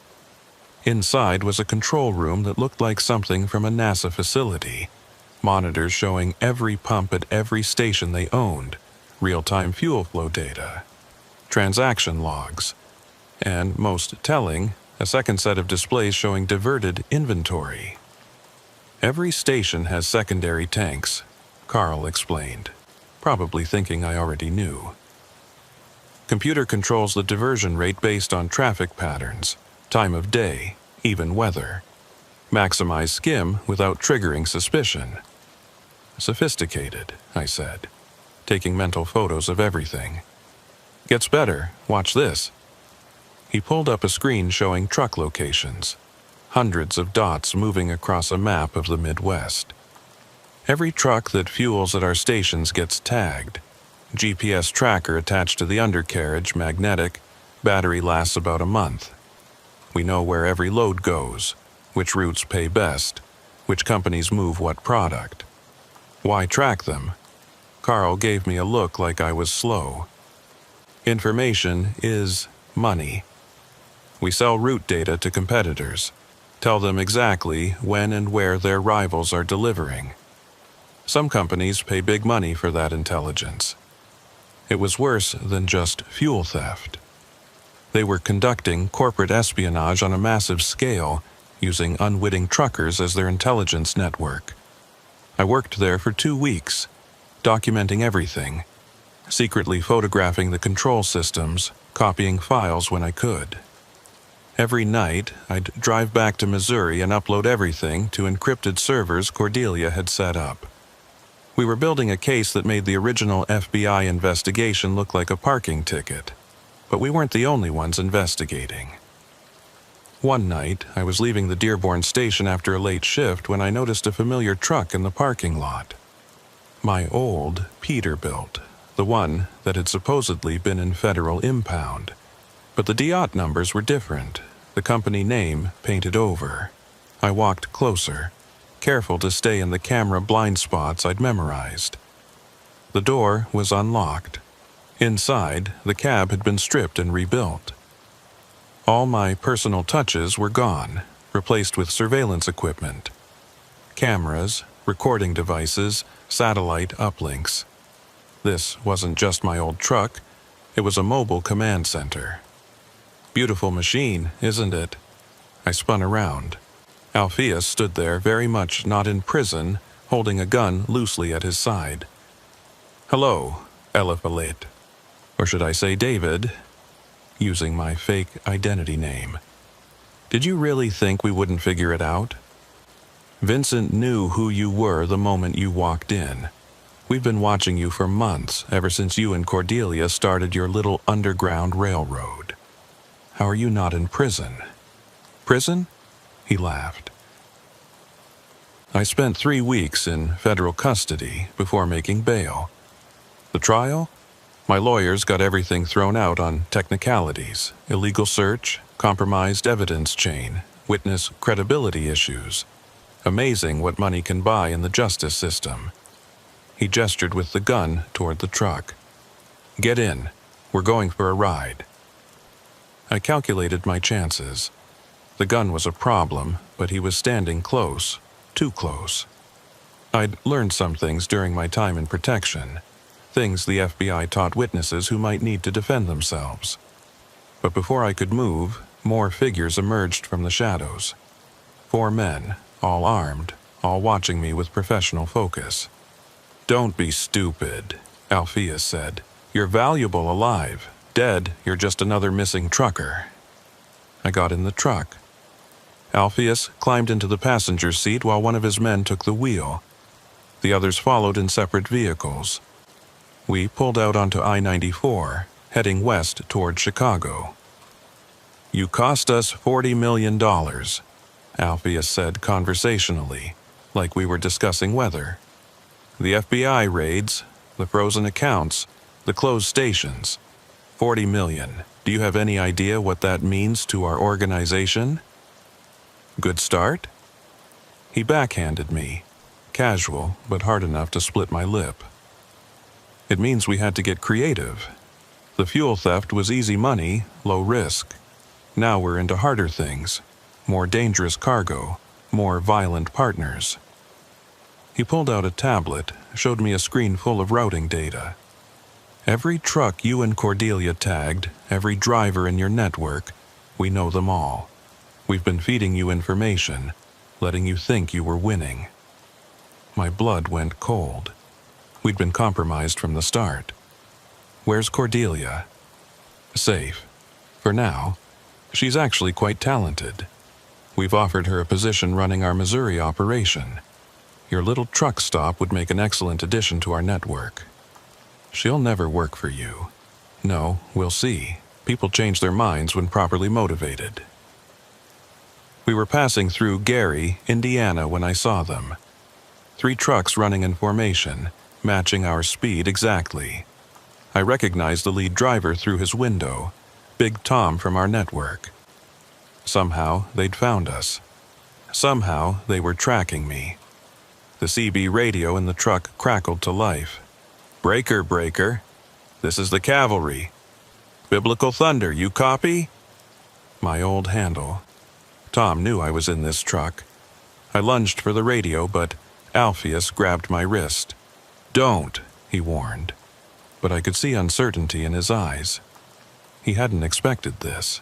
Inside was a control room that looked like something from a NASA facility. Monitors showing every pump at every station they owned, real-time fuel flow data, transaction logs, and, most telling, a second set of displays showing diverted inventory. "Every station has secondary tanks," Carl explained, probably thinking I already knew. "Computer controls the diversion rate based on traffic patterns, time of day, even weather. Maximize skim without triggering suspicion." "Sophisticated," I said, taking mental photos of everything. "Gets better. Watch this." He pulled up a screen showing truck locations, hundreds of dots moving across a map of the Midwest. Every truck that fuels at our stations gets tagged. GPS tracker attached to the undercarriage, magnetic, battery lasts about a month. We know where every load goes, which routes pay best, which companies move what product. Why track them? Carl gave me a look like I was slow. Information is money. We sell route data to competitors, tell them exactly when and where their rivals are delivering. Some companies pay big money for that intelligence. It was worse than just fuel theft. They were conducting corporate espionage on a massive scale, using unwitting truckers as their intelligence network. I worked there for 2 weeks, documenting everything, secretly photographing the control systems, copying files when I could. Every night, I'd drive back to Missouri and upload everything to encrypted servers Cordelia had set up. We were building a case that made the original FBI investigation look like a parking ticket, but we weren't the only ones investigating. One night, I was leaving the Dearborn station after a late shift when I noticed a familiar truck in the parking lot. My old Peterbilt, the one that had supposedly been in federal impound. But the DOT numbers were different, the company name painted over. I walked closer, careful to stay in the camera blind spots I'd memorized. The door was unlocked. Inside, the cab had been stripped and rebuilt. All my personal touches were gone, replaced with surveillance equipment. Cameras, recording devices, satellite uplinks. This wasn't just my old truck, it was a mobile command center. Beautiful machine, isn't it? I spun around. Alpheus stood there, very much not in prison, holding a gun loosely at his side. "Hello, Eliphalet. Or should I say David?" Using my fake identity name. "Did you really think we wouldn't figure it out? Vincent knew who you were the moment you walked in. We've been watching you for months, ever since you and Cordelia started your little underground railroad. How are you not in prison?" "Prison?" He laughed. "I spent 3 weeks in federal custody before making bail. The trial? My lawyers got everything thrown out on technicalities, illegal search, compromised evidence chain, witness credibility issues. Amazing what money can buy in the justice system." He gestured with the gun toward the truck. "Get in. We're going for a ride." I calculated my chances. The gun was a problem, but he was standing close, too close. I'd learned some things during my time in protection, things the FBI taught witnesses who might need to defend themselves. But before I could move, more figures emerged from the shadows. 4 men, all armed, all watching me with professional focus. "Don't be stupid," Alpheus said. "You're valuable alive. Dead, you're just another missing trucker." I got in the truck. Alpheus climbed into the passenger seat while one of his men took the wheel. The others followed in separate vehicles. We pulled out onto I-94, heading west toward Chicago. "You cost us $40 million, Alpheus said conversationally, like we were discussing weather. "The FBI raids, the frozen accounts, the closed stations. $40 million. Do you have any idea what that means to our organization?" "Good start?" He backhanded me, casual but hard enough to split my lip. "It means we had to get creative. The fuel theft was easy money, low risk. Now we're into harder things, more dangerous cargo, more violent partners." He pulled out a tablet, showed me a screen full of routing data. "Every truck you and Cordelia tagged, every driver in your network, we know them all. We've been feeding you information, letting you think you were winning." My blood went cold. We'd been compromised from the start. "Where's Cordelia?" "Safe. For now. She's actually quite talented. We've offered her a position running our Missouri operation. Your little truck stop would make an excellent addition to our network." "She'll never work for you." "No, we'll see. People change their minds when properly motivated." We were passing through Gary, Indiana when I saw them. 3 trucks running in formation, matching our speed exactly. I recognized the lead driver through his window, Big Tom from our network. Somehow they'd found us. Somehow they were tracking me. The CB radio in the truck crackled to life. "Breaker, breaker. This is the cavalry. Biblical thunder, you copy?" My old handle. Tom knew I was in this truck. I lunged for the radio, but Alpheus grabbed my wrist. "Don't," he warned. But I could see uncertainty in his eyes. He hadn't expected this.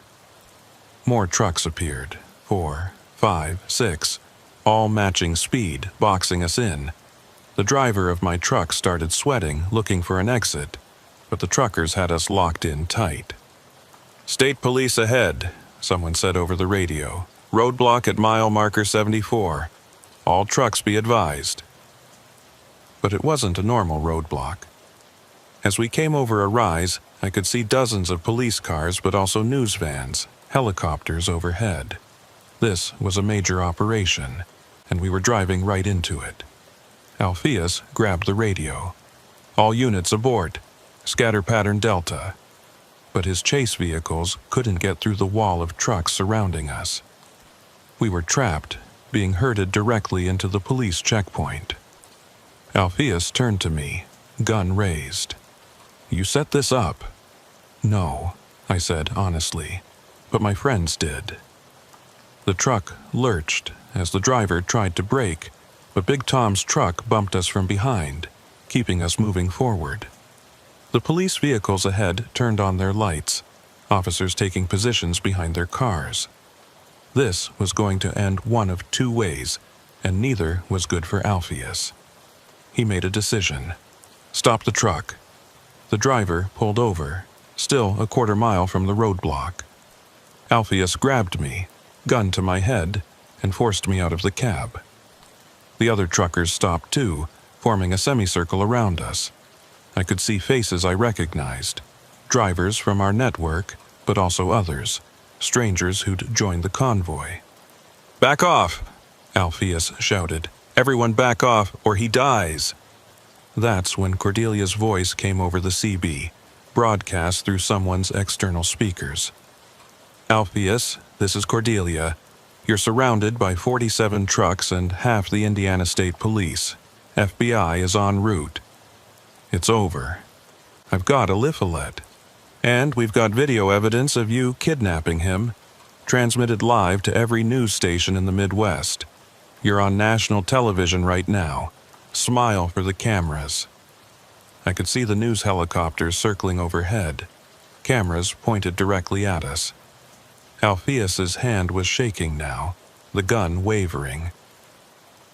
More trucks appeared, 4, 5, 6, all matching speed, boxing us in. The driver of my truck started sweating, looking for an exit, but the truckers had us locked in tight. "State police ahead," someone said over the radio. "Roadblock at mile marker 74. All trucks be advised." But it wasn't a normal roadblock. As we came over a rise, I could see dozens of police cars, but also news vans, helicopters overhead. This was a major operation, and we were driving right into it. Alpheus grabbed the radio. "All units abort. Scatter pattern Delta." But his chase vehicles couldn't get through the wall of trucks surrounding us. We were trapped, being herded directly into the police checkpoint. Alpheus turned to me, gun raised. "You set this up?" "No," I said honestly, "but my friends did." The truck lurched as the driver tried to brake, but Big Tom's truck bumped us from behind, keeping us moving forward. The police vehicles ahead turned on their lights, officers taking positions behind their cars. This was going to end one of 2 ways, and neither was good for Alpheus. He made a decision. "Stop the truck." The driver pulled over, still a quarter mile from the roadblock. Alpheus grabbed me, gun to my head, and forced me out of the cab. The other truckers stopped too, forming a semicircle around us. I could see faces I recognized, drivers from our network, but also others, strangers who'd joined the convoy. "Back off!" Alpheus shouted. "Everyone back off, or he dies!" That's when Cordelia's voice came over the CB, broadcast through someone's external speakers. "Alpheus, this is Cordelia. You're surrounded by 47 trucks and half the Indiana State Police. FBI is en route. It's over. I've got a Lifolet. And we've got video evidence of you kidnapping him, transmitted live to every news station in the Midwest. You're on national television right now. Smile for the cameras." I could see the news helicopters circling overhead, cameras pointed directly at us. Alpheus's hand was shaking now, the gun wavering.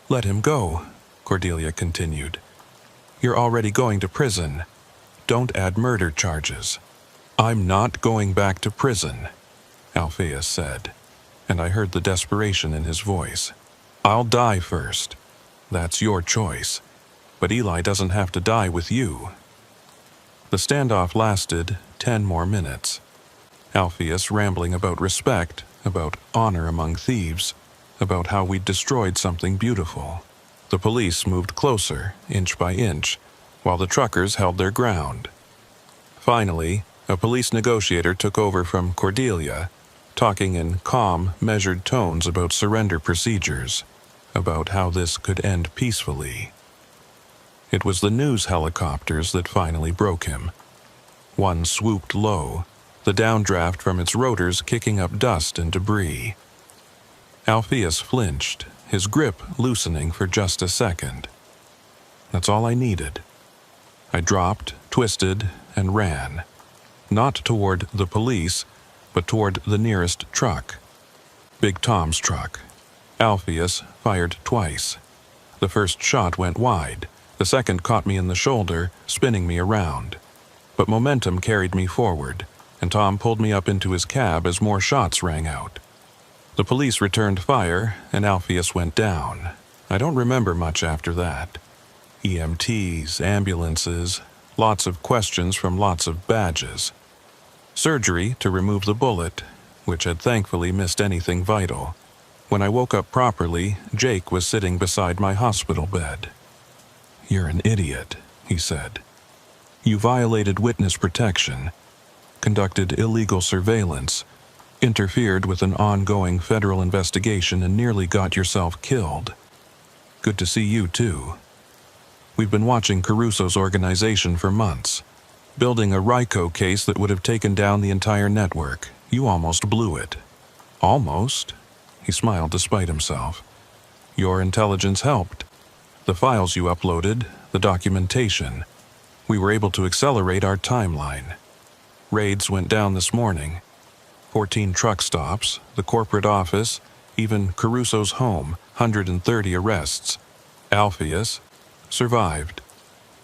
"Let him go," Cordelia continued. "You're already going to prison. Don't add murder charges." "I'm not going back to prison," Alpheus said. and I heard the desperation in his voice. "I'll die first. That's your choice. But Eli doesn't have to die with you." The standoff lasted 10 more minutes. Alpheus rambling about respect, about honor among thieves, about how we'd destroyed something beautiful. The police moved closer, inch by inch, while the truckers held their ground. Finally, a police negotiator took over from Cordelia, talking in calm, measured tones about surrender procedures, about how this could end peacefully. It was the news helicopters that finally broke him. One swooped low, the downdraft from its rotors kicking up dust and debris. Alpheus flinched, his grip loosening for just a second. That's all I needed. I dropped, twisted, and ran. Not toward the police, but toward the nearest truck. Big Tom's truck. Alpheus fired twice. The first shot went wide. The second caught me in the shoulder, spinning me around. But momentum carried me forward, and Tom pulled me up into his cab as more shots rang out. The police returned fire, and Alpheus went down. I don't remember much after that. EMTs, ambulances, lots of questions from lots of badges. Surgery to remove the bullet, which had thankfully missed anything vital. When I woke up properly, Jake was sitting beside my hospital bed. "You're an idiot," he said. "You violated witness protection, conducted illegal surveillance, interfered with an ongoing federal investigation, and nearly got yourself killed. Good to see you, too. We've been watching Caruso's organization for months, building a RICO case that would have taken down the entire network. You almost blew it." "Almost?" He smiled despite himself. "Your intelligence helped. The files you uploaded, the documentation. We were able to accelerate our timeline. Raids went down this morning. 14 truck stops, the corporate office, even Caruso's home, 130 arrests. Alpheus survived.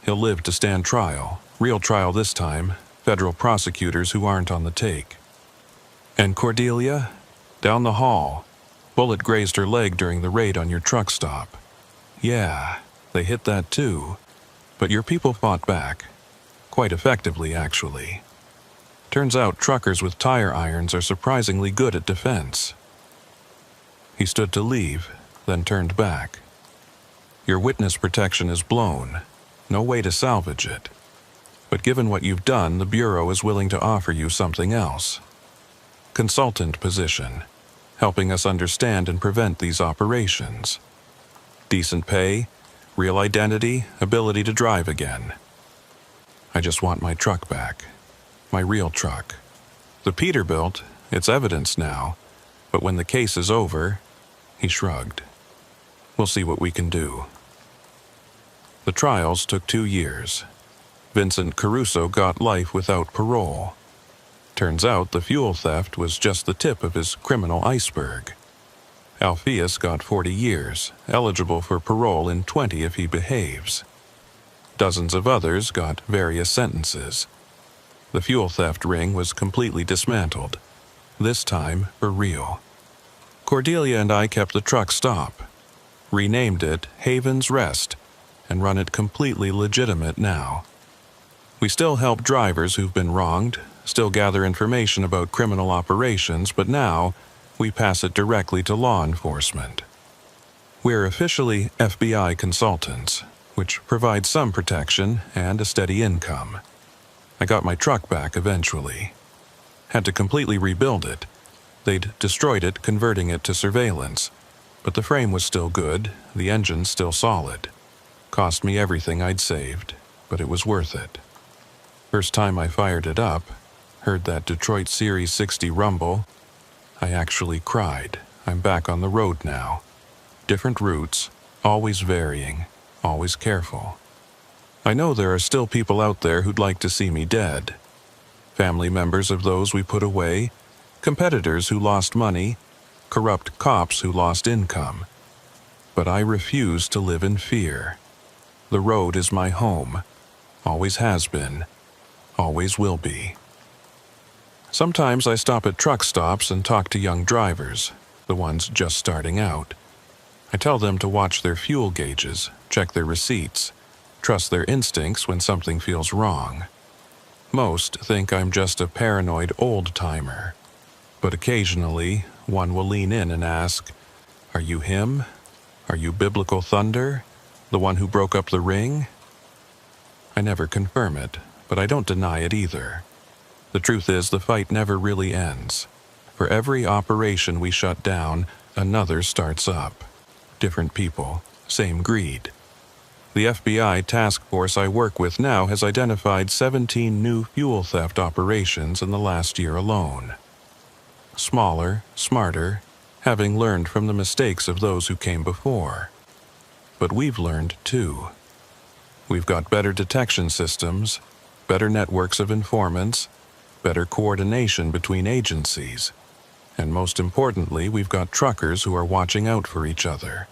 He'll live to stand trial. Real trial this time, federal prosecutors who aren't on the take. And Cordelia? Down the hall. Bullet grazed her leg during the raid on your truck stop. Yeah, they hit that too. But your people fought back. Quite effectively, actually. Turns out truckers with tire irons are surprisingly good at defense." He stood to leave, then turned back. "Your witness protection is blown. No way to salvage it. But given what you've done, the Bureau is willing to offer you something else. Consultant position, helping us understand and prevent these operations. Decent pay, real identity, ability to drive again. I just want my truck back. My real truck. The Peterbilt, it's evidence now, but when the case is over," he shrugged. "We'll see what we can do." The trials took 2 years. Vincent Caruso got life without parole. Turns out the fuel theft was just the tip of his criminal iceberg. Alpheus got 40 years, eligible for parole in 20 if he behaves. Dozens of others got various sentences. The fuel theft ring was completely dismantled, this time for real. Cordelia and I kept the truck stop, renamed it Haven's Rest, and run it completely legitimate now. We still help drivers who've been wronged, still gather information about criminal operations, but now we pass it directly to law enforcement. We're officially FBI consultants, which provides some protection and a steady income. I got my truck back eventually. Had to completely rebuild it. They'd destroyed it, converting it to surveillance, but the frame was still good, the engine still solid. Cost me everything I'd saved, but it was worth it. First time I fired it up, heard that Detroit Series 60 rumble, I actually cried. I'm back on the road now. Different routes, always varying, always careful. I know there are still people out there who'd like to see me dead. Family members of those we put away, competitors who lost money, corrupt cops who lost income. But I refuse to live in fear. The road is my home, always has been, always will be. Sometimes I stop at truck stops and talk to young drivers. the ones just starting out. I tell them to watch their fuel gauges, check their receipts, trust their instincts when something feels wrong. Most think I'm just a paranoid old-timer, but occasionally one will lean in and ask, "Are you him? Are you Biblical Thunder, the one who broke up the ring?" I never confirm it, but I don't deny it either. The truth is, the fight never really ends. For every operation we shut down, another starts up. Different people, same greed. The FBI task force I work with now has identified 17 new fuel theft operations in the last year alone. Smaller, smarter, having learned from the mistakes of those who came before. But we've learned too. We've got better detection systems, better networks of informants, better coordination between agencies, and most importantly, we've got truckers who are watching out for each other.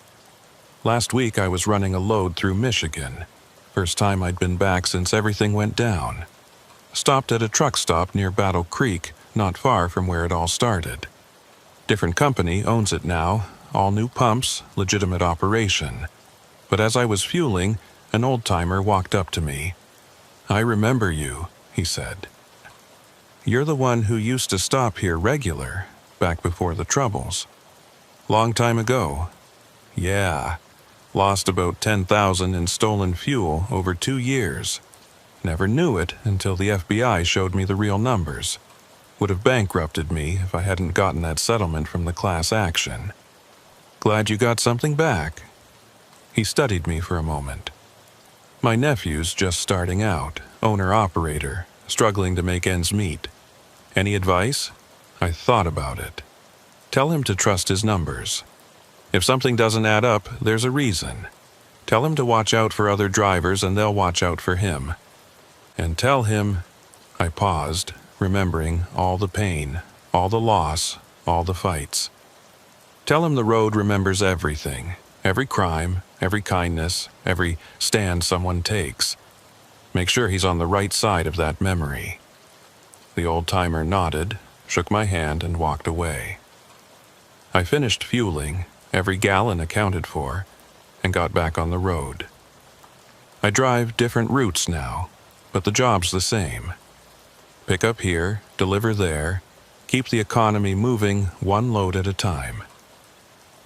Last week I was running a load through Michigan. First time I'd been back since everything went down. Stopped at a truck stop near Battle Creek, not far from where it all started. Different company owns it now, all new pumps, legitimate operation. But as I was fueling, an old-timer walked up to me. "I remember you," he said. "You're the one who used to stop here regular, back before the troubles." "Long time ago." "Yeah. Lost about 10,000 in stolen fuel over 2 years. Never knew it until the FBI showed me the real numbers. Would have bankrupted me if I hadn't gotten that settlement from the class action. Glad you got something back." He studied me for a moment. "My nephew's just starting out, owner-operator, struggling to make ends meet. Any advice?" I thought about it. "Tell him to trust his numbers. If something doesn't add up, there's a reason. Tell him to watch out for other drivers and they'll watch out for him. And tell him—" I paused, remembering all the pain, all the loss, all the fights. "Tell him the road remembers everything, every crime, every kindness, every stand someone takes. Make sure he's on the right side of that memory." The old-timer nodded, shook my hand, and walked away. I finished fueling, every gallon accounted for, and got back on the road. I drive different routes now, but the job's the same. Pick up here, deliver there, keep the economy moving one load at a time.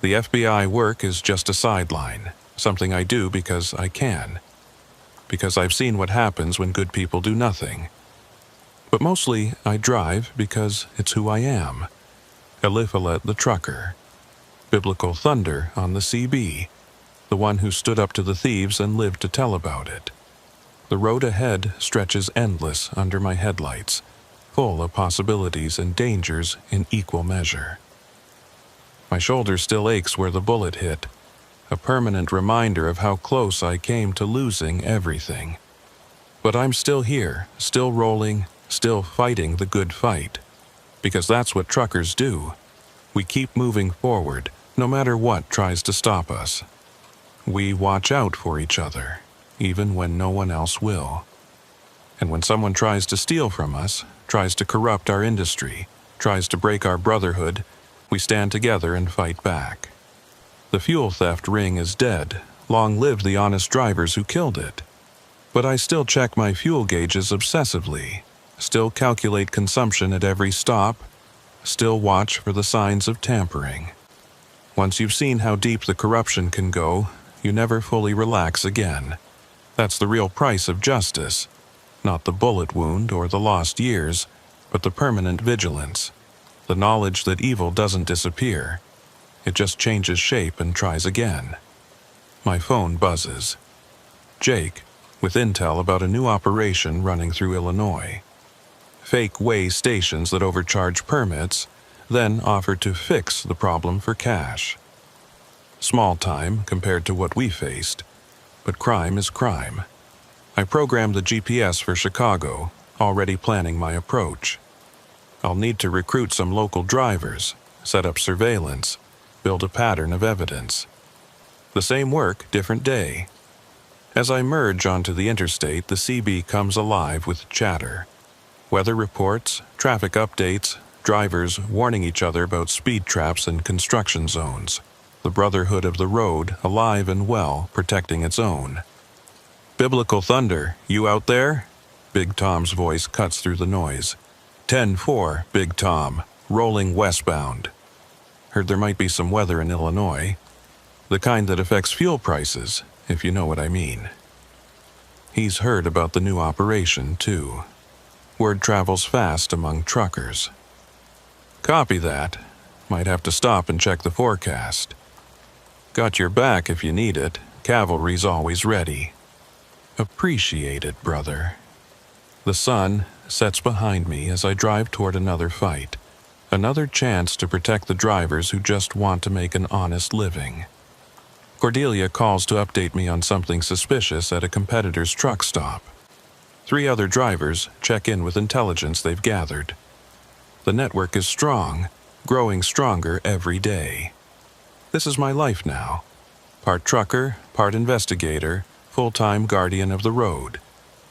The FBI work is just a sideline, something I do because I can. Because I've seen what happens when good people do nothing. But mostly I drive because it's who I am. Eliphalet the trucker. Biblical Thunder on the CB. The one who stood up to the thieves and lived to tell about it. The road ahead stretches endless under my headlights, full of possibilities and dangers in equal measure. My shoulder still aches where the bullet hit, a permanent reminder of how close I came to losing everything. But I'm still here, still rolling, still fighting the good fight. Because that's what truckers do. We keep moving forward, no matter what tries to stop us. We watch out for each other, even when no one else will. And when someone tries to steal from us, tries to corrupt our industry, tries to break our brotherhood, we stand together and fight back. The fuel theft ring is dead. Long live the honest drivers who killed it. But I still check my fuel gauges obsessively, still calculate consumption at every stop, still watch for the signs of tampering. Once you've seen how deep the corruption can go, you never fully relax again. That's the real price of justice. Not the bullet wound or the lost years, but the permanent vigilance. The knowledge that evil doesn't disappear. It just changes shape and tries again. My phone buzzes. Jake, with intel about a new operation running through Illinois. Fake weigh stations that overcharge permits, then offer to fix the problem for cash. Small time compared to what we faced, but crime is crime. I programmed the GPS for Chicago, already planning my approach. I'll need to recruit some local drivers, set up surveillance, build a pattern of evidence. The same work, different day. As I merge onto the interstate, the CB comes alive with chatter. Weather reports, traffic updates, drivers warning each other about speed traps and construction zones. The brotherhood of the road, alive and well, protecting its own. "Biblical thunder, you out there?" Big Tom's voice cuts through the noise. 10-4, Big Tom, rolling westbound. Heard there might be some weather in Illinois. The kind that affects fuel prices, if you know what I mean. He's heard about the new operation, too. Word travels fast among truckers. "Copy that. Might have to stop and check the forecast. Got your back if you need it. Cavalry's always ready." "Appreciate it, brother." The sun sets behind me as I drive toward another fight. Another chance to protect the drivers who just want to make an honest living. Cordelia calls to update me on something suspicious at a competitor's truck stop. 3 other drivers check in with intelligence they've gathered. The network is strong, growing stronger every day. This is my life now. Part trucker, part investigator, full-time guardian of the road.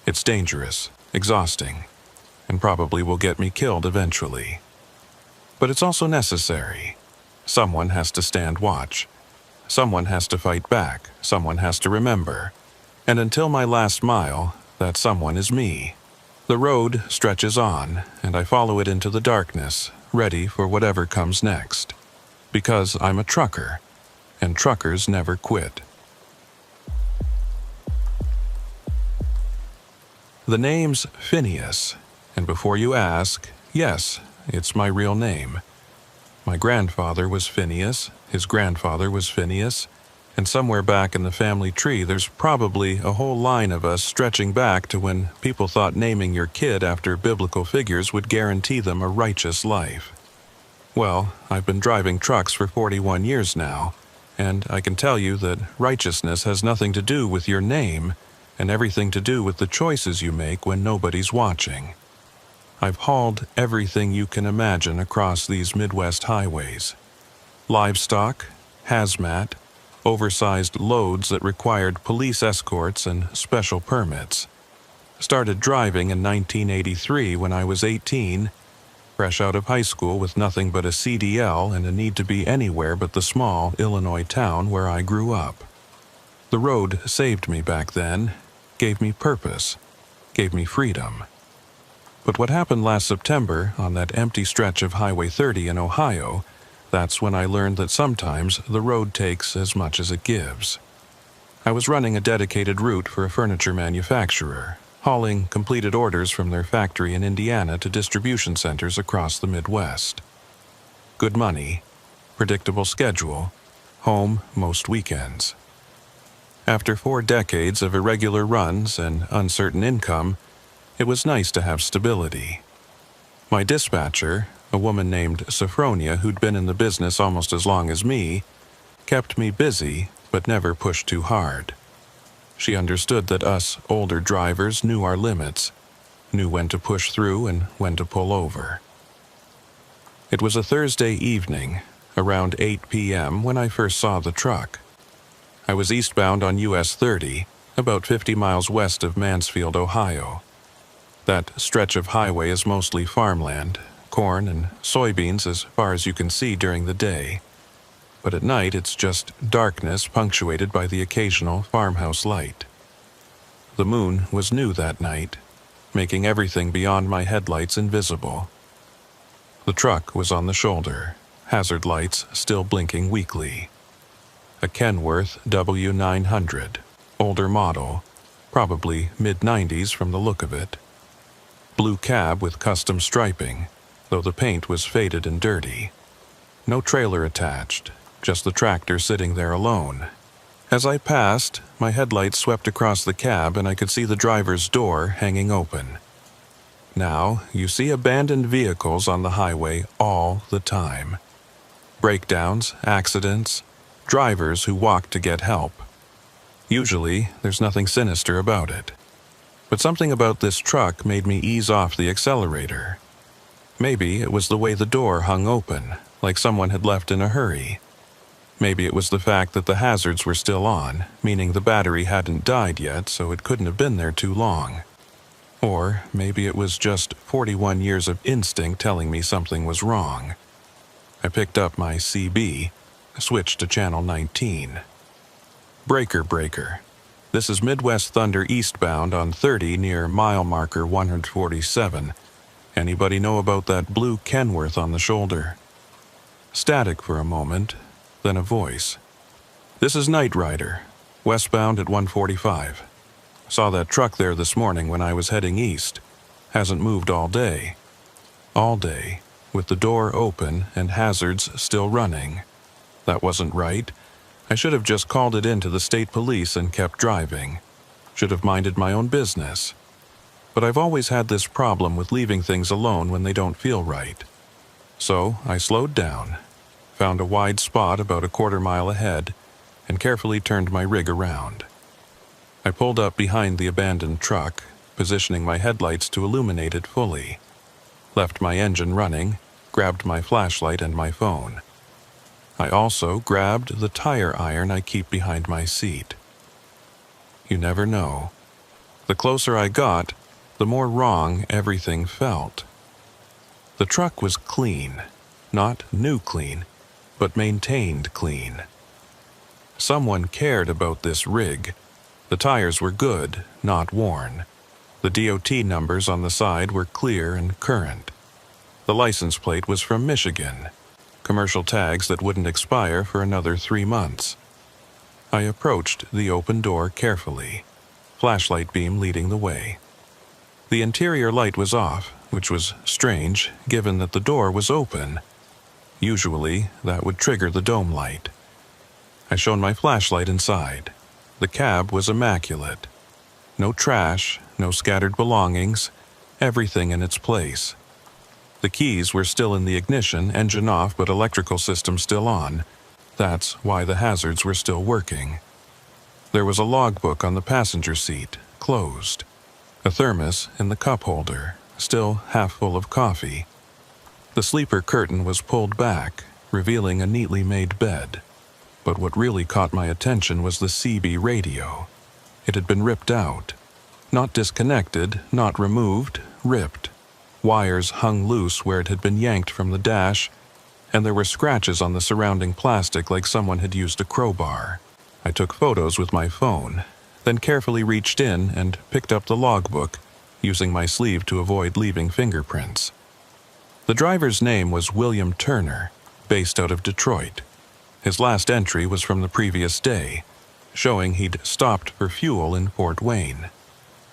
It's dangerous, exhausting, and probably will get me killed eventually. But it's also necessary. Someone has to stand watch. Someone has to fight back. Someone has to remember. And until my last mile, that someone is me. The road stretches on, and I follow it into the darkness, ready for whatever comes next. Because I'm a trucker, and truckers never quit. The name's Phineas, and before you ask, yes, it's my real name. My grandfather was Phineas, his grandfather was Phineas, and somewhere back in the family tree there's probably a whole line of us stretching back to when people thought naming your kid after biblical figures would guarantee them a righteous life. Well, I've been driving trucks for 41 years now, and I can tell you that righteousness has nothing to do with your name, and everything to do with the choices you make when nobody's watching. I've hauled everything you can imagine across these Midwest highways. Livestock, hazmat, oversized loads that required police escorts and special permits. Started driving in 1983 when I was 18, fresh out of high school with nothing but a CDL and a need to be anywhere but the small Illinois town where I grew up. The road saved me back then, gave me purpose, gave me freedom. But what happened last September on that empty stretch of Highway 30 in Ohio, that's when I learned that sometimes the road takes as much as it gives. I was running a dedicated route for a furniture manufacturer, hauling completed orders from their factory in Indiana to distribution centers across the Midwest. Good money, predictable schedule, home most weekends. After 4 decades of irregular runs and uncertain income, it was nice to have stability. My dispatcher, a woman named Sophronia who'd been in the business almost as long as me, kept me busy but never pushed too hard. She understood that us older drivers knew our limits, knew when to push through and when to pull over. It was a Thursday evening, around 8 p.m. when I first saw the truck. I was eastbound on US 30, about 50 miles west of Mansfield, Ohio. That stretch of highway is mostly farmland, corn and soybeans as far as you can see during the day. But at night it's just darkness punctuated by the occasional farmhouse light. The moon was new that night, making everything beyond my headlights invisible. The truck was on the shoulder, hazard lights still blinking weakly. A Kenworth W900, older model, probably mid-90s from the look of it. Blue cab with custom striping, though the paint was faded and dirty. No trailer attached, just the tractor sitting there alone. As I passed, my headlights swept across the cab and I could see the driver's door hanging open. Now, you see abandoned vehicles on the highway all the time. Breakdowns, accidents, drivers who walk to get help. Usually, there's nothing sinister about it. But something about this truck made me ease off the accelerator. Maybe it was the way the door hung open, like someone had left in a hurry. Maybe it was the fact that the hazards were still on, meaning the battery hadn't died yet, so it couldn't have been there too long. Or maybe it was just 41 years of instinct telling me something was wrong. I picked up my CB, switched to channel 19. Breaker, breaker. This is Midwest Thunder eastbound on 30 near mile marker 147. Anybody know about that blue Kenworth on the shoulder? Static for a moment, then a voice. This is Night Rider, westbound at 145. Saw that truck there this morning when I was heading east. Hasn't moved all day. All day, with the door open and hazards still running. That wasn't right. I should have just called it in to the state police and kept driving. Should have minded my own business. But I've always had this problem with leaving things alone when they don't feel right. So I slowed down, found a wide spot about a quarter mile ahead, and carefully turned my rig around. I pulled up behind the abandoned truck, positioning my headlights to illuminate it fully. Left my engine running, grabbed my flashlight and my phone. I also grabbed the tire iron I keep behind my seat. You never know. The closer I got, the more wrong everything felt. The truck was clean, not new clean, but maintained clean. Someone cared about this rig. The tires were good, not worn. The DOT numbers on the side were clear and current. The license plate was from Michigan. Commercial tags that wouldn't expire for another 3 months. I approached the open door carefully, flashlight beam leading the way. The interior light was off, which was strange given that the door was open. Usually, that would trigger the dome light. I shone my flashlight inside. The cab was immaculate. No trash, no scattered belongings, everything in its place. The keys were still in the ignition, engine off but electrical system still on. That's why the hazards were still working. There was a logbook on the passenger seat, closed. A thermos in the cup holder, still half full of coffee. The sleeper curtain was pulled back, revealing a neatly made bed. But what really caught my attention was the CB radio. It had been ripped out. Not disconnected, not removed, ripped. Wires hung loose where it had been yanked from the dash, and there were scratches on the surrounding plastic like someone had used a crowbar. I took photos with my phone, then carefully reached in and picked up the logbook, using my sleeve to avoid leaving fingerprints. The driver's name was William Turner, based out of Detroit. His last entry was from the previous day, showing he'd stopped for fuel in Fort Wayne.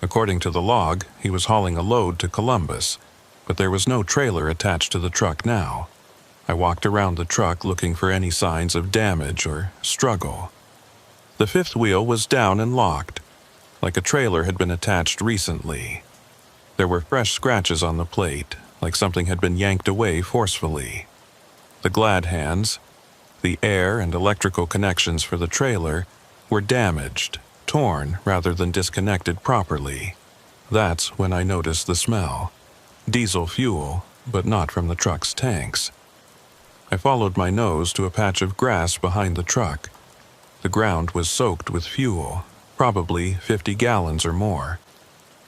According to the log, he was hauling a load to Columbus, but there was no trailer attached to the truck now. I walked around the truck looking for any signs of damage or struggle. The fifth wheel was down and locked, like a trailer had been attached recently. There were fresh scratches on the plate, like something had been yanked away forcefully. The glad hands, the air and electrical connections for the trailer, were damaged, torn rather than disconnected properly. That's when I noticed the smell. Diesel fuel, but not from the truck's tanks. I followed my nose to a patch of grass behind the truck. The ground was soaked with fuel, probably 50 gallons or more.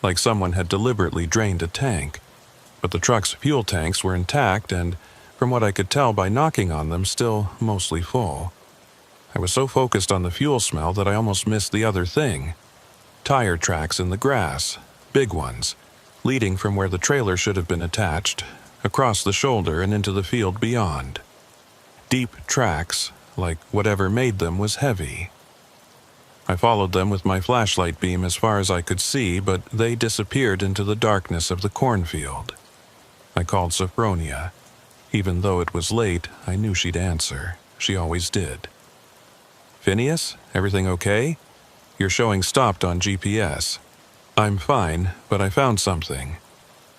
Like someone had deliberately drained a tank. But the truck's fuel tanks were intact and, from what I could tell by knocking on them, still mostly full. I was so focused on the fuel smell that I almost missed the other thing. Tire tracks in the grass, big ones, leading from where the trailer should have been attached, across the shoulder and into the field beyond. Deep tracks, like whatever made them was heavy. I followed them with my flashlight beam as far as I could see, but they disappeared into the darkness of the cornfield. I called Sophronia. Even though it was late, I knew she'd answer. She always did. Phineas, everything okay? You're showing stopped on GPS. I'm fine, but I found something.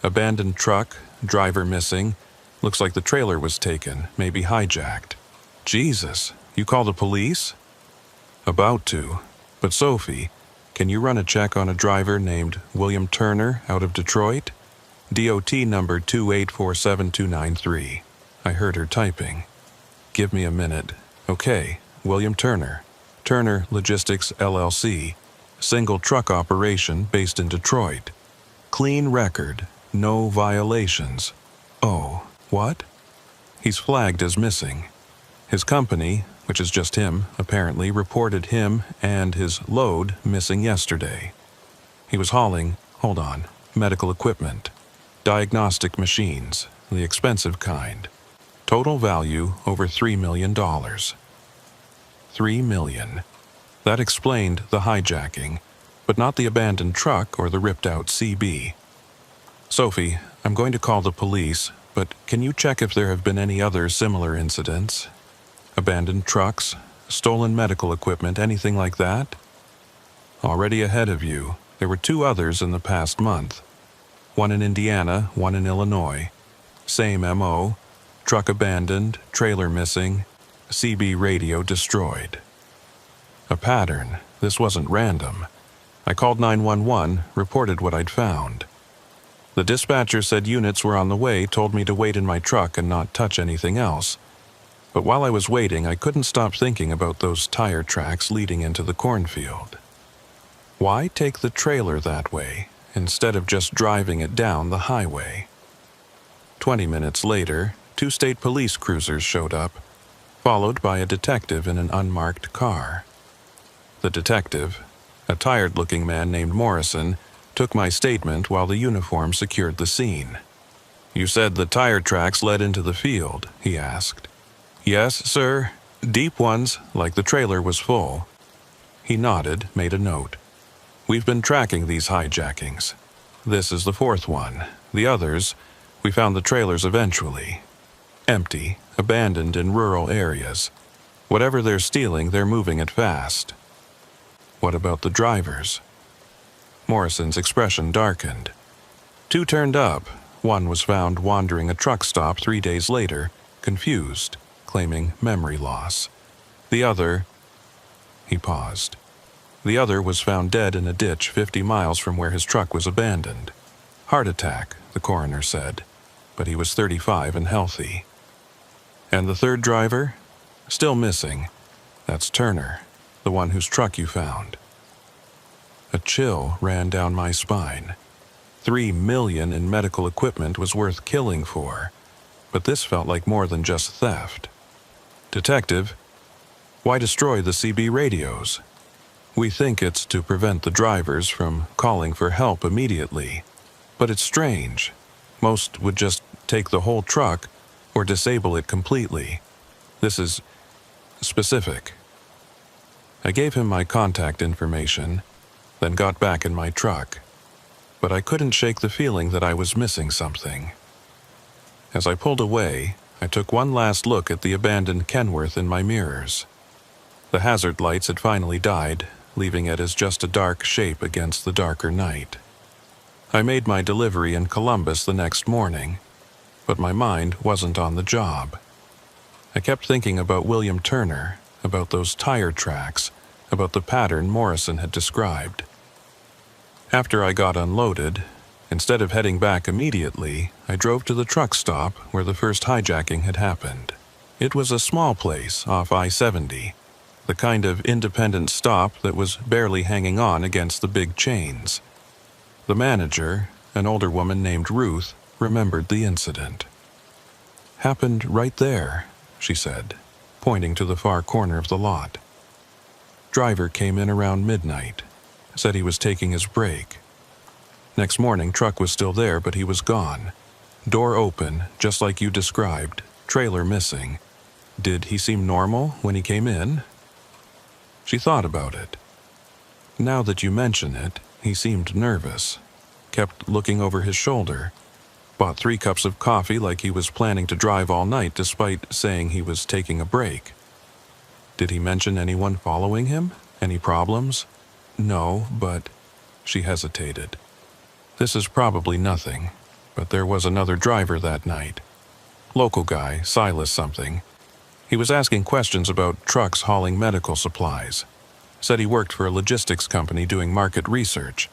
Abandoned truck, driver missing. Looks like the trailer was taken, maybe hijacked. Jesus, you call the police? About to. But Sophie, can you run a check on a driver named William Turner out of Detroit? DOT number 2847293. I heard her typing. Give me a minute. Okay, William Turner. Turner Logistics LLC. Single truck operation based in Detroit. Clean record, no violations. Oh, what? He's flagged as missing. His company, which is just him, apparently reported him and his load missing yesterday. He was hauling, medical equipment, diagnostic machines, the expensive kind. Total value over $3 million. $3 million. That explained the hijacking, but not the abandoned truck or the ripped-out CB. Sophie, I'm going to call the police, but can you check if there have been any other similar incidents? Abandoned trucks, stolen medical equipment, anything like that? Already ahead of you, there were 2 others in the past month. One in Indiana, one in Illinois. Same MO, truck abandoned, trailer missing, CB radio destroyed. A pattern. This wasn't random. I called 911, reported what I'd found. The dispatcher said units were on the way, told me to wait in my truck and not touch anything else. But while I was waiting, I couldn't stop thinking about those tire tracks leading into the cornfield. Why take the trailer that way, instead of just driving it down the highway? 20 minutes later, 2 state police cruisers showed up, followed by a detective in an unmarked car. The detective, a tired-looking man named Morrison, took my statement while the uniform secured the scene. "You said the tire tracks led into the field?" he asked. "Yes, sir. Deep ones, like the trailer was full." He nodded, made a note. "We've been tracking these hijackings. This is the 4th one. The others, we found the trailers eventually. Empty, abandoned in rural areas. Whatever they're stealing, they're moving it fast." "What about the drivers?" Morrison's expression darkened. 2 turned up. One was found wandering a truck stop 3 days later, confused, claiming memory loss. The other... He paused. The other was found dead in a ditch 50 miles from where his truck was abandoned. Heart attack, the coroner said, but he was 35 and healthy. "And the 3rd driver? Still missing. That's Turner, the one whose truck you found." A chill ran down my spine. $3 million in medical equipment was worth killing for, but this felt like more than just theft. "Detective, why destroy the CB radios?" "We think it's to prevent the drivers from calling for help immediately. But it's strange. Most would just take the whole truck or disable it completely. This is specific." I gave him my contact information, then got back in my truck. But I couldn't shake the feeling that I was missing something. As I pulled away, I took one last look at the abandoned Kenworth in my mirrors. The hazard lights had finally died, leaving it as just a dark shape against the darker night. I made my delivery in Columbus the next morning, but my mind wasn't on the job. I kept thinking about William Turner, about those tire tracks, about the pattern Morrison had described. After I got unloaded, instead of heading back immediately, I drove to the truck stop where the first hijacking had happened. It was a small place off I-70, the kind of independent stop that was barely hanging on against the big chains. The manager, an older woman named Ruth, remembered the incident. "Happened right there," she said, pointing to the far corner of the lot. "Driver came in around midnight, said he was taking his break. Next morning, truck was still there, but he was gone. Door open, just like you described, trailer missing. Did he seem normal when he came in?" She thought about it. "Now that you mention it, he seemed nervous. Kept looking over his shoulder. Bought 3 cups of coffee like he was planning to drive all night despite saying he was taking a break." "Did he mention anyone following him? Any problems?" "No, but..." She hesitated. "This is probably nothing, but there was another driver that night. Local guy, Silas something. He was asking questions about trucks hauling medical supplies. Said he worked for a logistics company doing market research.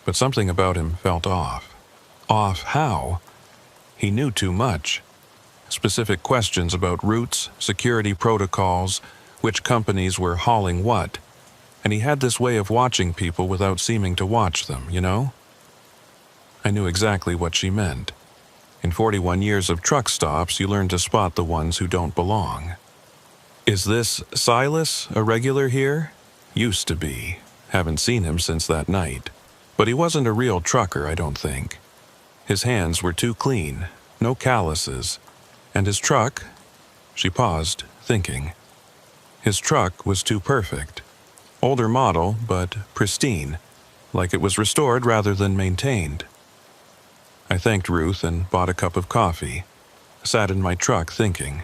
But something about him felt off." "Off how?" "He knew too much. Specific questions about routes, security protocols, which companies were hauling what. And he had this way of watching people without seeming to watch them, you know?" I knew exactly what she meant. In 41 years of truck stops, you learn to spot the ones who don't belong. Is this Silas a regular here? Used to be. Haven't seen him since that night. But he wasn't a real trucker, I don't think. His hands were too clean, no calluses. And his truck? She paused, thinking. His truck was too perfect. Older model, but pristine, like it was restored rather than maintained. I thanked Ruth and bought a cup of coffee. Sat in my truck thinking.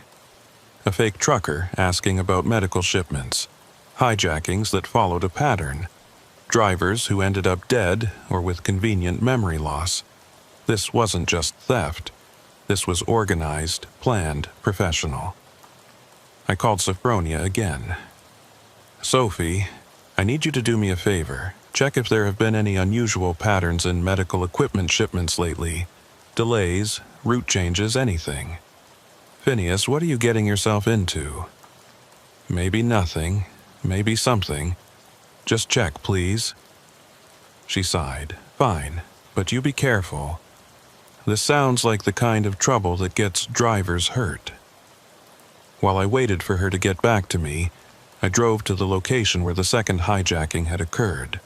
A fake trucker asking about medical shipments, hijackings that followed a pattern, drivers who ended up dead or with convenient memory loss. This wasn't just theft. This was organized, planned, professional. I called Sophronia again. Sophie, I need you to do me a favor. Check if there have been any unusual patterns in medical equipment shipments lately. Delays, route changes, anything. Phineas, what are you getting yourself into? Maybe nothing, maybe something. Just check, please. She sighed. Fine, but you be careful. This sounds like the kind of trouble that gets drivers hurt. While I waited for her to get back to me, I drove to the location where the second hijacking had occurred.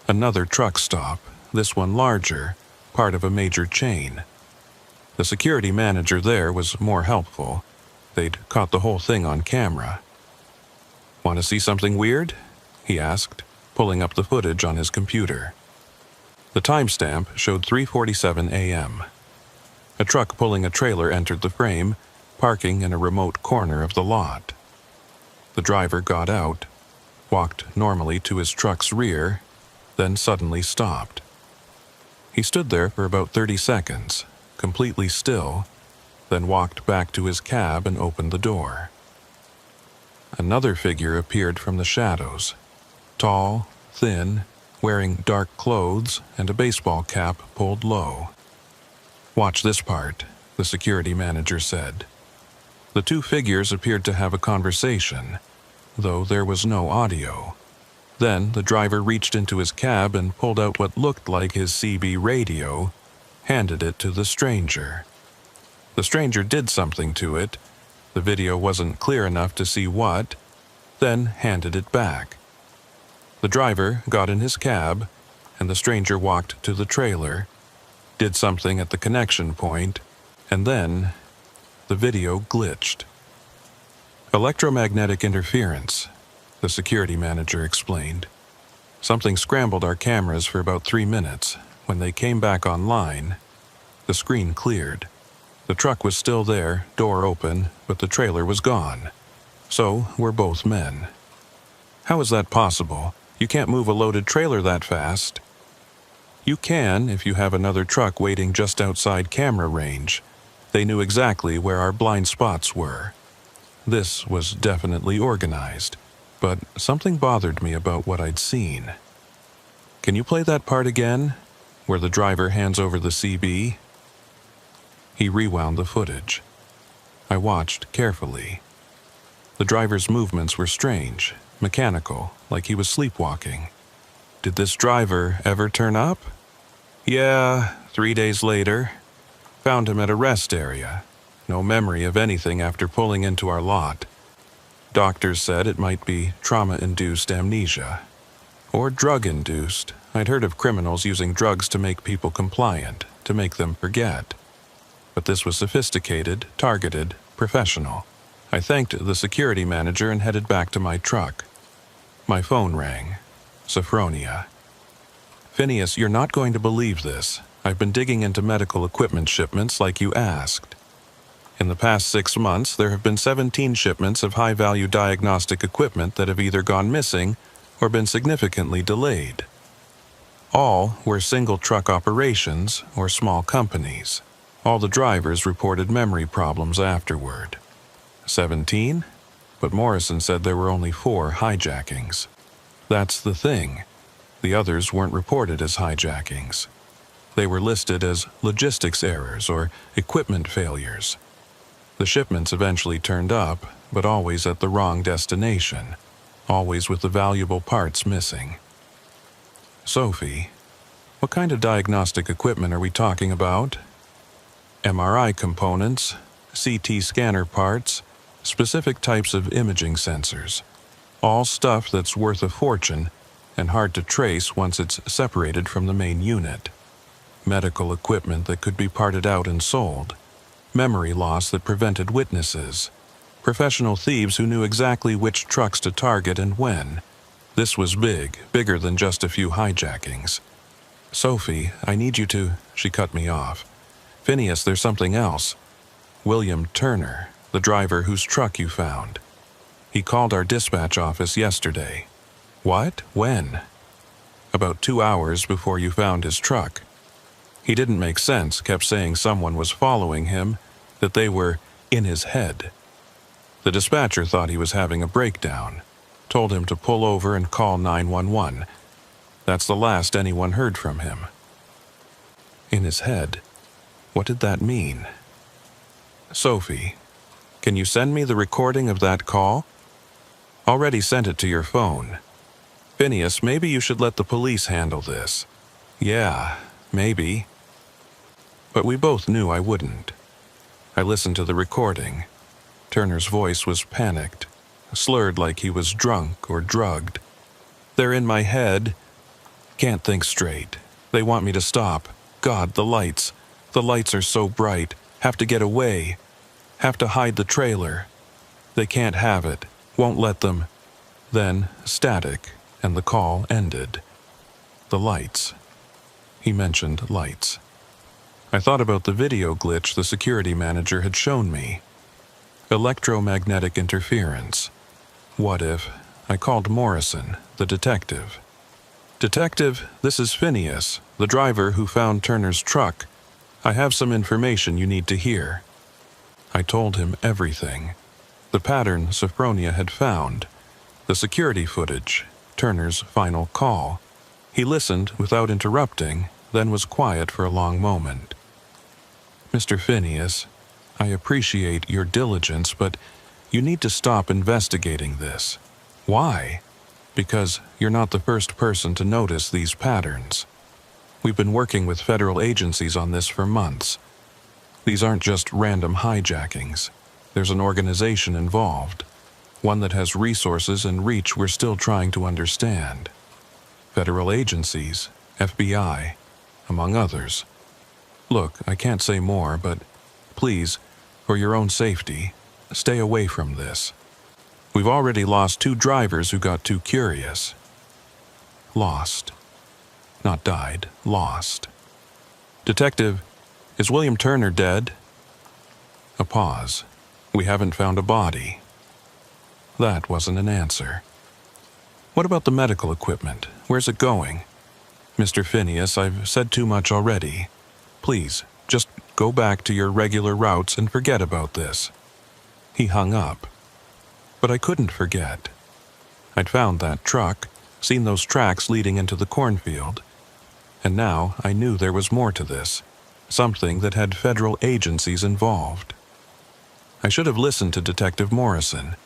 Another truck stop, this one larger, part of a major chain. The security manager there was more helpful. They'd caught the whole thing on camera. Want to see something weird? He asked, pulling up the footage on his computer. The timestamp showed 3:47 a.m. A truck pulling a trailer entered the frame, parking in a remote corner of the lot. The driver got out, walked normally to his truck's rear, then suddenly stopped. He stood there for about 30 seconds, completely still, then walked back to his cab and opened the door. Another figure appeared from the shadows, tall, thin, wearing dark clothes and a baseball cap pulled low. Watch this part, the security manager said. The two figures appeared to have a conversation, though there was no audio. Then the driver reached into his cab and pulled out what looked like his CB radio, handed it to the stranger. The stranger did something to it. The video wasn't clear enough to see what, then handed it back. The driver got in his cab, and the stranger walked to the trailer, did something at the connection point, and then the video glitched. Electromagnetic interference, the security manager explained. Something scrambled our cameras for about 3 minutes. When they came back online, the screen cleared. The truck was still there, door open, but the trailer was gone. So we're both men. How is that possible? You can't move a loaded trailer that fast. You can if you have another truck waiting just outside camera range. They knew exactly where our blind spots were. This was definitely organized, but something bothered me about what I'd seen. Can you play that part again, where the driver hands over the CB? He rewound the footage. I watched carefully. The driver's movements were strange, mechanical, like he was sleepwalking. Did this driver ever turn up? Yeah, 3 days later. Found him at a rest area. No memory of anything after pulling into our lot. Doctors said it might be trauma-induced amnesia. Or drug-induced. I'd heard of criminals using drugs to make people compliant, to make them forget. But this was sophisticated, targeted, professional. I thanked the security manager and headed back to my truck. My phone rang. Sophronia. Phineas, you're not going to believe this. I've been digging into medical equipment shipments like you asked. In the past 6 months, there have been 17 shipments of high-value diagnostic equipment that have either gone missing or been significantly delayed. All were single-truck operations or small companies. All the drivers reported memory problems afterward. 17? But Morrison said there were only 4 hijackings. That's the thing. The others weren't reported as hijackings. They were listed as logistics errors or equipment failures. The shipments eventually turned up, but always at the wrong destination, always with the valuable parts missing. Sophie, What kind of diagnostic equipment are we talking about? MRI components, CT scanner parts, specific types of imaging sensors. All stuff that's worth a fortune and hard to trace once it's separated from the main unit. Medical equipment that could be parted out and sold. Memory loss that prevented witnesses. Professional thieves who knew exactly which trucks to target and when. This was big, bigger than just a few hijackings. Sophie, I need you to... She cut me off. Phineas, there's something else. William Turner, the driver whose truck you found. He called our dispatch office yesterday. What? When? About 2 hours before you found his truck. He didn't make sense, kept saying someone was following him, that they were in his head. The dispatcher thought he was having a breakdown, told him to pull over and call 911. That's the last anyone heard from him. In his head? What did that mean? Sophie, can you send me the recording of that call? Already sent it to your phone. Phineas, maybe you should let the police handle this. Yeah, maybe. But we both knew I wouldn't. I listened to the recording. Turner's voice was panicked, slurred like he was drunk or drugged. They're in my head. Can't think straight. They want me to stop. God, the lights. The lights are so bright. Have to get away. Have to hide the trailer. They can't have it. Won't let them. Then, static, and the call ended. The lights. He mentioned lights. I thought about the video glitch the security manager had shown me. Electromagnetic interference. What if... I called Morrison, the detective. Detective, this is Phineas, the driver who found Turner's truck. I have some information you need to hear. I told him everything. The pattern Sophronia had found. The security footage. Turner's final call. He listened without interrupting, then was quiet for a long moment. Mr. Phineas, I appreciate your diligence, but you need to stop investigating this. Why? Because you're not the first person to notice these patterns. We've been working with federal agencies on this for months. These aren't just random hijackings. There's an organization involved, one that has resources and reach we're still trying to understand. Federal agencies, FBI, among others. Look, I can't say more, but please, for your own safety, stay away from this. We've already lost 2 drivers who got too curious. Lost. Not died, lost. Detective, is William Turner dead? A pause. We haven't found a body. That wasn't an answer. What about the medical equipment? Where's it going? Mr. Phineas, I've said too much already. Please, just go back to your regular routes and forget about this. He hung up. But I couldn't forget. I'd found that truck, seen those tracks leading into the cornfield. And now I knew there was more to this, something that had federal agencies involved. I should have listened to Detective Morrison,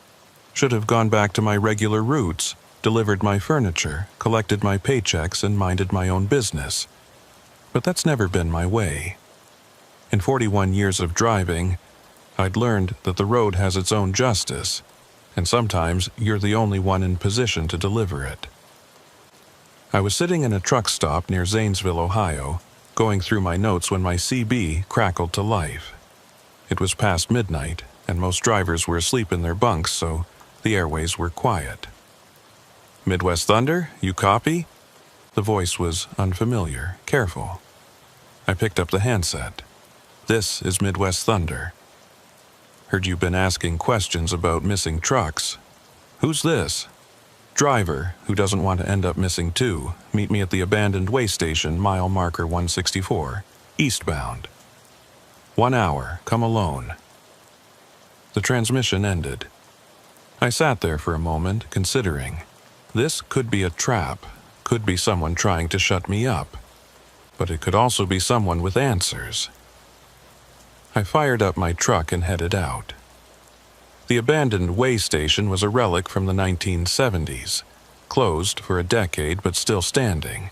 should have gone back to my regular routes, delivered my furniture, collected my paychecks, and minded my own business. But that's never been my way. In 41 years of driving, I'd learned that the road has its own justice, and sometimes you're the only one in position to deliver it. I was sitting in a truck stop near Zanesville, Ohio, going through my notes when my CB crackled to life. It was past midnight, and most drivers were asleep in their bunks, so the airways were quiet. Midwest Thunder, you copy? The voice was unfamiliar, careful. I picked up the handset. This is Midwest Thunder. Heard you've been asking questions about missing trucks. Who's this? Driver, who doesn't want to end up missing too. Meet me at the abandoned way station, mile marker 164, eastbound. 1 hour, come alone. The transmission ended. I sat there for a moment, considering. This could be a trap, could be someone trying to shut me up. But it could also be someone with answers. I fired up my truck and headed out. The abandoned way station was a relic from the 1970s, closed for a decade but still standing.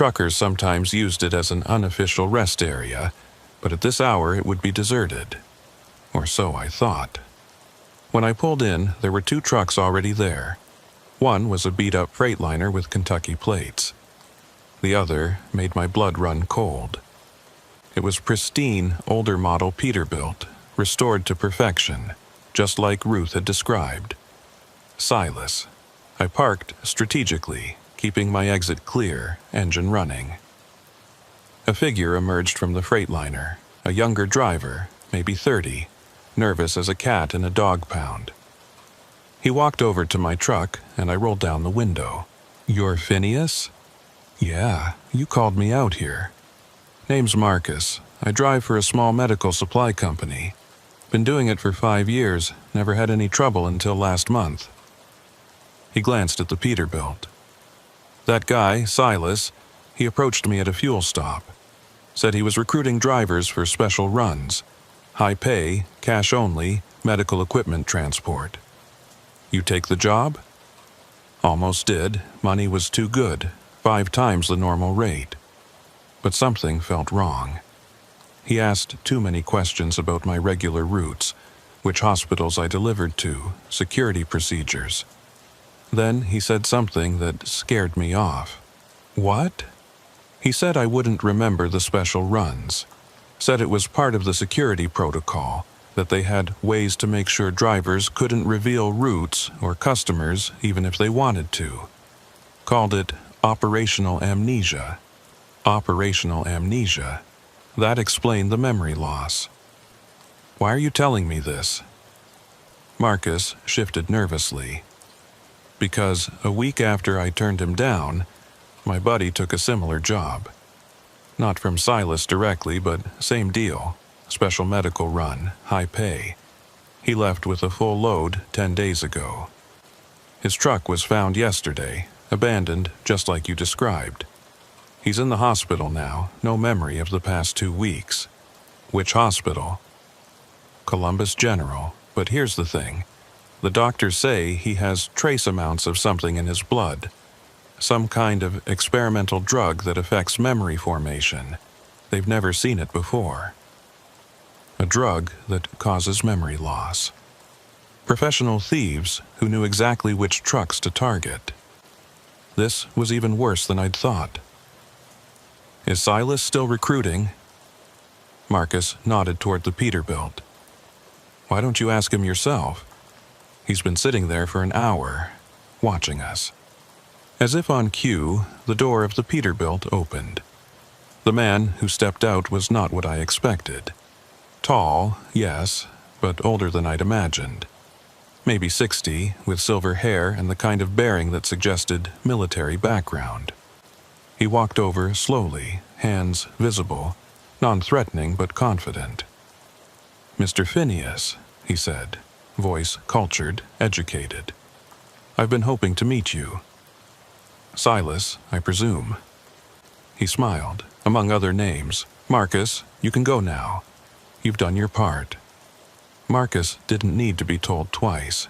Truckers sometimes used it as an unofficial rest area, but at this hour it would be deserted. Or so I thought. When I pulled in, there were 2 trucks already there. One was a beat-up Freightliner with Kentucky plates. The other made my blood run cold. It was pristine, older model Peterbilt, restored to perfection, just like Ruth had described. Silas. I parked strategically, keeping my exit clear, engine running. A figure emerged from the Freightliner, a younger driver, maybe 30, nervous as a cat in a dog pound. He walked over to my truck, and I rolled down the window. "You're Phineas?" "Yeah, you called me out here." "Name's Marcus. I drive for a small medical supply company. Been doing it for 5 years, never had any trouble until last month." He glanced at the Peterbilt. "That guy, Silas, he approached me at a fuel stop. Said he was recruiting drivers for special runs. High pay, cash only, medical equipment transport. You take the job?" "Almost did. Money was too good, 5 times the normal rate. But something felt wrong. He asked too many questions about my regular routes, which hospitals I delivered to, security procedures. Then he said something that scared me off." "What?" "He said I wouldn't remember the special runs. Said it was part of the security protocol, that they had ways to make sure drivers couldn't reveal routes or customers even if they wanted to. Called it operational amnesia." Operational amnesia. That explained the memory loss. "Why are you telling me this?" Marcus shifted nervously. "Because a week after I turned him down, my buddy took a similar job. Not from Silas directly, but same deal. Special medical run, high pay. He left with a full load 10 days ago. His truck was found yesterday, abandoned just like you described. He's in the hospital now, no memory of the past 2 weeks. Which hospital?" "Columbus General, but here's the thing. The doctors say he has trace amounts of something in his blood. Some kind of experimental drug that affects memory formation. They've never seen it before. A drug that causes memory loss. Professional thieves who knew exactly which trucks to target. This was even worse than I'd thought." "Is Silas still recruiting?" Marcus nodded toward the Peterbilt. "Why don't you ask him yourself? He's been sitting there for an hour, watching us." As if on cue, the door of the Peterbilt opened. The man who stepped out was not what I expected. Tall, yes, but older than I'd imagined. Maybe 60, with silver hair and the kind of bearing that suggested military background. He walked over slowly, hands visible, non-threatening but confident. "Mr. Phineas," he said, voice cultured, educated. "I've been hoping to meet you. Silas, I presume." He smiled, among other names. "Marcus, you can go now. You've done your part." Marcus didn't need to be told twice.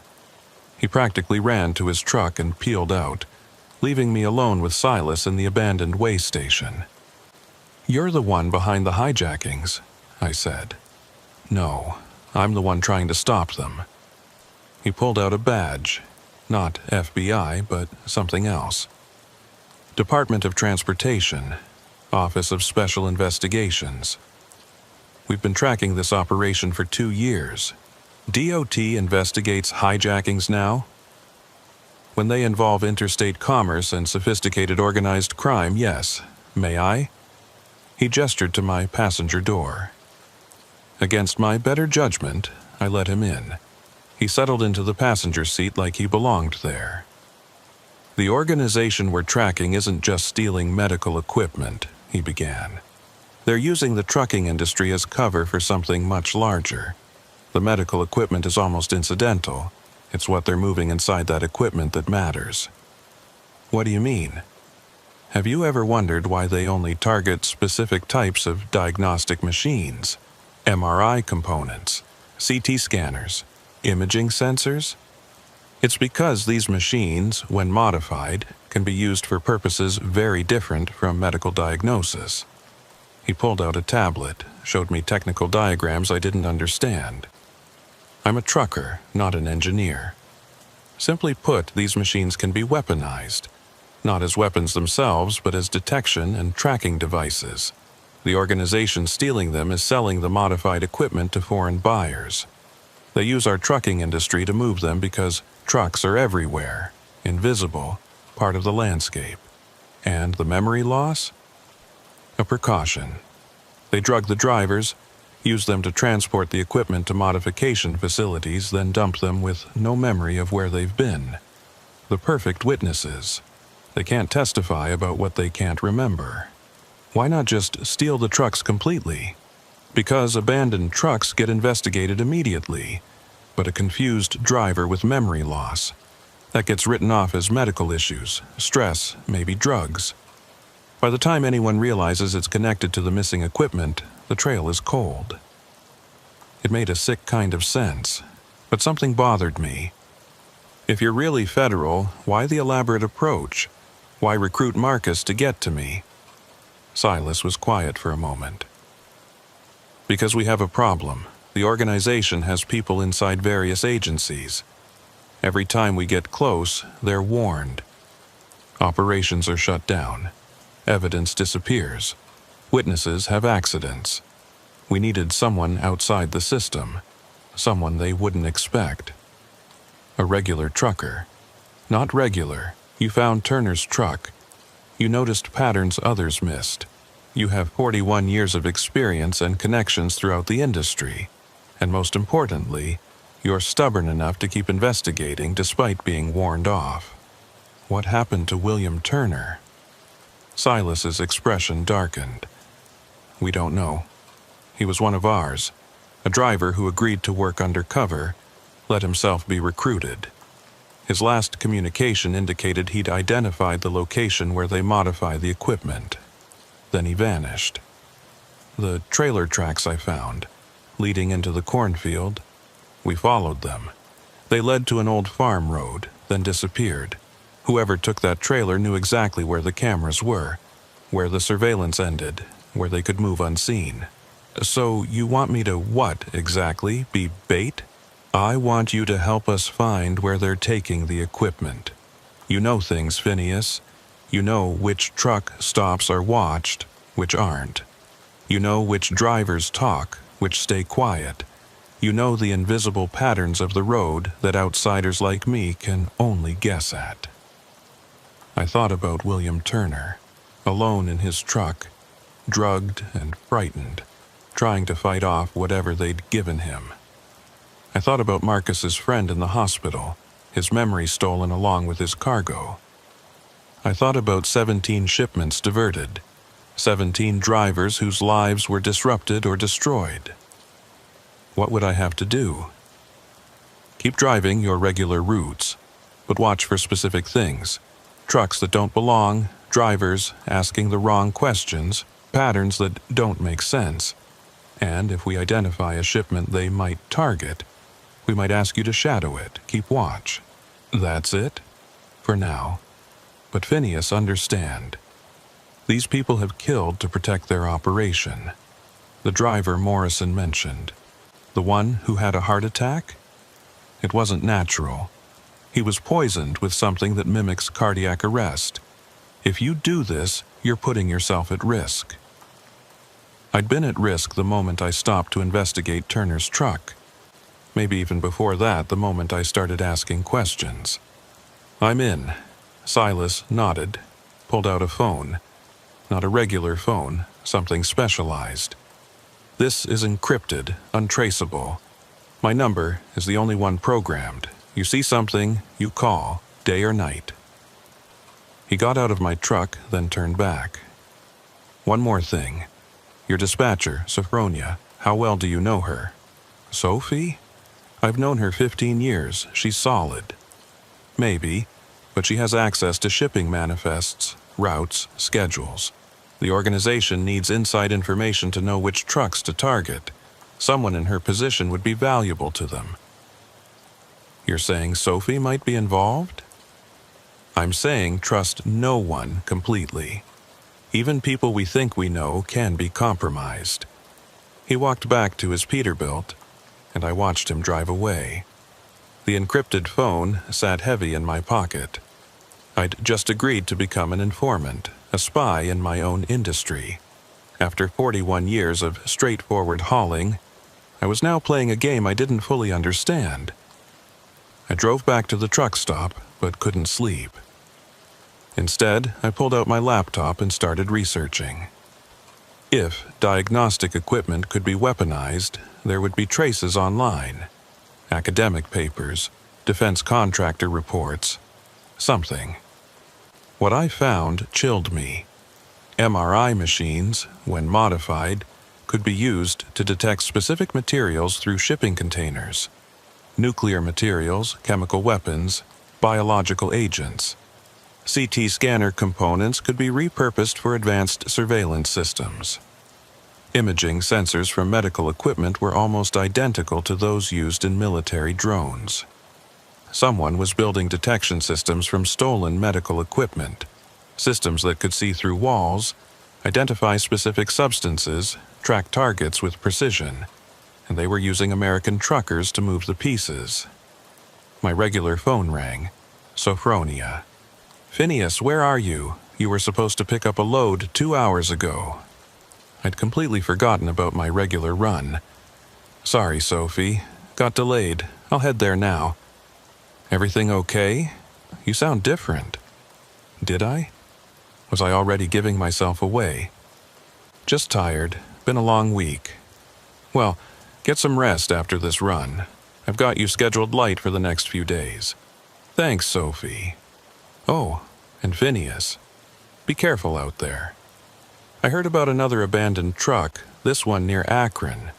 He practically ran to his truck and peeled out, leaving me alone with Silas in the abandoned way station. "You're the one behind the hijackings," I said. "No, I'm the one trying to stop them." He pulled out a badge. Not FBI, but something else. Department of Transportation, Office of Special Investigations. We've been tracking this operation for 2 years. DOT investigates hijackings now? When they involve interstate commerce and sophisticated organized crime, yes. May I? He gestured to my passenger door. Against my better judgment, I let him in. He settled into the passenger seat like he belonged there. "The organization we're tracking isn't just stealing medical equipment," he began. "They're using the trucking industry as cover for something much larger. The medical equipment is almost incidental. It's what they're moving inside that equipment that matters." "What do you mean?" "Have you ever wondered why they only target specific types of diagnostic machines? MRI components, CT scanners, imaging sensors?" It's because these machines, when modified, can be used for purposes very different from medical diagnosis. He pulled out a tablet, showed me technical diagrams I didn't understand. I'm a trucker, not an engineer. Simply put, these machines can be weaponized, not as weapons themselves, but as detection and tracking devices. The organization stealing them is selling the modified equipment to foreign buyers. They use our trucking industry to move them because trucks are everywhere, invisible, part of the landscape. And the memory loss? A precaution. They drug the drivers, use them to transport the equipment to modification facilities, then dump them with no memory of where they've been. The perfect witnesses. They can't testify about what they can't remember. Why not just steal the trucks completely? Because abandoned trucks get investigated immediately, but a confused driver with memory loss, that gets written off as medical issues, stress, maybe drugs. By the time anyone realizes it's connected to the missing equipment, the trail is cold. It made a sick kind of sense, but something bothered me. If you're really federal, why the elaborate approach? Why recruit Marcus to get to me? Silas was quiet for a moment. Because we have a problem. The organization has people inside various agencies. Every time we get close, they're warned. Operations are shut down. Evidence disappears. Witnesses have accidents. We needed someone outside the system, someone they wouldn't expect. A regular trucker. Not regular. You found Turner's truck. You noticed patterns others missed. You have 41 years of experience and connections throughout the industry. And most importantly, you're stubborn enough to keep investigating despite being warned off. What happened to William Turner? Silas's expression darkened. We don't know. He was one of ours, a driver who agreed to work undercover, let himself be recruited. His last communication indicated he'd identified the location where they modify the equipment. Then he vanished. The trailer tracks I found, leading into the cornfield, we followed them. They led to an old farm road, then disappeared. Whoever took that trailer knew exactly where the cameras were, where the surveillance ended, where they could move unseen. So you want me to what, exactly? Be bait? I want you to help us find where they're taking the equipment. You know things, Phineas. You know which truck stops are watched, which aren't. You know which drivers talk, which stay quiet. You know the invisible patterns of the road that outsiders like me can only guess at. I thought about William Turner, alone in his truck, drugged and frightened, trying to fight off whatever they'd given him. I thought about Marcus's friend in the hospital, his memory stolen along with his cargo. I thought about 17 shipments diverted, 17 drivers whose lives were disrupted or destroyed. What would I have to do? Keep driving your regular routes, but watch for specific things. Trucks that don't belong, drivers asking the wrong questions, patterns that don't make sense. And if we identify a shipment they might target, we might ask you to shadow it, keep watch. That's it? For now. But Phineas, understand. These people have killed to protect their operation. The driver Morrison mentioned. The one who had a heart attack? It wasn't natural. He was poisoned with something that mimics cardiac arrest. If you do this, you're putting yourself at risk. I'd been at risk the moment I stopped to investigate Turner's truck. Maybe even before that, the moment I started asking questions. I'm in. Silas nodded, pulled out a phone. Not a regular phone, something specialized. This is encrypted, untraceable. My number is the only one programmed. You see something, you call, day or night. He got out of my truck, then turned back. One more thing. Your dispatcher, Sophronia, how well do you know her? Sophie? I've known her 15 years. She's solid. Maybe, but she has access to shipping manifests, routes, schedules. The organization needs inside information to know which trucks to target. Someone in her position would be valuable to them. You're saying Sophie might be involved? I'm saying trust no one completely. Even people we think we know can be compromised. He walked back to his Peterbilt, and I watched him drive away. The encrypted phone sat heavy in my pocket. I'd just agreed to become an informant, a spy in my own industry. After 41 years of straightforward hauling, I was now playing a game I didn't fully understand. I drove back to the truck stop, but couldn't sleep. Instead, I pulled out my laptop and started researching. If diagnostic equipment could be weaponized, there would be traces online. Academic papers, defense contractor reports, something. What I found chilled me. MRI machines, when modified, could be used to detect specific materials through shipping containers. Nuclear materials, chemical weapons, biological agents. CT scanner components could be repurposed for advanced surveillance systems. Imaging sensors from medical equipment were almost identical to those used in military drones. Someone was building detection systems from stolen medical equipment, systems that could see through walls, identify specific substances, track targets with precision, and they were using American truckers to move the pieces. My regular phone rang. Sophronia. "Phineas, where are you? You were supposed to pick up a load 2 hours ago." I'd completely forgotten about my regular run. "Sorry, Sophie. Got delayed. I'll head there now." "Everything okay? You sound different." Did I? Was I already giving myself away? "Just tired. Been a long week." "Well, get some rest after this run. I've got you scheduled light for the next few days." "Thanks, Sophie." "Oh, and Phineas. Be careful out there. I heard about another abandoned truck, this one near Akron.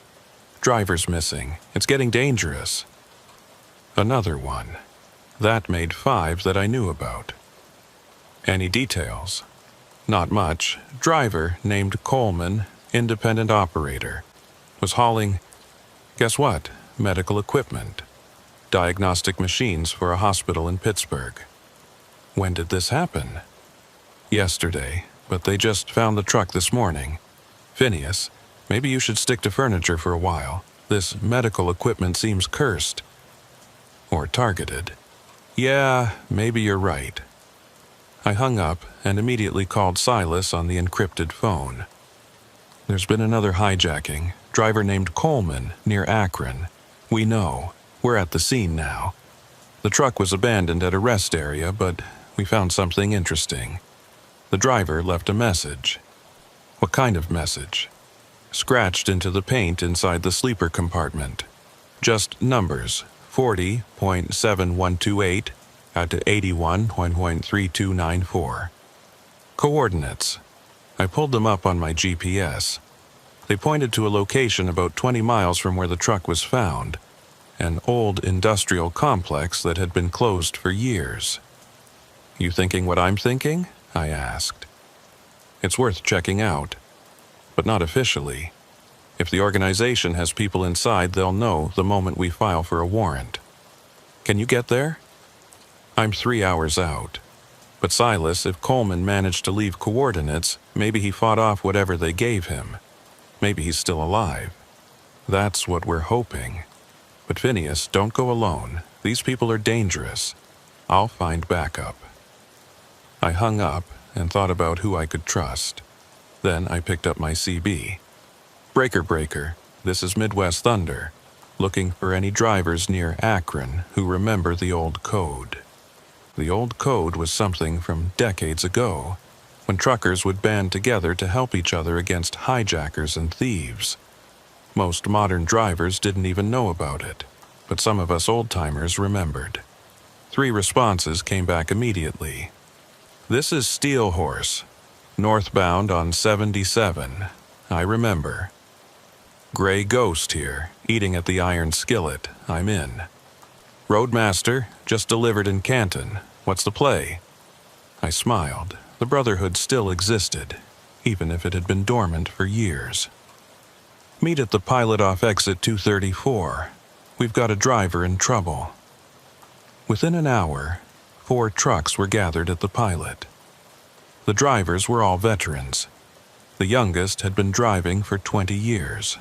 Driver's missing. It's getting dangerous." Another one. That made 5 that I knew about. "Any details?" "Not much. Driver named Coleman, independent operator. Was hauling, guess what? Medical equipment. Diagnostic machines for a hospital in Pittsburgh." "When did this happen?" "Yesterday, but they just found the truck this morning. Phineas, maybe you should stick to furniture for a while. This medical equipment seems cursed." "Or targeted." "Yeah, maybe you're right." I hung up and immediately called Silas on the encrypted phone. "There's been another hijacking. Driver named Coleman, near Akron. We know. We're at the scene now. The truck was abandoned at a rest area, but we found something interesting. The driver left a message." "What kind of message?" "Scratched into the paint inside the sleeper compartment. Just numbers, 40.7128 out to 81.3294. Coordinates. I pulled them up on my GPS. They pointed to a location about 20 miles from where the truck was found, an old industrial complex that had been closed for years." "You thinking what I'm thinking?" I asked. "It's worth checking out, but not officially. If the organization has people inside, they'll know the moment we file for a warrant. Can you get there?" "I'm 3 hours out. But Silas, if Coleman managed to leave coordinates, maybe he fought off whatever they gave him. Maybe he's still alive. That's what we're hoping. But Phineas, don't go alone. These people are dangerous. I'll find backup." I hung up and thought about who I could trust. Then I picked up my CB. Breaker, this is Midwest Thunder. Looking for any drivers near Akron who remember the old code. The old code was something from decades ago, when truckers would band together to help each other against hijackers and thieves. Most modern drivers didn't even know about it, but some of us old-timers remembered. 3 responses came back immediately. "This is Steel Horse, northbound on 77. I remember. Gray Ghost here, eating at the Iron Skillet. I'm in. Roadmaster, just delivered in Canton. What's the play?" I smiled. The Brotherhood still existed, even if it had been dormant for years. "Meet at the pilot off exit 234. We've got a driver in trouble." Within an hour, 4 trucks were gathered at the pilot. The drivers were all veterans. The youngest had been driving for 20 years.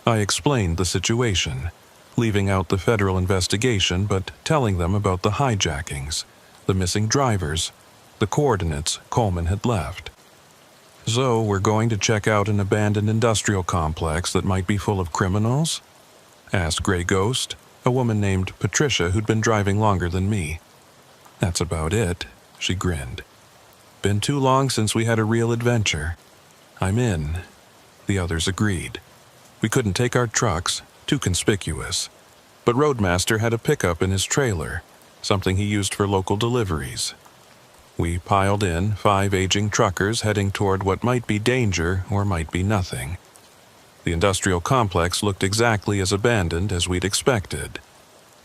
I explained the situation, leaving out the federal investigation but telling them about the hijackings, the missing drivers, the coordinates Coleman had left. "So we're going to check out an abandoned industrial complex that might be full of criminals?" asked Grey Ghost, a woman named Patricia who'd been driving longer than me. "That's about it," she grinned. "Been too long since we had a real adventure." "I'm in," the others agreed. We couldn't take our trucks, too conspicuous. But Roadmaster had a pickup in his trailer, something he used for local deliveries. We piled in 5 aging truckers heading toward what might be danger or might be nothing. The industrial complex looked exactly as abandoned as we'd expected.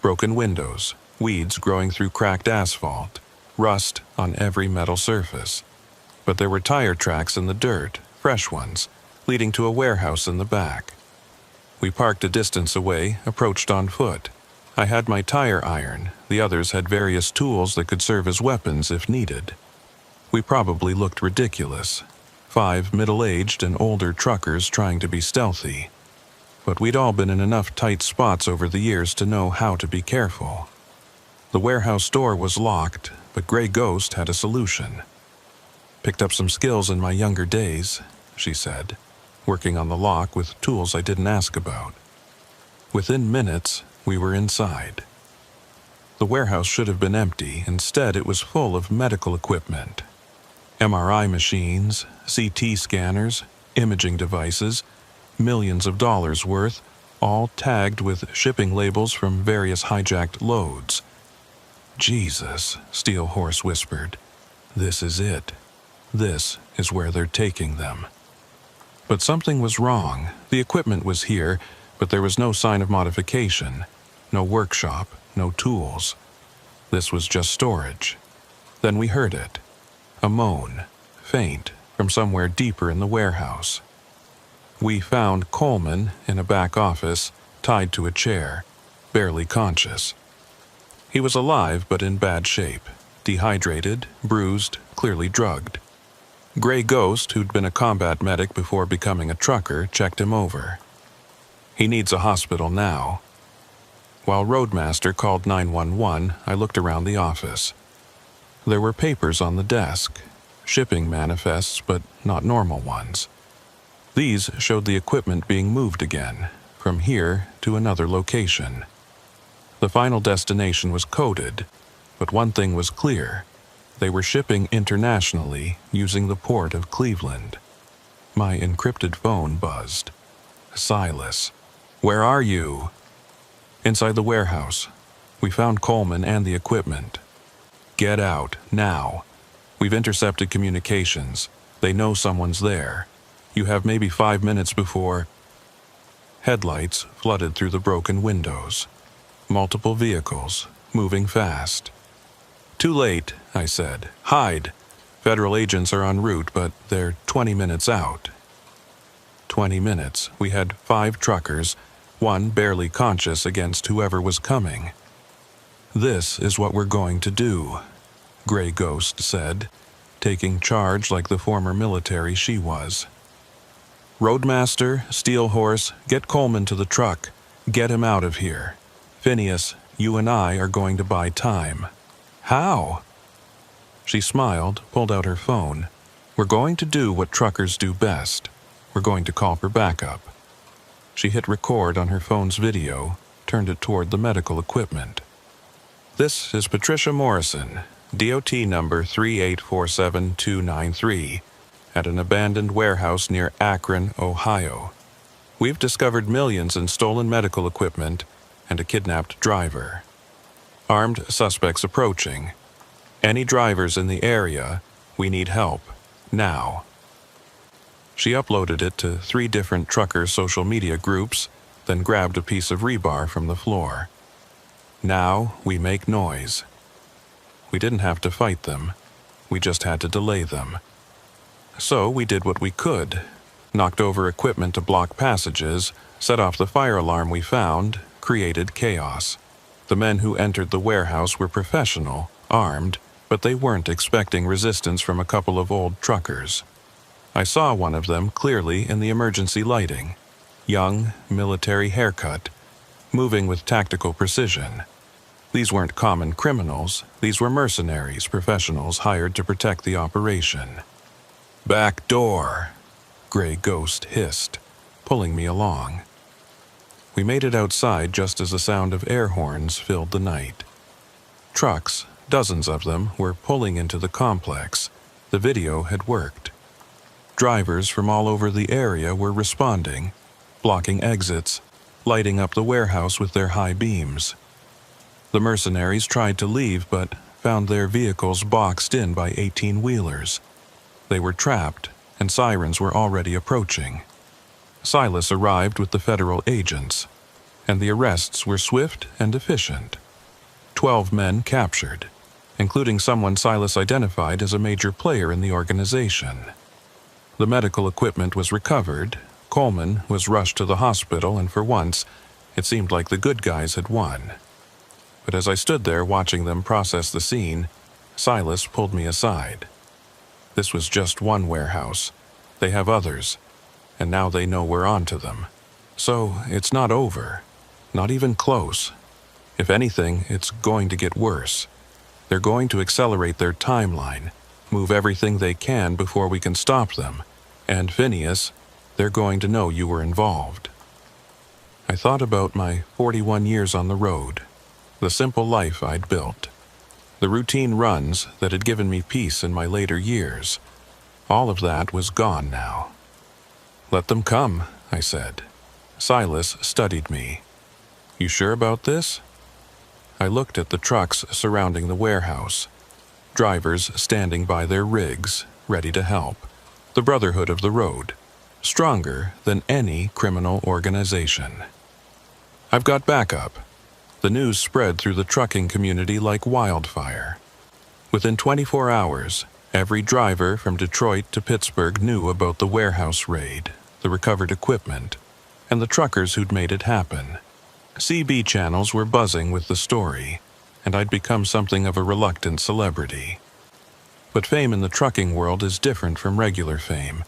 Broken windows, weeds growing through cracked asphalt, rust on every metal surface. But there were tire tracks in the dirt, fresh ones, leading to a warehouse in the back. We parked a distance away, approached on foot. I had my tire iron, the others had various tools that could serve as weapons if needed. We probably looked ridiculous, 5 middle-aged and older truckers trying to be stealthy. But we'd all been in enough tight spots over the years to know how to be careful. The warehouse door was locked, but Grey Ghost had a solution. "Picked up some skills in my younger days," she said, working on the lock with tools I didn't ask about. Within minutes, we were inside. The warehouse should have been empty. Instead, it was full of medical equipment. MRI machines, CT scanners, imaging devices, millions of dollars worth, all tagged with shipping labels from various hijacked loads. "Jesus," Steel Horse whispered. "This is it. This is where they're taking them." But something was wrong. The equipment was here, but there was no sign of modification. No workshop, no tools. This was just storage. Then we heard it. A moan, faint, from somewhere deeper in the warehouse. We found Coleman in a back office, tied to a chair, barely conscious. He was alive but in bad shape, dehydrated, bruised, clearly drugged. Grey Ghost, who'd been a combat medic before becoming a trucker, checked him over. "He needs a hospital now." While Roadmaster called 911, I looked around the office. There were papers on the desk, shipping manifests, but not normal ones. These showed the equipment being moved again, from here to another location. The final destination was coded, but one thing was clear. They were shipping internationally using the port of Cleveland. My encrypted phone buzzed. "Silas, where are you?" "Inside the warehouse. We found Coleman and the equipment." "Get out, now. We've intercepted communications. They know someone's there. You have maybe 5 minutes before—" Headlights flooded through the broken windows. Multiple vehicles, moving fast. "Too late," I said. "Hide. Federal agents are en route, but they're 20 minutes out." 20 minutes. We had 5 truckers, one barely conscious against whoever was coming. "This is what we're going to do," Grey Ghost said, taking charge like the former military she was. "Roadmaster, Steel Horse, get Coleman to the truck. Get him out of here. Phineas, you and I are going to buy time." "How?" She smiled, pulled out her phone. "We're going to do what truckers do best. We're going to call for backup." She hit record on her phone's video, turned it toward the medical equipment. "This is Patricia Morrison, DOT number 3847293, at an abandoned warehouse near Akron, Ohio. We've discovered millions in stolen medical equipment and a kidnapped driver. Armed suspects approaching. Any drivers in the area, we need help, now." She uploaded it to 3 different trucker social media groups, then grabbed a piece of rebar from the floor. "Now we make noise." We didn't have to fight them. We just had to delay them. So we did what we could. Knocked over equipment to block passages, set off the fire alarm we found, created chaos. The men who entered the warehouse were professional, armed, but they weren't expecting resistance from a couple of old truckers. I saw one of them clearly in the emergency lighting. Young, military haircut, moving with tactical precision. These weren't common criminals, these were mercenaries, professionals hired to protect the operation. "Back door," Gray Ghost hissed, pulling me along. We made it outside just as the sound of air horns filled the night. Trucks, dozens of them, were pulling into the complex. The video had worked. Drivers from all over the area were responding, blocking exits, lighting up the warehouse with their high beams. The mercenaries tried to leave but found their vehicles boxed in by 18-wheelers. They were trapped, and sirens were already approaching. Silas arrived with the federal agents, and the arrests were swift and efficient. 12 men captured, including someone Silas identified as a major player in the organization. The medical equipment was recovered, Coleman was rushed to the hospital, and for once, it seemed like the good guys had won. But as I stood there watching them process the scene, Silas pulled me aside. This was just one warehouse. They have others, and now they know we're onto them. So it's not over, not even close. If anything, it's going to get worse. They're going to accelerate their timeline, move everything they can before we can stop them. And Phineas, they're going to know you were involved. I thought about my 41 years on the road, the simple life I'd built, the routine runs that had given me peace in my later years. All of that was gone now. "Let them come," I said. Silas studied me. "You sure about this?" I looked at the trucks surrounding the warehouse, drivers standing by their rigs, ready to help. The Brotherhood of the Road, stronger than any criminal organization. "I've got backup." The news spread through the trucking community like wildfire. Within 24 hours, every driver from Detroit to Pittsburgh knew about the warehouse raid, the recovered equipment, and the truckers who'd made it happen. CB channels were buzzing with the story, and I'd become something of a reluctant celebrity. But fame in the trucking world is different from regular fame.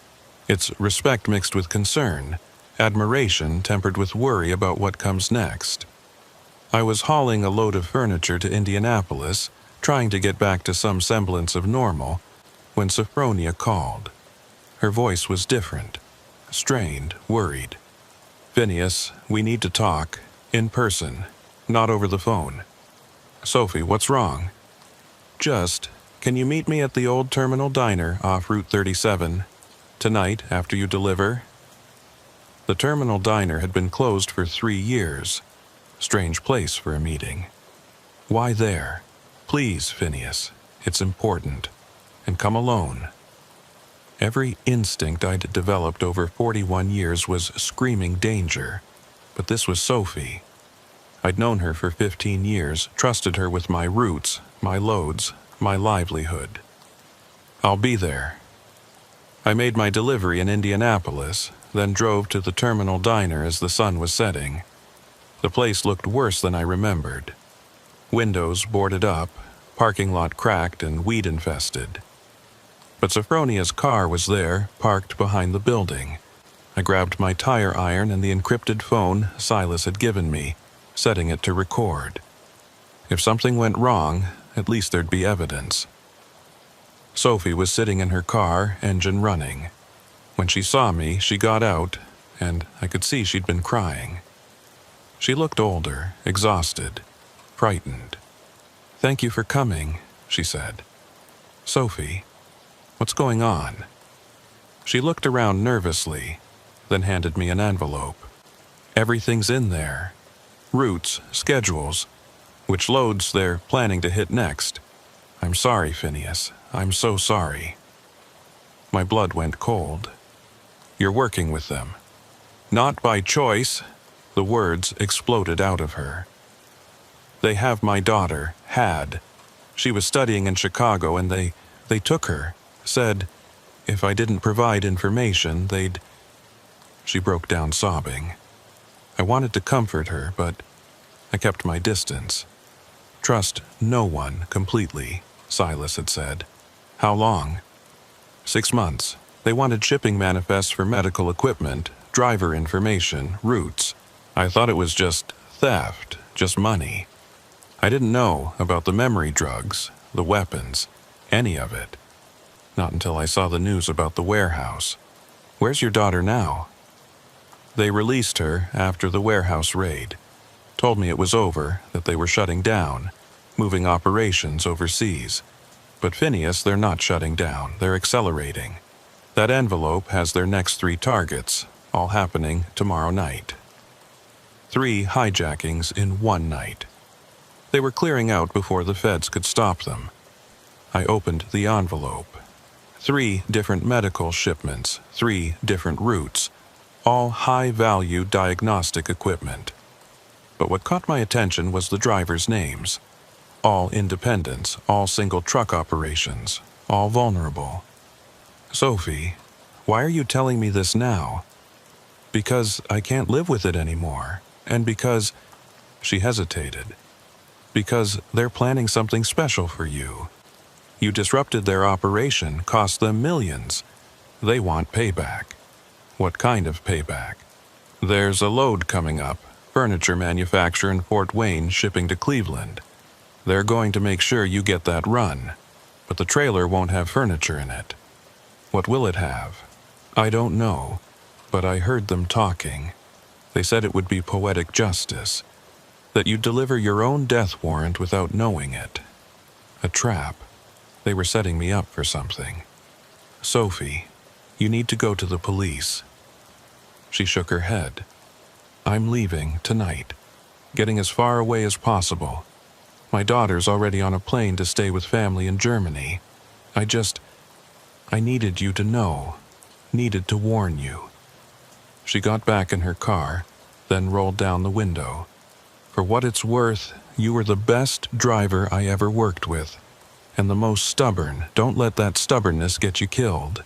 It's respect mixed with concern, admiration tempered with worry about what comes next. I was hauling a load of furniture to Indianapolis, trying to get back to some semblance of normal, when Sophronia called. Her voice was different, strained, worried. "Phineas, we need to talk, in person, not over the phone." "Sophie, what's wrong?" "Just, can you meet me at the old Terminal Diner off Route 37, tonight after you deliver?" The Terminal Diner had been closed for 3 years. Strange place for a meeting. "Why there?" "Please, Phineas, it's important. And come alone." Every instinct I'd developed over 41 years was screaming danger, but this was Sophie. I'd known her for 15 years, trusted her with my routes, my loads, my livelihood. "I'll be there." I made my delivery in Indianapolis, then drove to the Terminal Diner as the sun was setting. The place looked worse than I remembered. Windows boarded up, parking lot cracked and weed infested. But Sophronia's car was there, parked behind the building. I grabbed my tire iron and the encrypted phone Silas had given me, setting it to record. If something went wrong, at least there'd be evidence. Sophie was sitting in her car, engine running. When she saw me, she got out, and I could see she'd been crying. She looked older, exhausted, frightened. "Thank you for coming," she said. "Sophie, what's going on?" She looked around nervously, then handed me an envelope. "Everything's in there. Routes, schedules, which loads they're planning to hit next. I'm sorry, Phineas. I'm so sorry." My blood went cold. "You're working with them." "Not by choice." The words exploded out of her. "They have my daughter, had. She was studying in Chicago and they took her, said if I didn't provide information, they'd..." She broke down sobbing. I wanted to comfort her, but I kept my distance. Trust no one completely, Silas had said. How long? 6 months. They wanted shipping manifests for medical equipment, driver information, routes. I thought it was just theft, just money. I didn't know about the memory drugs, the weapons, any of it. Not until I saw the news about the warehouse. Where's your daughter now? They released her after the warehouse raid. Told me it was over, that they were shutting down, moving operations overseas. But Phineas, they're not shutting down, they're accelerating. That envelope has their next 3 targets, all happening tomorrow night. 3 hijackings in one night. They were clearing out before the feds could stop them. I opened the envelope. 3 different medical shipments, 3 different routes, all high-value diagnostic equipment. But what caught my attention was the drivers' names. All independents, all single truck operations, all vulnerable. Sophie, why are you telling me this now? Because I can't live with it anymore, and because... She hesitated. Because they're planning something special for you. You disrupted their operation, cost them millions. They want payback. What kind of payback? There's a load coming up, furniture manufacturer in Fort Wayne shipping to Cleveland. They're going to make sure you get that run, but the trailer won't have furniture in it. What will it have? I don't know, but I heard them talking. They said it would be poetic justice, that you'd deliver your own death warrant without knowing it. A trap. They were setting me up for something. Sophie, you need to go to the police. She shook her head. I'm leaving tonight, getting as far away as possible. My daughter's already on a plane to stay with family in Germany. I needed you to know, needed to warn you. She got back in her car, then rolled down the window. For what it's worth, you were the best driver I ever worked with, and the most stubborn. Don't let that stubbornness get you killed.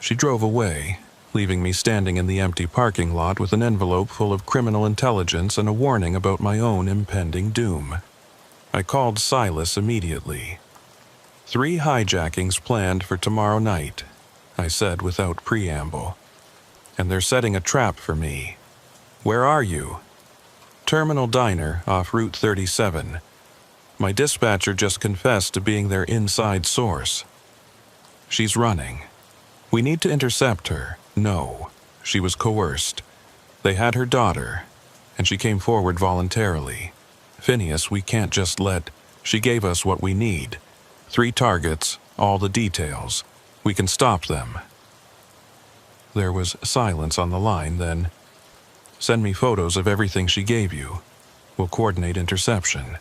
She drove away, leaving me standing in the empty parking lot with an envelope full of criminal intelligence and a warning about my own impending doom. I called Silas immediately. 3 hijackings planned for tomorrow night, I said without preamble. And they're setting a trap for me. Where are you? Terminal Diner off Route 37. My dispatcher just confessed to being their inside source. She's running. We need to intercept her. No, she was coerced. They had her daughter, and she came forward voluntarily. Phineas, we can't just let... She gave us what we need. 3 targets, all the details. We can stop them. There was silence on the line, then... Send me photos of everything she gave you. We'll coordinate interception.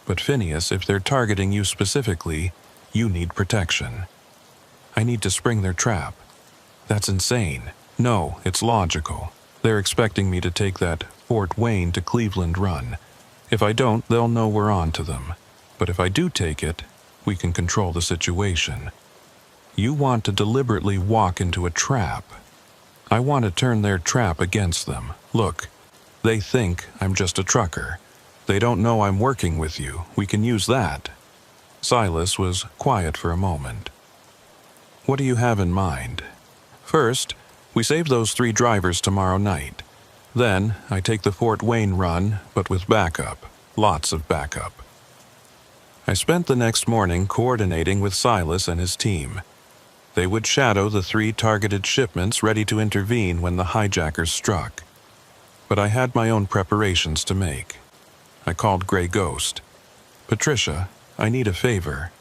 But Phineas, if they're targeting you specifically, you need protection. I need to spring their trap. That's insane. No, it's logical. They're expecting me to take that Fort Wayne to Cleveland run. If I don't, they'll know we're on to them. But if I do take it, we can control the situation. You want to deliberately walk into a trap. I want to turn their trap against them. Look, they think I'm just a trucker. They don't know I'm working with you. We can use that. Silas was quiet for a moment. What do you have in mind? First, we save those 3 drivers tomorrow night. Then, I take the Fort Wayne run, but with backup. Lots of backup. I spent the next morning coordinating with Silas and his team. They would shadow the 3 targeted shipments ready to intervene when the hijackers struck. But I had my own preparations to make. I called Grey Ghost. Patricia, I need a favor.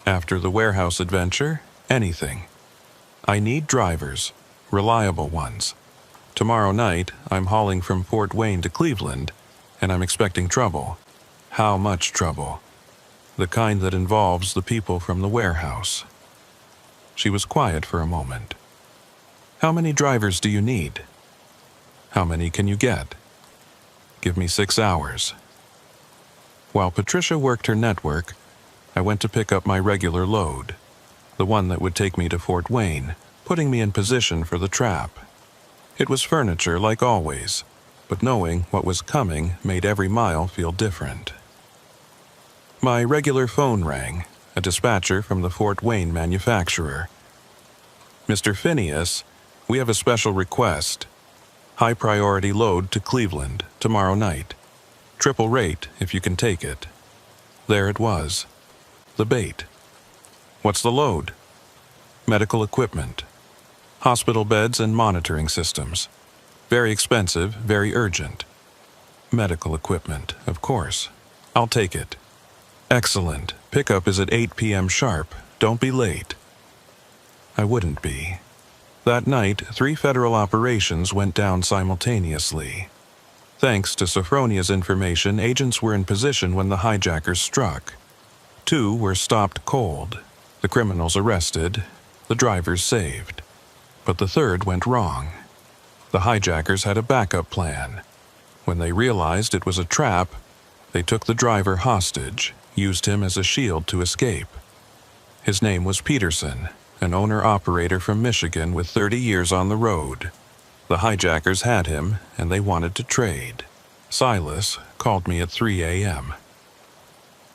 After the warehouse adventure, anything. I need drivers, reliable ones. Tomorrow night, I'm hauling from Fort Wayne to Cleveland, and I'm expecting trouble. How much trouble? The kind that involves the people from the warehouse. She was quiet for a moment. How many drivers do you need? How many can you get? Give me 6 hours. While Patricia worked her network, I went to pick up my regular load, the one that would take me to Fort Wayne, putting me in position for the trap. It was furniture like always, but knowing what was coming made every mile feel different. My regular phone rang, a dispatcher from the Fort Wayne manufacturer. "Mr. Phineas, we have a special request. High priority load to Cleveland tomorrow night. Triple rate if you can take it." There it was. The bait. "What's the load?" "Medical equipment. Hospital beds and monitoring systems. Very expensive, very urgent." Medical equipment, of course. "I'll take it." "Excellent. Pickup is at 8 p.m. sharp. Don't be late." I wouldn't be. That night, 3 federal operations went down simultaneously. Thanks to Sophronia's information, agents were in position when the hijackers struck. 2 were stopped cold, the criminals arrested, the drivers saved. But the 3rd went wrong. The hijackers had a backup plan. When they realized it was a trap, they took the driver hostage, used him as a shield to escape. His name was Peterson, an owner-operator from Michigan with 30 years on the road. The hijackers had him, and they wanted to trade. Silas called me at 3 a.m.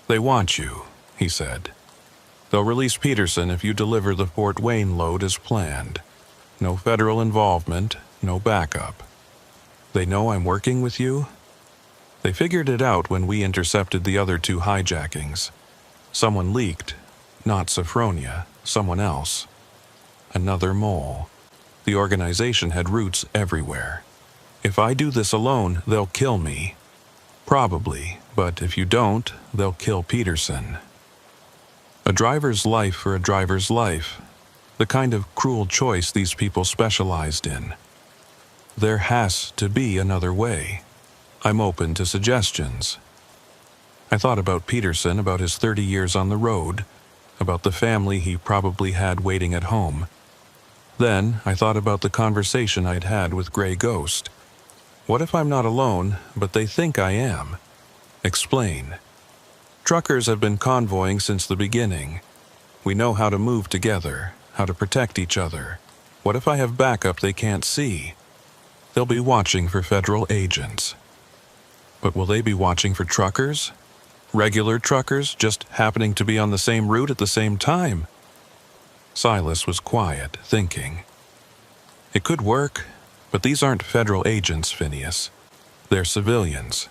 "They want you," he said. "They'll release Peterson if you deliver the Fort Wayne load as planned. No federal involvement, no backup. They know I'm working with you?" They figured it out when we intercepted the other 2 hijackings. Someone leaked, not Sophronia, someone else. Another mole. The organization had roots everywhere. "If I do this alone, they'll kill me." "Probably, but if you don't, they'll kill Peterson." A driver's life for a driver's life. The kind of cruel choice these people specialized in. There has to be another way. I'm open to suggestions. I thought about Peterson, about his 30 years on the road, about the family he probably had waiting at home. Then I thought about the conversation I'd had with Gray Ghost. What if I'm not alone, but they think I am? Explain. Truckers have been convoying since the beginning. We know how to move together, how to protect each other. What if I have backup they can't see? They'll be watching for federal agents. But will they be watching for truckers? Regular truckers just happening to be on the same route at the same time? Silas was quiet, thinking. It could work, but these aren't federal agents, Phineas. They're civilians.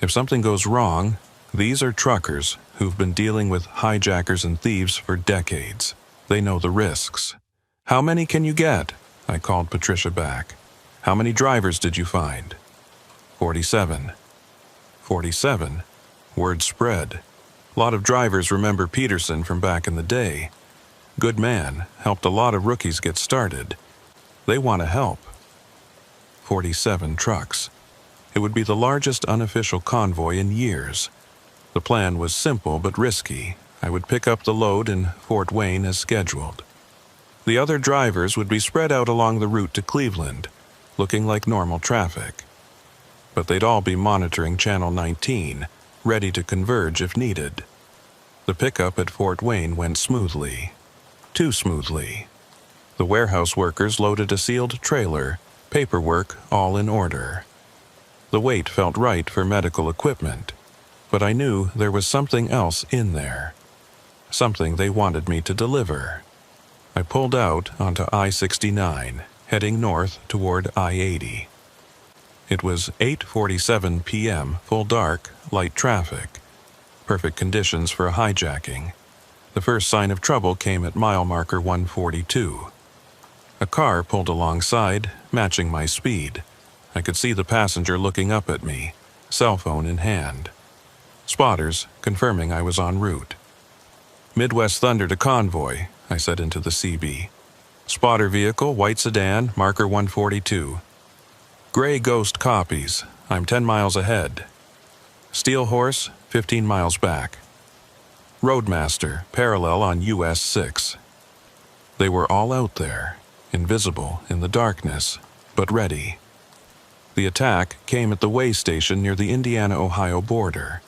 If something goes wrong, these are truckers who've been dealing with hijackers and thieves for decades. They know the risks. "How many can you get?" I called Patricia back. "How many drivers did you find?" 47. 47? Word spread. A lot of drivers remember Peterson from back in the day. Good man, helped a lot of rookies get started. They want to help. 47 trucks. It would be the largest unofficial convoy in years. The plan was simple but risky. I would pick up the load in Fort Wayne as scheduled. The other drivers would be spread out along the route to Cleveland, looking like normal traffic. But they'd all be monitoring Channel 19, ready to converge if needed. The pickup at Fort Wayne went smoothly. Too smoothly. The warehouse workers loaded a sealed trailer, paperwork all in order. The weight felt right for medical equipment, but I knew there was something else in there. Something they wanted me to deliver. I pulled out onto I-69, heading north toward I-80. It was 8:47 p.m., full dark, light traffic. Perfect conditions for a hijacking. The first sign of trouble came at mile marker 142. A car pulled alongside, matching my speed. I could see the passenger looking up at me, cell phone in hand. Spotters confirming I was en route. "Midwest Thunder to convoy," I said into the CB. "Spotter vehicle, white sedan, marker 142. Gray Ghost copies. I'm 10 miles ahead. Steel Horse, 15 miles back. Roadmaster, parallel on US 6. They were all out there, invisible in the darkness, but ready. The attack came at the way station near the Indiana-Ohio border.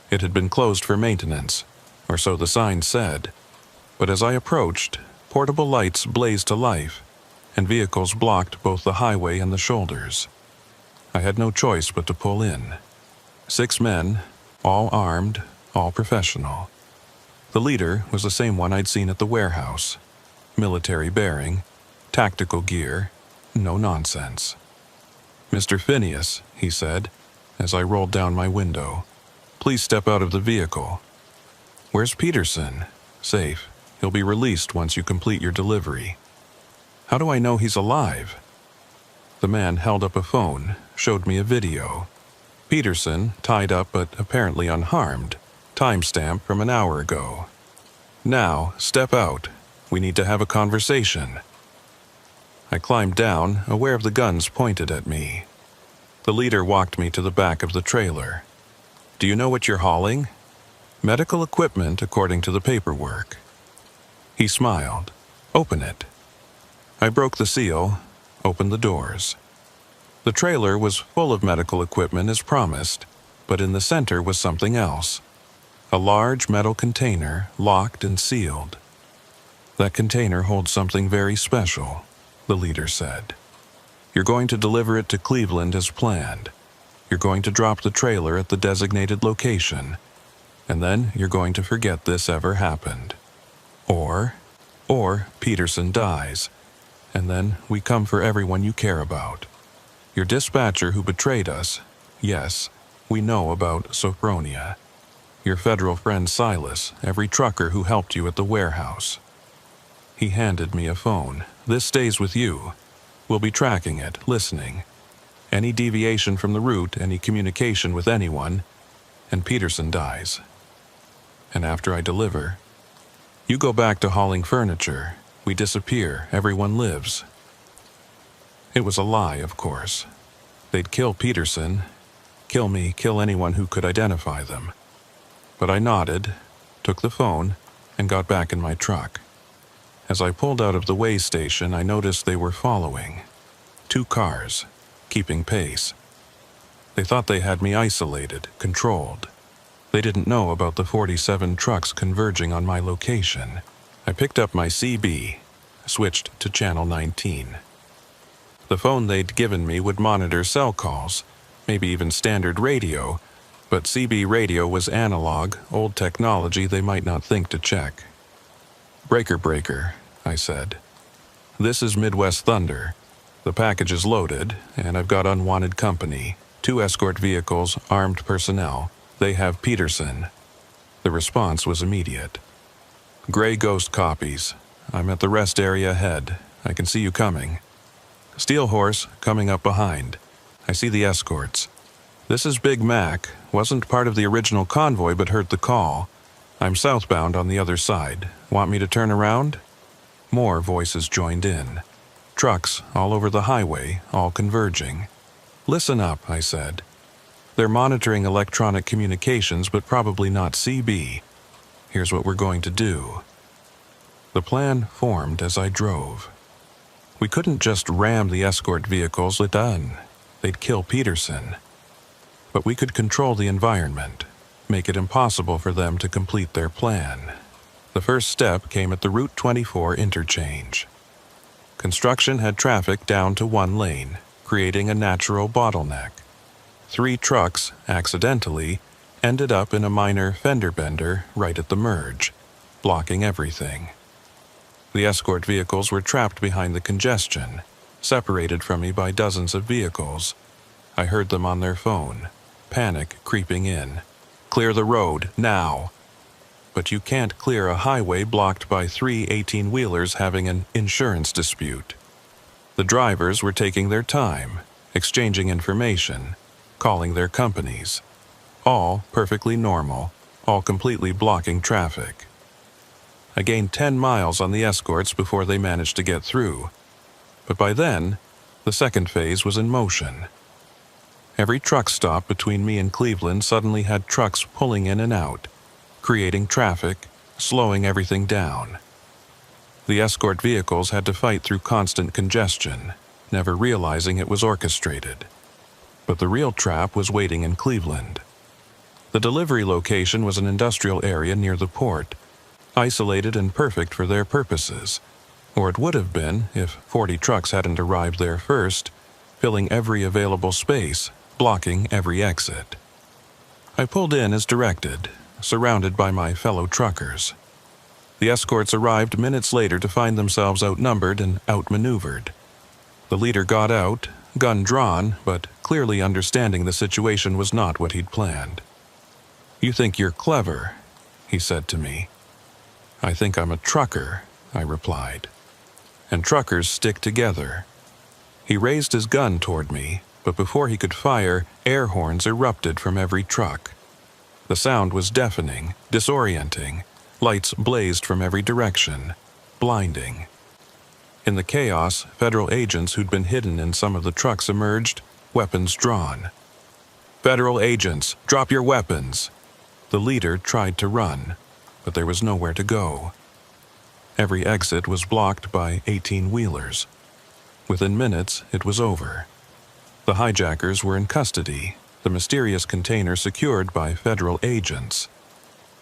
It had been closed for maintenance, or so the sign said, but as I approached, portable lights blazed to life, and vehicles blocked both the highway and the shoulders. I had no choice but to pull in. 6 men, all armed, all professional. The leader was the same one I'd seen at the warehouse. Military bearing, tactical gear, no nonsense. "Mr. Phineas," he said, as I rolled down my window, "please step out of the vehicle." "Where's Peterson?" "Safe. He'll be released once you complete your delivery." "How do I know he's alive?" The man held up a phone, showed me a video. Peterson, tied up but apparently unharmed, timestamp from an hour ago. "Now, step out. We need to have a conversation." I climbed down, aware of the guns pointed at me. The leader walked me to the back of the trailer. "Do you know what you're hauling?" "Medical equipment, according to the paperwork." He smiled. "Open it." I broke the seal, opened the doors. The trailer was full of medical equipment as promised, but in the center was something else. A large metal container, locked and sealed. "That container holds something very special," the leader said. "You're going to deliver it to Cleveland as planned. You're going to drop the trailer at the designated location, and then you're going to forget this ever happened. Or Peterson dies, and then we come for everyone you care about. Your dispatcher who betrayed us, yes, we know about Sophronia. Your federal friend Silas, every trucker who helped you at the warehouse." He handed me a phone. "This stays with you. We'll be tracking it, listening. Any deviation from the route, any communication with anyone, and Peterson dies. And after I deliver, you go back to hauling furniture. We disappear. Everyone lives." It was a lie, of course. They'd kill Peterson, kill me, kill anyone who could identify them. But I nodded, took the phone, and got back in my truck. As I pulled out of the way station, I noticed they were following. 2 cars, keeping pace. They thought they had me isolated, controlled. They didn't know about the 47 trucks converging on my location. I picked up my CB, switched to channel 19. The phone they'd given me would monitor cell calls, maybe even standard radio, but CB radio was analog, old technology they might not think to check. Breaker," I said. "This is Midwest Thunder. The package is loaded, and I've got unwanted company, 2 escort vehicles, armed personnel. They have Peterson." The response was immediate. "Gray Ghost copies. I'm at the rest area ahead. I can see you coming. Steel Horse coming up behind. I see the escorts. This is Big Mac. Wasn't part of the original convoy but heard the call. I'm southbound on the other side. Want me to turn around?" More voices joined in. Trucks all over the highway, all converging. "Listen up," I said. "They're monitoring electronic communications but probably not CB. Here's what we're going to do." The plan formed as I drove. We couldn't just ram the escort vehicles. They'd kill Peterson. But we could control the environment, make it impossible for them to complete their plan. The first step came at the Route 24 interchange. Construction had traffic down to 1 lane, creating a natural bottleneck. 3 trucks, accidentally, ended up in a minor fender bender right at the merge, blocking everything. The escort vehicles were trapped behind the congestion, separated from me by dozens of vehicles. I heard them on their phone, panic creeping in. "Clear the road, now!" But you can't clear a highway blocked by 3 18-wheelers having an insurance dispute. The drivers were taking their time, exchanging information, calling their companies. All perfectly normal, all completely blocking traffic. I gained 10 miles on the escorts before they managed to get through. But by then, the second phase was in motion. Every truck stop between me and Cleveland suddenly had trucks pulling in and out, creating traffic, slowing everything down. The escort vehicles had to fight through constant congestion, never realizing it was orchestrated. But the real trap was waiting in Cleveland. The delivery location was an industrial area near the port, isolated and perfect for their purposes, or it would have been if 40 trucks hadn't arrived there first, filling every available space, blocking every exit. I pulled in as directed, surrounded by my fellow truckers. The escorts arrived minutes later to find themselves outnumbered and outmaneuvered. The leader got out, gun drawn, but clearly understanding the situation was not what he'd planned. "You think you're clever," he said to me. "I think I'm a trucker," I replied. "And truckers stick together." He raised his gun toward me, but before he could fire, air horns erupted from every truck. The sound was deafening, disorienting. Lights blazed from every direction, blinding. In the chaos, federal agents who'd been hidden in some of the trucks emerged, weapons drawn. "Federal agents, drop your weapons!" The leader tried to run, but there was nowhere to go. Every exit was blocked by 18-wheelers. Within minutes, it was over. The hijackers were in custody, the mysterious container secured by federal agents.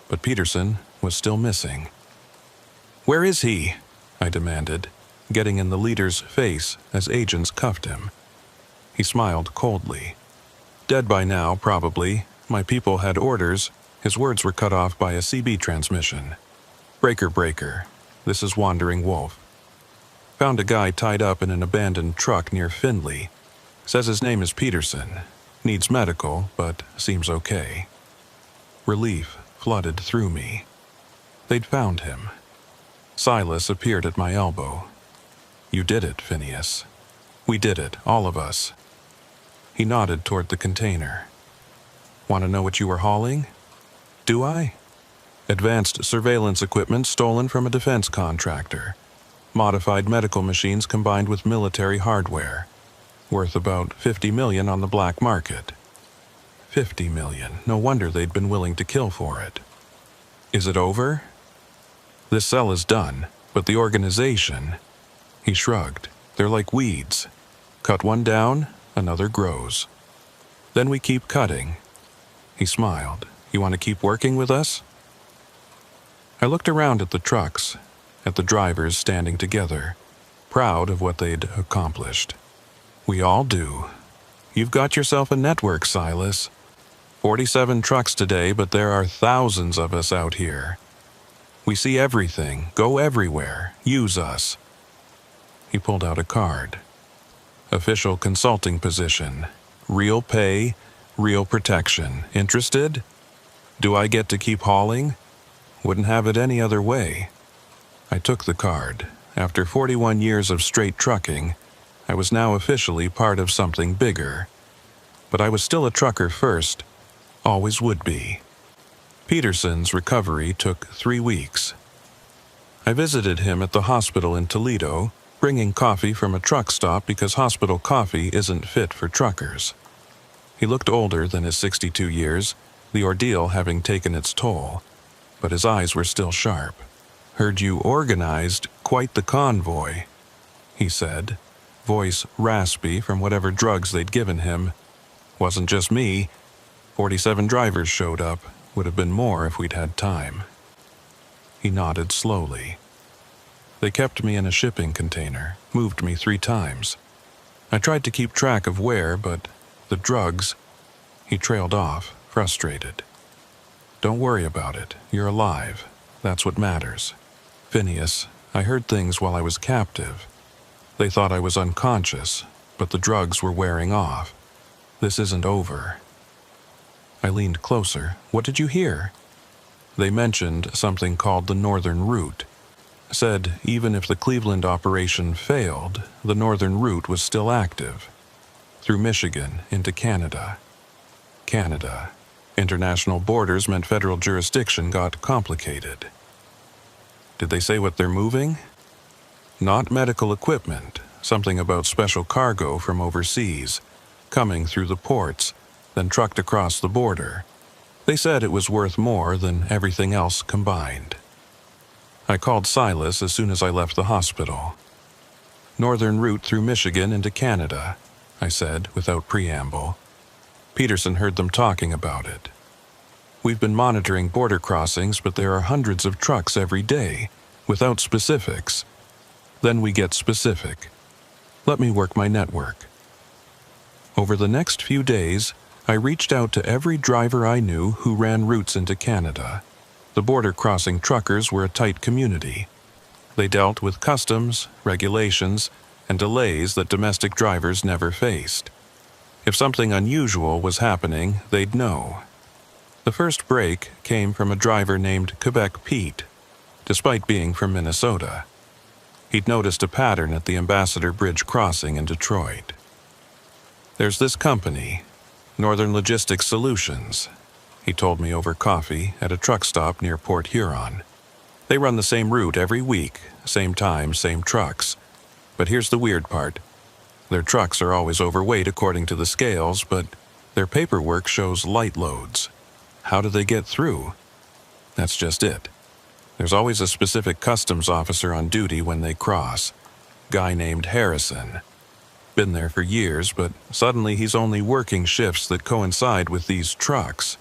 But Peterson was still missing. "Where is he?" I demanded, getting in the leader's face as agents cuffed him. He smiled coldly. "Dead by now, probably. My people had orders." His words were cut off by a CB transmission. "Breaker, breaker. This is Wandering Wolf. Found a guy tied up in an abandoned truck near Findlay. Says his name is Peterson. Needs medical, but seems okay." Relief flooded through me. They'd found him. Silas appeared at my elbow. "You did it, Phineas. We did it, all of us." He nodded toward the container. "Want to know what you were hauling?" "Do I?" "Advanced surveillance equipment stolen from a defense contractor. Modified medical machines combined with military hardware. Worth about $50 million on the black market." $50 million. No wonder they'd been willing to kill for it. "Is it over?" "This cell is done, but the organization..." He shrugged. "They're like weeds. Cut one down, another grows. Then we keep cutting." He smiled. "You want to keep working with us?" I looked around at the trucks, at the drivers standing together, proud of what they'd accomplished. "We all do. You've got yourself a network, Silas. 47 trucks today, but there are thousands of us out here. We see everything, go everywhere, use us." He pulled out a card. "Official consulting position. Real pay, real protection. Interested? Do I get to keep hauling? Wouldn't have it any other way." I took the card. After 41 years of straight trucking, I was now officially part of something bigger. But I was still a trucker first, always would be. Peterson's recovery took 3 weeks. I visited him at the hospital in Toledo, bringing coffee from a truck stop because hospital coffee isn't fit for truckers. He looked older than his 62 years, the ordeal having taken its toll, but his eyes were still sharp. "Heard you organized quite the convoy," he said, voice raspy from whatever drugs they'd given him. "Wasn't just me. 47 drivers showed up. Would have been more if we'd had time." He nodded slowly. "They kept me in a shipping container, moved me 3 times. I tried to keep track of where, but the drugs..." He trailed off, frustrated. "Don't worry about it. You're alive. That's what matters. Phineas, I heard things while I was captive. They thought I was unconscious, but the drugs were wearing off. This isn't over." I leaned closer. "What did you hear?" "They mentioned something called the Northern Route. Said even if the Cleveland operation failed, the Northern Route was still active. Through Michigan into Canada." Canada. International borders meant federal jurisdiction got complicated. "Did they say what they're moving?" "Not medical equipment. Something about special cargo from overseas, coming through the ports, then trucked across the border. They said it was worth more than everything else combined." I called Silas as soon as I left the hospital. "Northern route through Michigan into Canada," I said without preamble. Peterson heard them talking about it. "We've been monitoring border crossings, but there are hundreds of trucks every day, without specifics. Then we get specific. Let me work my network." Over the next few days, I reached out to every driver I knew who ran routes into Canada. The border-crossing truckers were a tight community. They dealt with customs, regulations, and delays that domestic drivers never faced. If something unusual was happening, they'd know. The first break came from a driver named Quebec Pete, despite being from Minnesota. He'd noticed a pattern at the Ambassador Bridge crossing in Detroit. "There's this company, Northern Logistics Solutions," he told me over coffee at a truck stop near Port Huron. "They run the same route every week, same time, same trucks. But here's the weird part. Their trucks are always overweight according to the scales, but their paperwork shows light loads. How do they get through? That's just it. There's always a specific customs officer on duty when they cross. Guy named Harrison. Been there for years, but suddenly he's only working shifts that coincide with these trucks.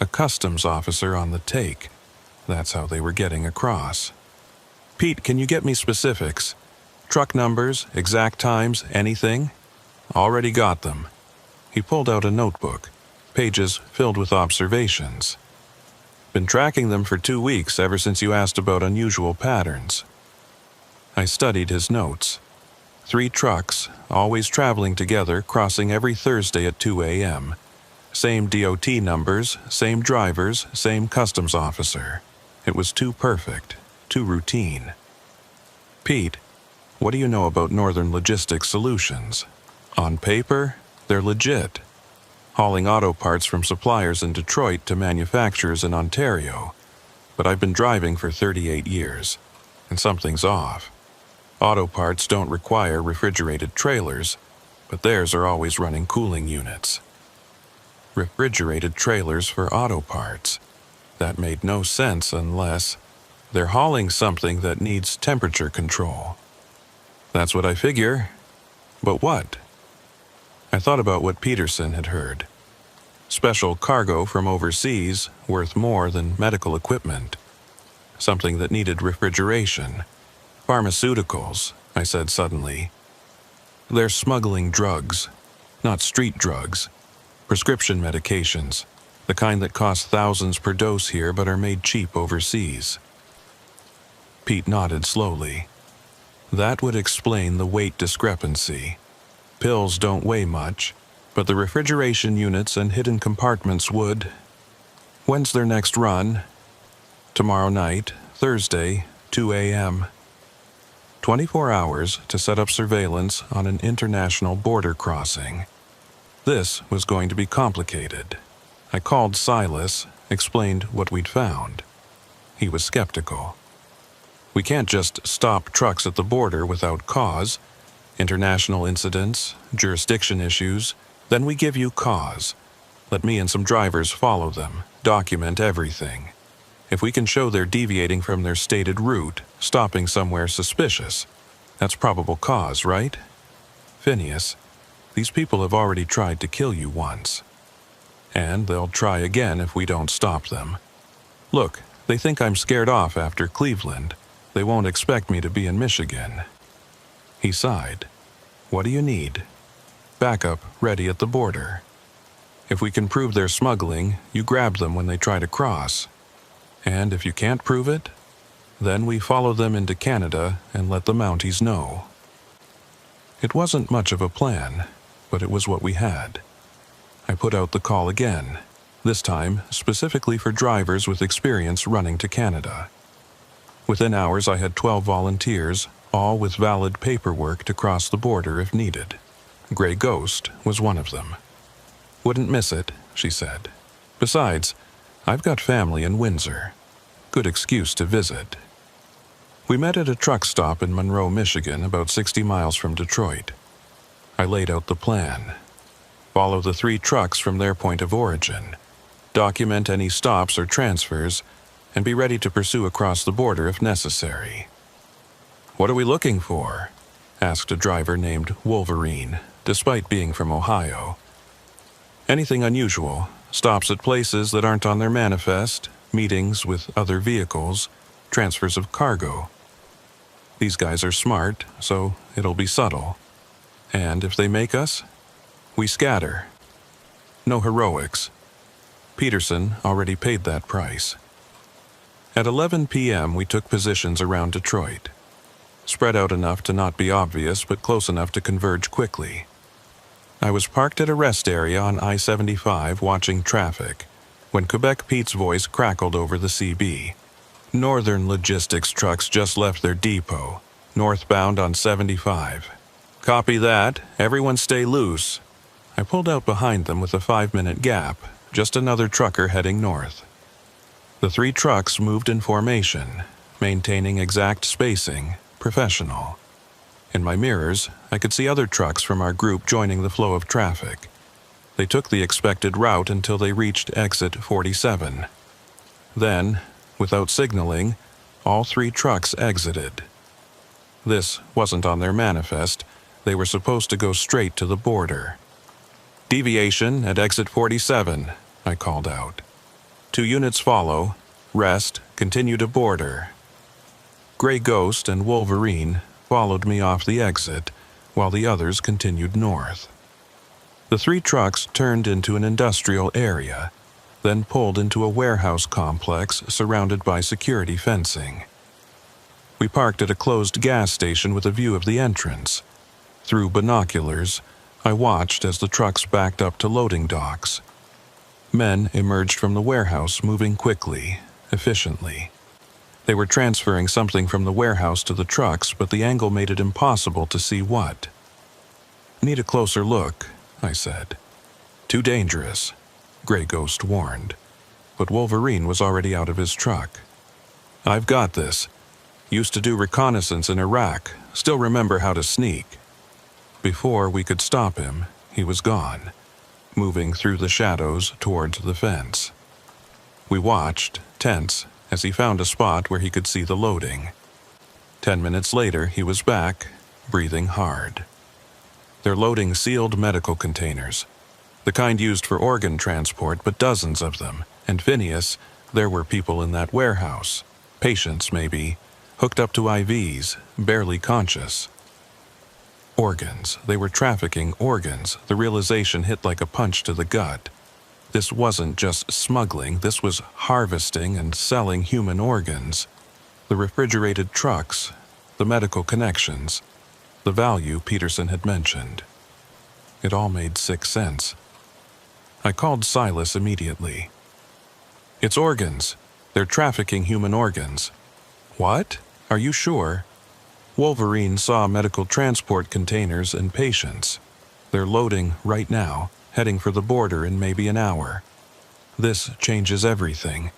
A customs officer on the take. That's how they were getting across. Pete, can you get me specifics? Truck numbers, exact times, anything?" "Already got them." He pulled out a notebook, pages filled with observations. "Been tracking them for 2 weeks ever since you asked about unusual patterns." I studied his notes. 3 trucks, always traveling together, crossing every Thursday at 2 a.m. Same DOT numbers, same drivers, same customs officer. It was too perfect, too routine. "Pete, what do you know about Northern Logistics Solutions? On paper, they're legit. Hauling auto parts from suppliers in Detroit to manufacturers in Ontario. But I've been driving for 38 years, and something's off. Auto parts don't require refrigerated trailers, but theirs are always running cooling units." Refrigerated trailers for auto parts. That made no sense unless they're hauling something that needs temperature control. "That's what I figure. But what?" I thought about what Peterson had heard. Special cargo from overseas worth more than medical equipment. Something that needed refrigeration. "Pharmaceuticals," I said suddenly. "They're smuggling drugs. Not street drugs. Prescription medications. The kind that cost thousands per dose here but are made cheap overseas." Pete nodded slowly. "That would explain the weight discrepancy. Pills don't weigh much, but the refrigeration units and hidden compartments would." "When's their next run?" "Tomorrow night, Thursday, 2 a.m. 24 hours to set up surveillance on an international border crossing. This was going to be complicated. I called Silas, explained what we'd found. He was skeptical. "We can't just stop trucks at the border without cause. International incidents, jurisdiction issues, then we give you cause. Let me and some drivers follow them, document everything. If we can show they're deviating from their stated route, stopping somewhere suspicious, that's probable cause, right? Phineas, these people have already tried to kill you once. And they'll try again if we don't stop them. Look, they think I'm scared off after Cleveland. They won't expect me to be in Michigan." He sighed. "What do you need?" "Backup ready at the border. If we can prove they're smuggling, you grab them when they try to cross. And if you can't prove it, then we follow them into Canada and let the Mounties know." It wasn't much of a plan, but it was what we had. I put out the call again, this time specifically for drivers with experience running to Canada. Within hours I had 12 volunteers, all with valid paperwork to cross the border if needed. Grey Ghost was one of them. "Wouldn't miss it," she said. "Besides, I've got family in Windsor. Good excuse to visit." We met at a truck stop in Monroe, Michigan, about 60 miles from Detroit. I laid out the plan. Follow the 3 trucks from their point of origin. Document any stops or transfers, and be ready to pursue across the border if necessary. "What are we looking for?" asked a driver named Wolverine, despite being from Ohio. "Anything unusual, stops at places that aren't on their manifest, meetings with other vehicles, transfers of cargo. These guys are smart, so it'll be subtle. And if they make us, we scatter." No heroics. Peterson already paid that price. At 11 p.m., we took positions around Detroit, spread out enough to not be obvious, but close enough to converge quickly. I was parked at a rest area on I-75 watching traffic when Quebec Pete's voice crackled over the CB. Northern Logistics trucks just left their depot, northbound on 75. Copy that. Everyone stay loose. I pulled out behind them with a 5-minute gap, just another trucker heading north. The 3 trucks moved in formation, maintaining exact spacing, professional. In my mirrors, I could see other trucks from our group joining the flow of traffic. They took the expected route until they reached exit 47. Then, without signaling, all 3 trucks exited. This wasn't on their manifest. They were supposed to go straight to the border. Deviation at exit 47, I called out. 2 units follow. Rest, continue to border. Gray Ghost and Wolverine followed me off the exit, while the others continued north. The 3 trucks turned into an industrial area, then pulled into a warehouse complex surrounded by security fencing. We parked at a closed gas station with a view of the entrance. Through binoculars, I watched as the trucks backed up to loading docks. Men emerged from the warehouse, moving quickly, efficiently. They were transferring something from the warehouse to the trucks, but the angle made it impossible to see what. "Need a closer look," I said. "Too dangerous," Gray Ghost warned. But Wolverine was already out of his truck. "I've got this. Used to do reconnaissance in Iraq, still remember how to sneak." Before we could stop him, he was gone, moving through the shadows towards the fence. We watched, tense, as he found a spot where he could see the loading. 10 minutes later, he was back, breathing hard. They're loading sealed medical containers, the kind used for organ transport, but dozens of them. And Phineas, there were people in that warehouse, patients maybe, hooked up to IVs, barely conscious. Organs. They were trafficking organs. The realization hit like a punch to the gut. This wasn't just smuggling, this was harvesting and selling human organs. The refrigerated trucks, the medical connections, the value Peterson had mentioned. It all made sick sense. I called Silas immediately. "It's organs. They're trafficking human organs." "What? Are you sure?" Wolverine saw medical transport containers and patients. They're loading right now, heading for the border in maybe an hour. This changes everything.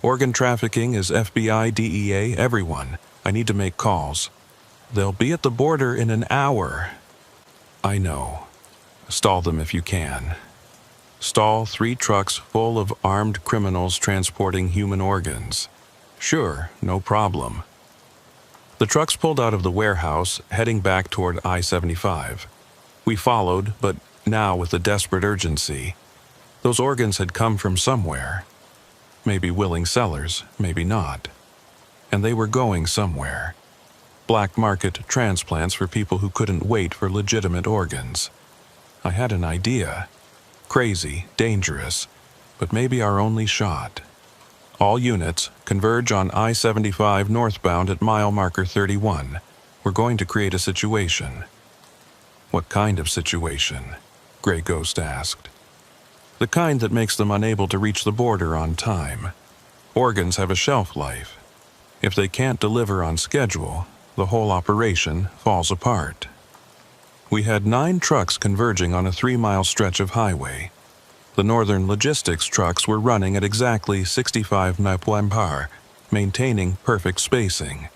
Organ trafficking is FBI, DEA, everyone. I need to make calls. They'll be at the border in an hour. I know. Stall them if you can. Stall 3 trucks full of armed criminals transporting human organs. Sure, no problem. The trucks pulled out of the warehouse, heading back toward I-75. We followed, but now with a desperate urgency. Those organs had come from somewhere. Maybe willing sellers, maybe not. And they were going somewhere. Black market transplants for people who couldn't wait for legitimate organs. I had an idea. Crazy, dangerous, but maybe our only shot. All units converge on I-75 northbound at mile marker 31. We're going to create a situation. "What kind of situation?" Gray Ghost asked. "The kind that makes them unable to reach the border on time. Organs have a shelf life. If they can't deliver on schedule, the whole operation falls apart." We had 9 trucks converging on a 3-mile stretch of highway. The Northern Logistics trucks were running at exactly 65 mph, maintaining perfect spacing.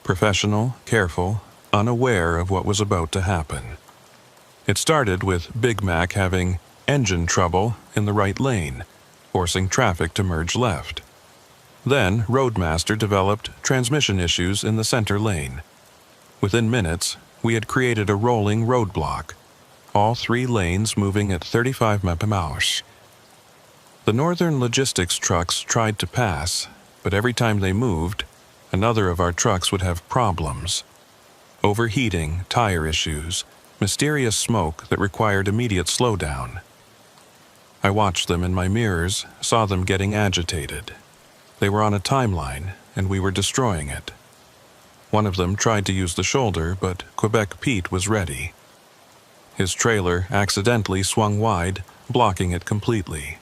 Professional, careful, unaware of what was about to happen. It started with Big Mac having engine trouble in the right lane, forcing traffic to merge left. Then Roadmaster developed transmission issues in the center lane. Within minutes, we had created a rolling roadblock, all 3 lanes moving at 35 mph. The Northern Logistics trucks tried to pass, but every time they moved, another of our trucks would have problems. Overheating, tire issues, mysterious smoke that required immediate slowdown. I watched them in my mirrors, saw them getting agitated. They were on a timeline, and we were destroying it. One of them tried to use the shoulder, but Quebec Pete was ready. His trailer accidentally swung wide, blocking it completely.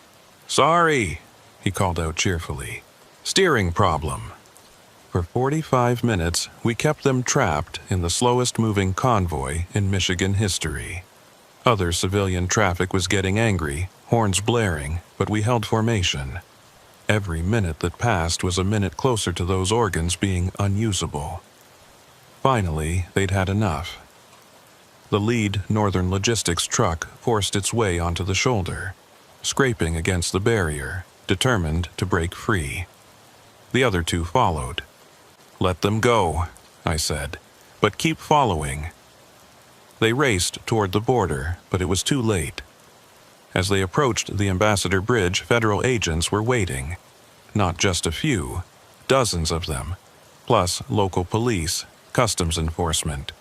"Sorry," he called out cheerfully. "Steering problem." For 45 minutes, we kept them trapped in the slowest-moving convoy in Michigan history. Other civilian traffic was getting angry, horns blaring, but we held formation. Every minute that passed was a minute closer to those organs being unusable. Finally, they'd had enough. The lead Northern Logistics truck forced its way onto the shoulder, scraping against the barrier, determined to break free. The other two followed. "Let them go," I said, "but keep following." They raced toward the border, but it was too late. As they approached the Ambassador Bridge, federal agents were waiting. Not just a few, dozens of them, plus local police, customs enforcement.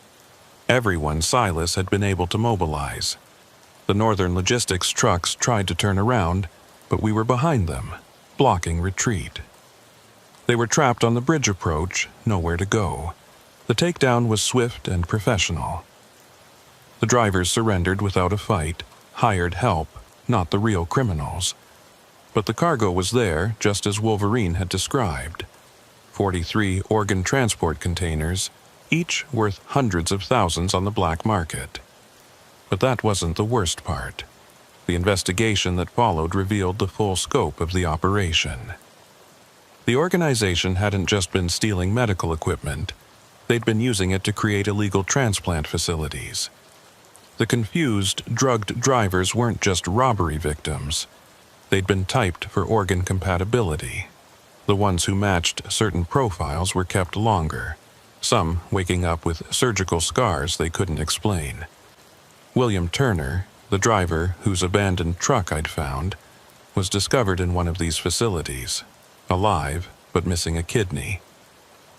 Everyone Silas had been able to mobilize. The Northern Logistics trucks tried to turn around, but we were behind them, blocking retreat. They were trapped on the bridge approach, nowhere to go. The takedown was swift and professional. The drivers surrendered without a fight, hired help, not the real criminals. But the cargo was there, just as Wolverine had described. 43 organ transport containers, each worth hundreds of thousands on the black market. But that wasn't the worst part. The investigation that followed revealed the full scope of the operation. The organization hadn't just been stealing medical equipment. They'd been using it to create illegal transplant facilities. The confused, drugged drivers weren't just robbery victims. They'd been typed for organ compatibility. The ones who matched certain profiles were kept longer, some waking up with surgical scars they couldn't explain. William Turner, the driver whose abandoned truck I'd found, was discovered in one of these facilities, alive but missing a kidney.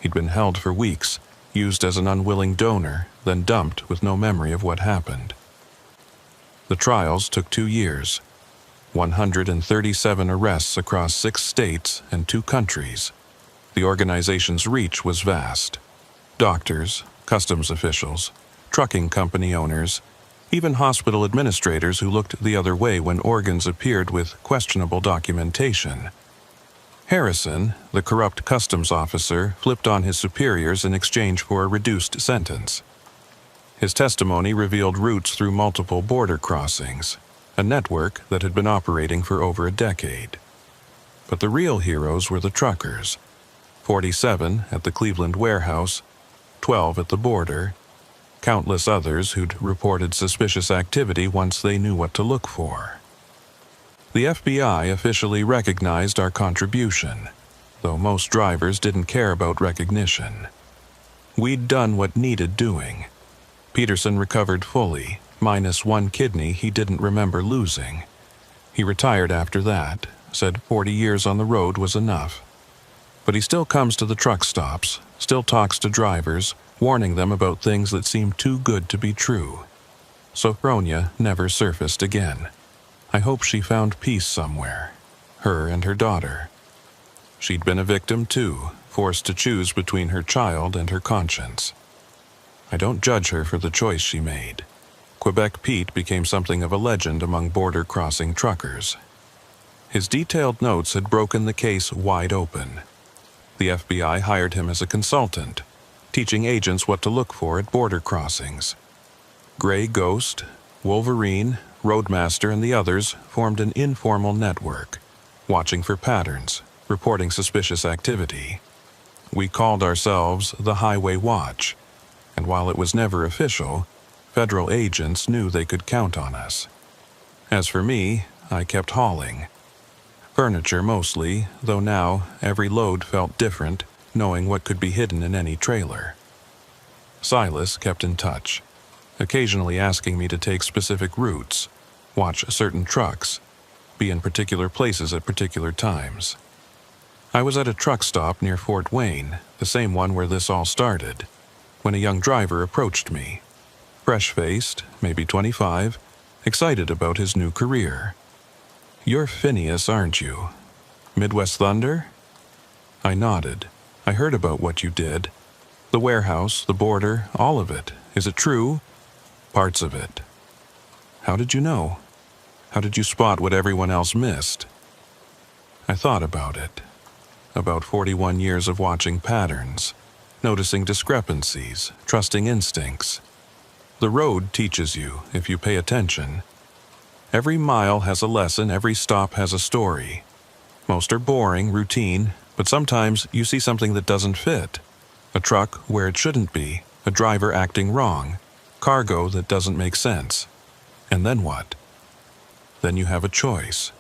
He'd been held for weeks, used as an unwilling donor, then dumped with no memory of what happened. The trials took 2 years, 137 arrests across 6 states and 2 countries. The organization's reach was vast. Doctors, customs officials, trucking company owners, even hospital administrators who looked the other way when organs appeared with questionable documentation. Harrison, the corrupt customs officer, flipped on his superiors in exchange for a reduced sentence. His testimony revealed routes through multiple border crossings, a network that had been operating for over a decade. But the real heroes were the truckers, 47 at the Cleveland warehouse, 12 at the border, countless others who'd reported suspicious activity once they knew what to look for. The FBI officially recognized our contribution, though most drivers didn't care about recognition. We'd done what needed doing. Peterson recovered fully, minus 1 kidney he didn't remember losing. He retired after that, said 40 years on the road was enough. But he still comes to the truck stops, still talks to drivers, warning them about things that seem too good to be true. Sophronia never surfaced again. I hope she found peace somewhere, her and her daughter. She'd been a victim too, forced to choose between her child and her conscience. I don't judge her for the choice she made. Quebec Pete became something of a legend among border-crossing truckers. His detailed notes had broken the case wide open. The FBI hired him as a consultant, teaching agents what to look for at border crossings. Gray Ghost, Wolverine, Roadmaster, and the others formed an informal network, watching for patterns, reporting suspicious activity. We called ourselves the Highway Watch, and while it was never official, federal agents knew they could count on us. As for me, I kept hauling. Furniture mostly, though now every load felt different, knowing what could be hidden in any trailer. Silas kept in touch, occasionally asking me to take specific routes, watch certain trucks, be in particular places at particular times. I was at a truck stop near Fort Wayne, the same one where this all started, when a young driver approached me. Fresh-faced, maybe 25, excited about his new career. You're Phineas, aren't you? Midwest Thunder? I nodded. I heard about what you did. The warehouse, the border, all of it. Is it true? Parts of it. How did you know? How did you spot what everyone else missed? I thought about it. About 41 years of watching patterns, noticing discrepancies, trusting instincts. The road teaches you, if you pay attention. Every mile has a lesson, every stop has a story. Most are boring, routine, but sometimes you see something that doesn't fit. A truck where it shouldn't be, a driver acting wrong, cargo that doesn't make sense. And then what? Then you have a choice.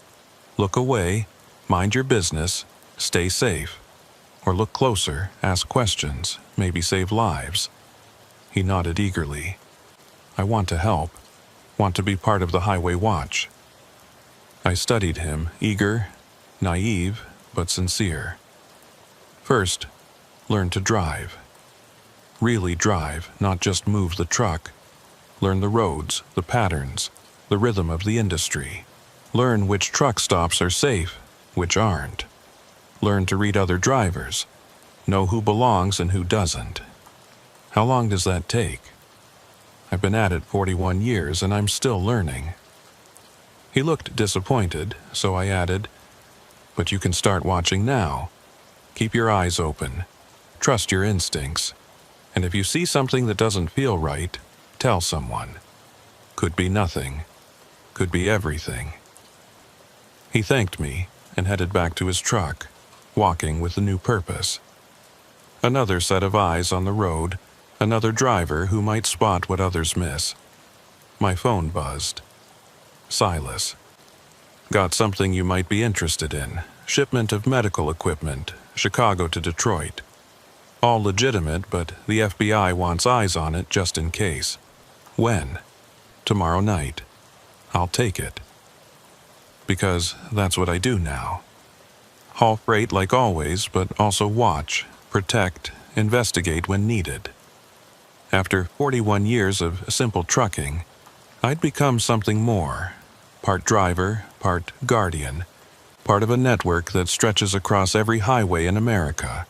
Look away, mind your business, stay safe. Or look closer, ask questions, maybe save lives. He nodded eagerly. I want to help, want to be part of the highway watch. I studied him, eager, naive, but sincere. First, learn to drive. Really drive, not just move the truck. Learn the roads, the patterns, the rhythm of the industry. Learn which truck stops are safe, which aren't. Learn to read other drivers. Know who belongs and who doesn't. How long does that take? I've been at it 41 years and I'm still learning. He looked disappointed, so I added, but you can start watching now. Keep your eyes open. Trust your instincts. And if you see something that doesn't feel right, tell someone. Could be nothing. Could be everything. He thanked me and headed back to his truck, walking with a new purpose. Another set of eyes on the road, another driver who might spot what others miss. My phone buzzed. Silas. Got something you might be interested in. Shipment of medical equipment, Chicago to Detroit. All legitimate, but the FBI wants eyes on it just in case. When? Tomorrow night. I'll take it. Because that's what I do now. Haul freight like always, but also watch, protect, investigate when needed. After 41 years of simple trucking, I'd become something more. Part driver, part guardian, part of a network that stretches across every highway in America.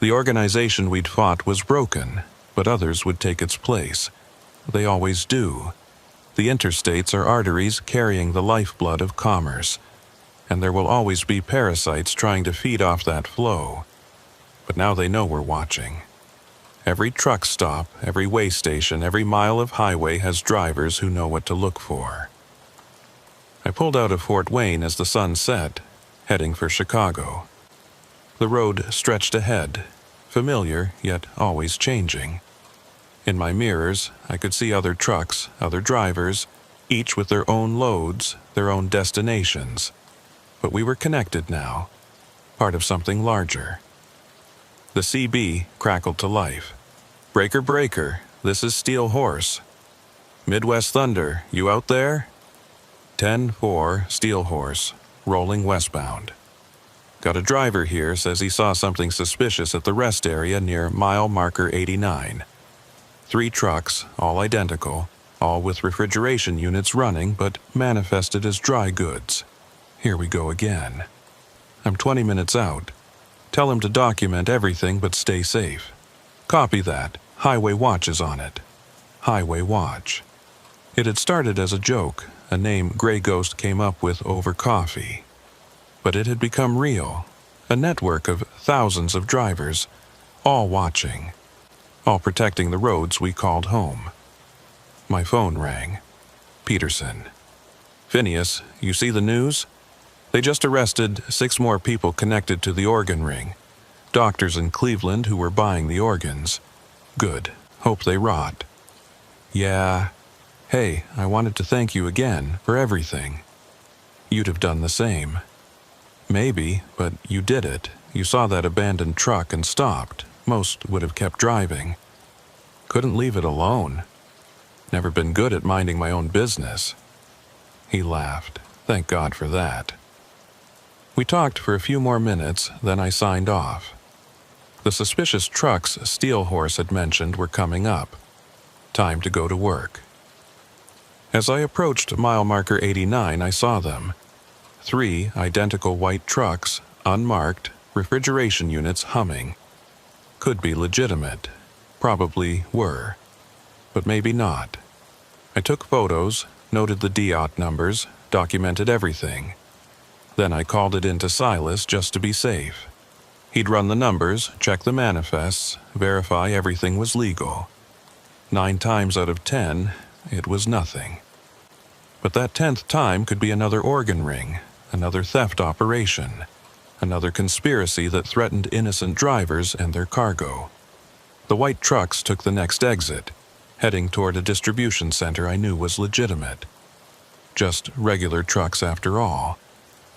The organization we'd fought was broken, but others would take its place. They always do. The interstates are arteries carrying the lifeblood of commerce, and there will always be parasites trying to feed off that flow. But now they know we're watching. Every truck stop, every way station, every mile of highway has drivers who know what to look for. I pulled out of Fort Wayne as the sun set, heading for Chicago. The road stretched ahead, familiar yet always changing. In my mirrors, I could see other trucks, other drivers, each with their own loads, their own destinations. But we were connected now, part of something larger. The CB crackled to life. Breaker, breaker, this is Steel Horse. Midwest Thunder, you out there? 10-4, Steel Horse, rolling westbound. Got a driver here, says he saw something suspicious at the rest area near mile marker 89. 3 trucks, all identical, all with refrigeration units running, but manifested as dry goods. Here we go again. I'm 20 minutes out. Tell him to document everything but stay safe. Copy that. Highway Watch is on it. Highway Watch. It had started as a joke, a name Grey Ghost came up with over coffee. But it had become real, a network of thousands of drivers, all watching, all protecting the roads we called home. My phone rang. Peterson. Phineas, you see the news? They just arrested 6 more people connected to the organ ring. Doctors in Cleveland who were buying the organs. Good. Hope they rot. Yeah. Hey, I wanted to thank you again for everything. You'd have done the same. Maybe, but you did it. You saw that abandoned truck and stopped. Most would have kept driving. Couldn't leave it alone. Never been good at minding my own business. He laughed. Thank God for that. We talked for a few more minutes, then I signed off. The suspicious trucks Steel Horse had mentioned were coming up. Time to go to work. As I approached mile marker 89, I saw them. 3 identical white trucks, unmarked, refrigeration units humming. Could be legitimate. Probably were. But maybe not. I took photos, noted the DOT numbers, documented everything. Then I called it into Silas just to be safe. He'd run the numbers, check the manifests, verify everything was legal. 9 times out of 10, it was nothing. But that 10th time could be another organ ring, another theft operation, another conspiracy that threatened innocent drivers and their cargo. The white trucks took the next exit, heading toward a distribution center I knew was legitimate. Just regular trucks after all.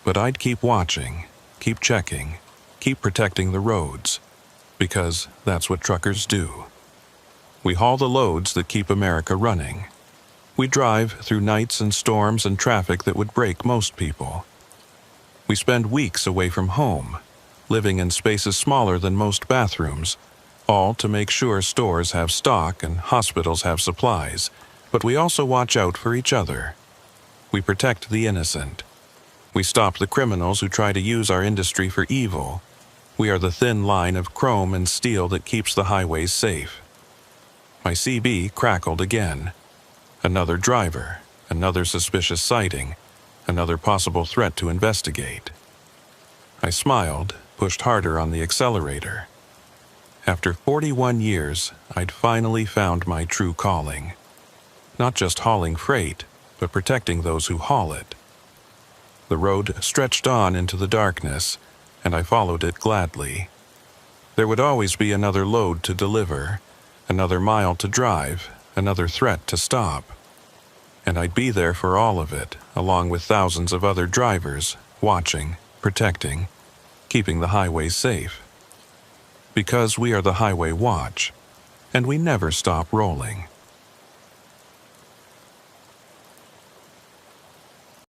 But I'd keep watching, keep checking, keep protecting the roads, because that's what truckers do. We haul the loads that keep America running. We drive through nights and storms and traffic that would break most people. We spend weeks away from home, living in spaces smaller than most bathrooms, all to make sure stores have stock and hospitals have supplies, but we also watch out for each other. We protect the innocent. We stop the criminals who try to use our industry for evil. We are the thin line of chrome and steel that keeps the highways safe. My CB crackled again. Another driver, another suspicious sighting, another possible threat to investigate. I smiled, pushed harder on the accelerator. After 41 years, I'd finally found my true calling. Not just hauling freight, but protecting those who haul it. The road stretched on into the darkness, and I followed it gladly. There would always be another load to deliver, another mile to drive, another threat to stop. And I'd be there for all of it, along with thousands of other drivers, watching, protecting, keeping the highways safe. Because we are the Highway Watch, and we never stop rolling.